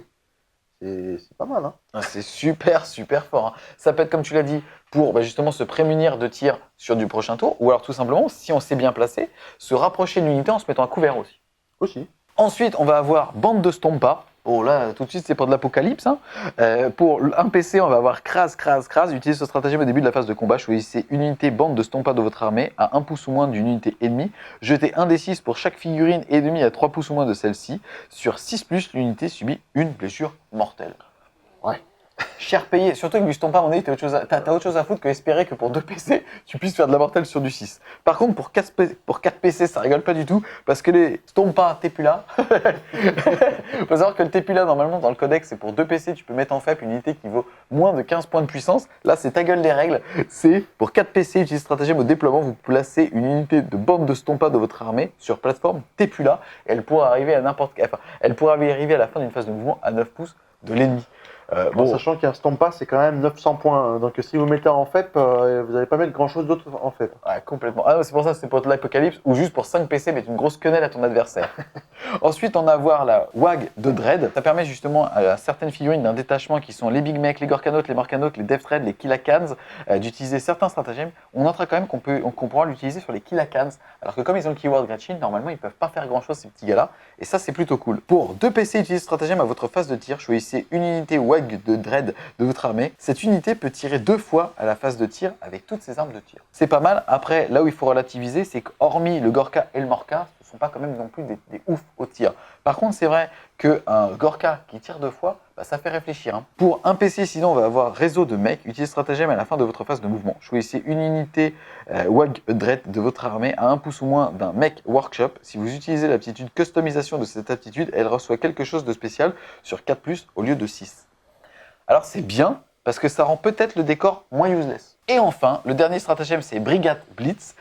C'est pas mal, hein. C'est super, super fort. Hein. Ça peut être, comme tu l'as dit, pour justement se prémunir de tirs sur du prochain tour, ou alors tout simplement, si on s'est bien placé, se rapprocher de l'unité en se mettant à couvert aussi. Aussi. Ensuite, on va avoir Bande de Stompa. Oh là, tout de suite, c'est pour de l'apocalypse. Hein. Pour un PC, on va avoir Kraz. Utilisez ce stratagème au début de la phase de combat. Choisissez une unité Bande de Stompa de votre armée à 1 pouce ou moins d'une unité ennemie. Jetez 1 d6 pour chaque figurine ennemie à 3 pouces ou moins de celle-ci. Sur 6+, l'unité subit une blessure mortelle. Ouais. Cher payé, surtout avec du Stompa, à mon avis, t'as autre chose à foutre que espérer que pour 2 PC, tu puisses faire de la mortelle sur du 6. Par contre, pour 4 PC, ça rigole pas du tout, parce que les Stompa Tepula, il faut savoir que le Tepula, normalement, dans le codex, c'est pour 2 PC, tu peux mettre en FEP une unité qui vaut moins de 15 points de puissance. Là, c'est ta gueule des règles. C'est pour 4 PC, utilisez stratagème au déploiement, vous placez une unité de bande de Stompa de votre armée sur plateforme Tepula, et elle pourra arriver à elle pourra arriver à la fin d'une phase de mouvement à 9 pouces de l'ennemi. Bon, sachant qu'un Stompa, c'est quand même 900 points. Donc si vous mettez en FEP, vous n'allez pas mettre grand-chose d'autre en FEP. Ouais, complètement. Ah, c'est pour ça, c'est pour l'Apocalypse, ou juste pour 5 PC, mettre une grosse quenelle à ton adversaire. Ensuite, on va avoir la WAG de Dread. Ça permet justement à certaines figurines d'un détachement qui sont les Big Mech, les Gorkanautes, les Morkanautes, les Death Dread, les Killakans, d'utiliser certains stratagèmes. On notera quand même qu'on pourra l'utiliser sur les Killakans, alors que comme ils ont le keyword Gretchen, normalement ils peuvent pas faire grand chose ces petits gars-là, et ça c'est plutôt cool. Pour 2 PC, utilisez ce stratagème à votre phase de tir, choisissez une unité WAG de Dread de votre armée. Cette unité peut tirer 2 fois à la phase de tir avec toutes ses armes de tir. C'est pas mal. Après, là où il faut relativiser, c'est qu'hormis le Gorka et le Morka, ce ne sont pas quand même non plus des oufs au tir. Par contre, c'est vrai qu'un Gorka qui tire 2 fois, ça fait réfléchir. Hein. Pour un PC, sinon, on va avoir réseau de mecs. Utilisez stratagème à la fin de votre phase de mouvement. Choisissez une unité WAG Dread de votre armée à 1 pouce ou moins d'un mech workshop. Si vous utilisez l'aptitude customisation de cette aptitude, elle reçoit quelque chose de spécial sur 4+, au lieu de 6. Alors c'est bien, parce que ça rend peut-être le décor moins useless. Et enfin, le dernier stratagème, c'est Brigade Blitz.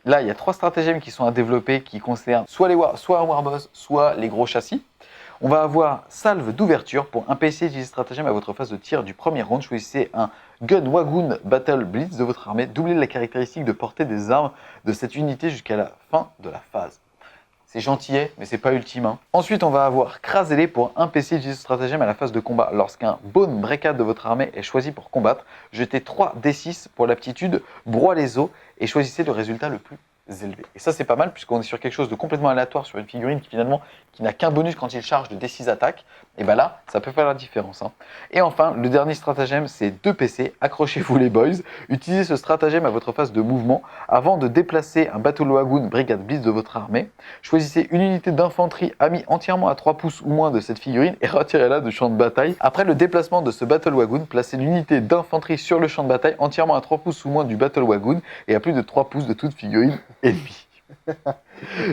Là, il y a 3 stratagèmes qui sont à développer, qui concernent soit un Warboss, soit les gros châssis. On va avoir Salve d'ouverture. Pour un PC, utilisez stratagème à votre phase de tir du premier round. Choisissez un Gun Wagoon Battle Blitz de votre armée. Doublez la caractéristique de portée des armes de cette unité jusqu'à la fin de la phase. C'est gentillet, mais c'est pas ultime. Hein. Ensuite, on va avoir Krasele pour un PC utilisé ce stratagème à la phase de combat. Lorsqu'un Bone Breakade de votre armée est choisi pour combattre, jetez 3 D6 pour l'aptitude Broie les os et choisissez le résultat le plus élevés. Et ça, c'est pas mal puisqu'on est sur quelque chose de complètement aléatoire sur une figurine qui finalement qui n'a qu'un bonus quand il charge de D6 attaque. Et ben là, ça peut faire la différence. Hein. Et enfin, le dernier stratagème, c'est 2 PC. Accrochez-vous les boys. Utilisez ce stratagème à votre phase de mouvement avant de déplacer un Battle Wagon Brigade Blitz de votre armée. Choisissez une unité d'infanterie amie entièrement à 3 pouces ou moins de cette figurine et retirez-la du champ de bataille. Après le déplacement de ce Battle Wagon, placez l'unité d'infanterie sur le champ de bataille entièrement à 3 pouces ou moins du Battle Wagon et à plus de 3 pouces de toute figurine ennemie.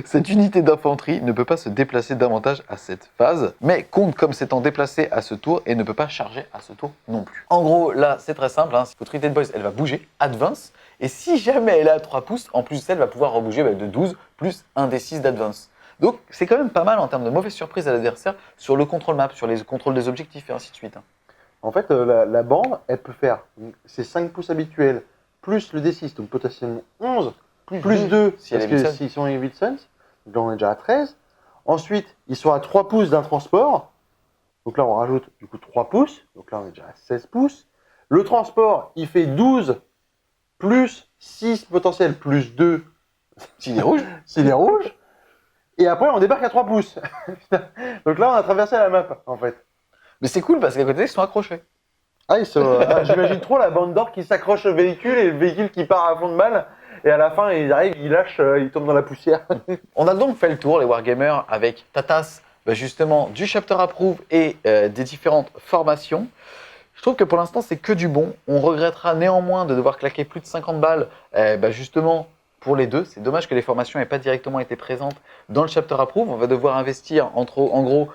Cette unité d'infanterie ne peut pas se déplacer davantage à cette phase, mais compte comme s'étant déplacée à ce tour et ne peut pas charger à ce tour non plus. En gros, là, c'est très simple. Hein. Votre unité de boys, elle va bouger, advance, et si jamais elle est à 3 pouces, en plus, elle va pouvoir rebouger de 12 plus 1 des 6 d'advance. Donc, c'est quand même pas mal en termes de mauvaise surprise à l'adversaire sur le contrôle map, sur les contrôles des objectifs et ainsi de suite. Hein. En fait, la bande, elle peut faire ses 5 pouces habituels, plus le D6, donc potentiellement 11, plus 2, si elle parce est que Wilson. s'ils sont Evil Sons, donc là on est déjà à 13. Ensuite, ils sont à 3 pouces d'un transport, donc là on rajoute du coup 3 pouces, donc là on est déjà à 16 pouces. Le transport, il fait 12, plus 6 potentiel, plus 2, S'il est rouge, s'il est rouge. Et après, on débarque à 3 pouces. Donc là, on a traversé la map, en fait. mais c'est cool parce qu'à côté, ils sont accrochés. Ah, j'imagine trop la bande d'or qui s'accroche au véhicule et le véhicule qui part à fond de balle. Et à la fin, ils arrivent, ils lâchent, ils tombent dans la poussière. On a donc fait le tour, les Wargamers, avec Tatas, justement, du Chapter Approve et des différentes formations. Je trouve que pour l'instant, c'est que du bon. On regrettera néanmoins de devoir claquer plus de 50 balles, justement, pour les deux. C'est dommage que les formations n'aient pas directement été présentes dans le Chapter Approve. On va devoir investir, en gros,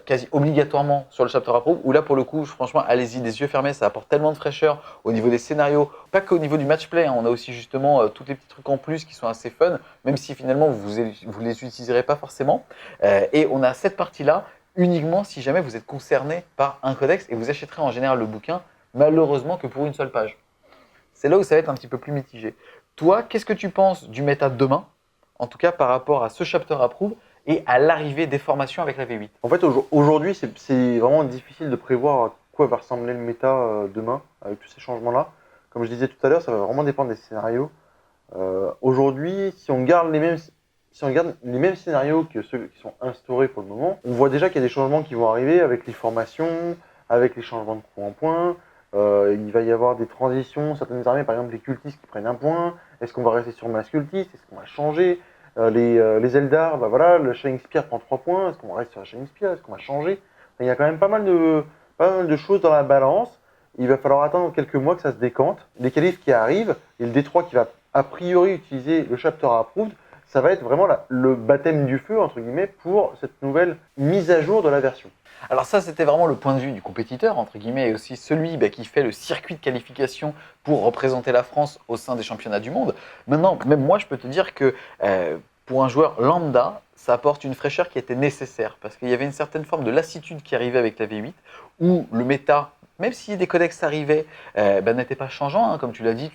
quasi obligatoirement sur le Chapter Approve, où là, pour le coup, franchement, allez-y, les yeux fermés, ça apporte tellement de fraîcheur au niveau des scénarios. Pas qu'au niveau du match play, hein. On a aussi justement tous les petits trucs en plus qui sont assez fun, même si finalement, vous les utiliserez pas forcément. Et on a cette partie-là uniquement si jamais vous êtes concerné par un codex et vous achèterez en général le bouquin, malheureusement que pour une seule page. C'est là où ça va être un petit peu plus mitigé. Toi, qu'est-ce que tu penses du méta de demain, en tout cas par rapport à ce Chapter Approve et à l'arrivée des formations avec la V8? En fait, aujourd'hui, c'est vraiment difficile de prévoir à quoi va ressembler le méta demain, avec tous ces changements-là. Comme je disais tout à l'heure, ça va vraiment dépendre des scénarios. Aujourd'hui, si on garde les mêmes scénarios que ceux qui sont instaurés pour le moment, on voit déjà qu'il y a des changements qui vont arriver avec les formations, avec les changements de points en points. Il va y avoir des transitions, certaines armées, par exemple les cultistes qui prennent un point. Est-ce qu'on va rester sur masse cultiste? Est-ce qu'on va changer? Les Eldar, le Shining Spear prend 3 points. Est-ce qu'on va rester sur la Shining Spear? Est-ce qu'on va changer? Enfin, il y a quand même pas mal de choses dans la balance. Il va falloir attendre quelques mois que ça se décante. Les qualifs qui arrivent, et le D3 qui va a priori utiliser le Chapter Approved, ça va être vraiment le baptême du feu, entre guillemets, pour cette nouvelle mise à jour de la version. Alors ça, c'était vraiment le point de vue du compétiteur, entre guillemets, et aussi celui qui fait le circuit de qualification pour représenter la France au sein des championnats du monde. Maintenant, même moi, je peux te dire que pour un joueur lambda, ça apporte une fraîcheur qui était nécessaire, parce qu'il y avait une certaine forme de lassitude qui arrivait avec la V8, où le méta, même si des codex arrivaient, n'était pas changeant, hein, comme tu l'as dit,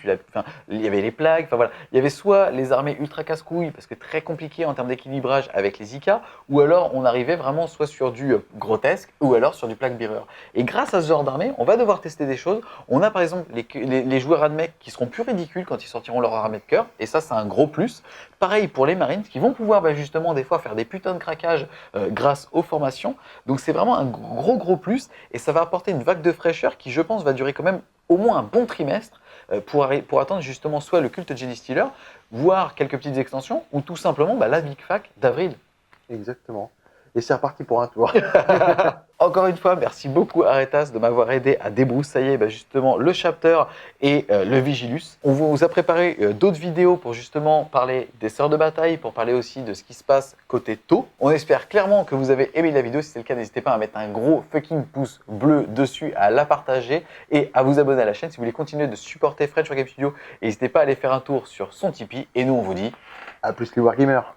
il y avait les plagues, voilà. Il y avait soit les armées ultra casse-couilles, parce que très compliqué en termes d'équilibrage avec les IK, ou alors on arrivait vraiment soit sur du grotesque, ou alors sur du plague bearer. Et grâce à ce genre d'armée, on va devoir tester des choses. On a par exemple les joueurs admech qui seront plus ridicules quand ils sortiront leur armée de cœur, et ça c'est un gros plus. Pareil pour les Marines, qui vont pouvoir justement des fois faire des putains de craquages grâce aux formations. Donc c'est vraiment un gros plus, et ça va apporter une vague de fraîcheur qui, je pense, va durer quand même au moins un bon trimestre pour attendre justement soit le culte Genie Stealer, voire quelques petites extensions, ou tout simplement la Big Fac d'avril. Exactement. Et c'est reparti pour un tour. Encore une fois, merci beaucoup Aretas de m'avoir aidé à débroussailler justement le chapter et le Vigilus. On vous a préparé d'autres vidéos pour justement parler des sœurs de bataille, pour parler aussi de ce qui se passe côté taux. On espère clairement que vous avez aimé la vidéo. Si c'est le cas, n'hésitez pas à mettre un gros fucking pouce bleu dessus, à la partager et à vous abonner à la chaîne. Si vous voulez continuer de supporter French Wargame Studio, n'hésitez pas à aller faire un tour sur son Tipeee. Et nous, on vous dit à plus les Wargamers.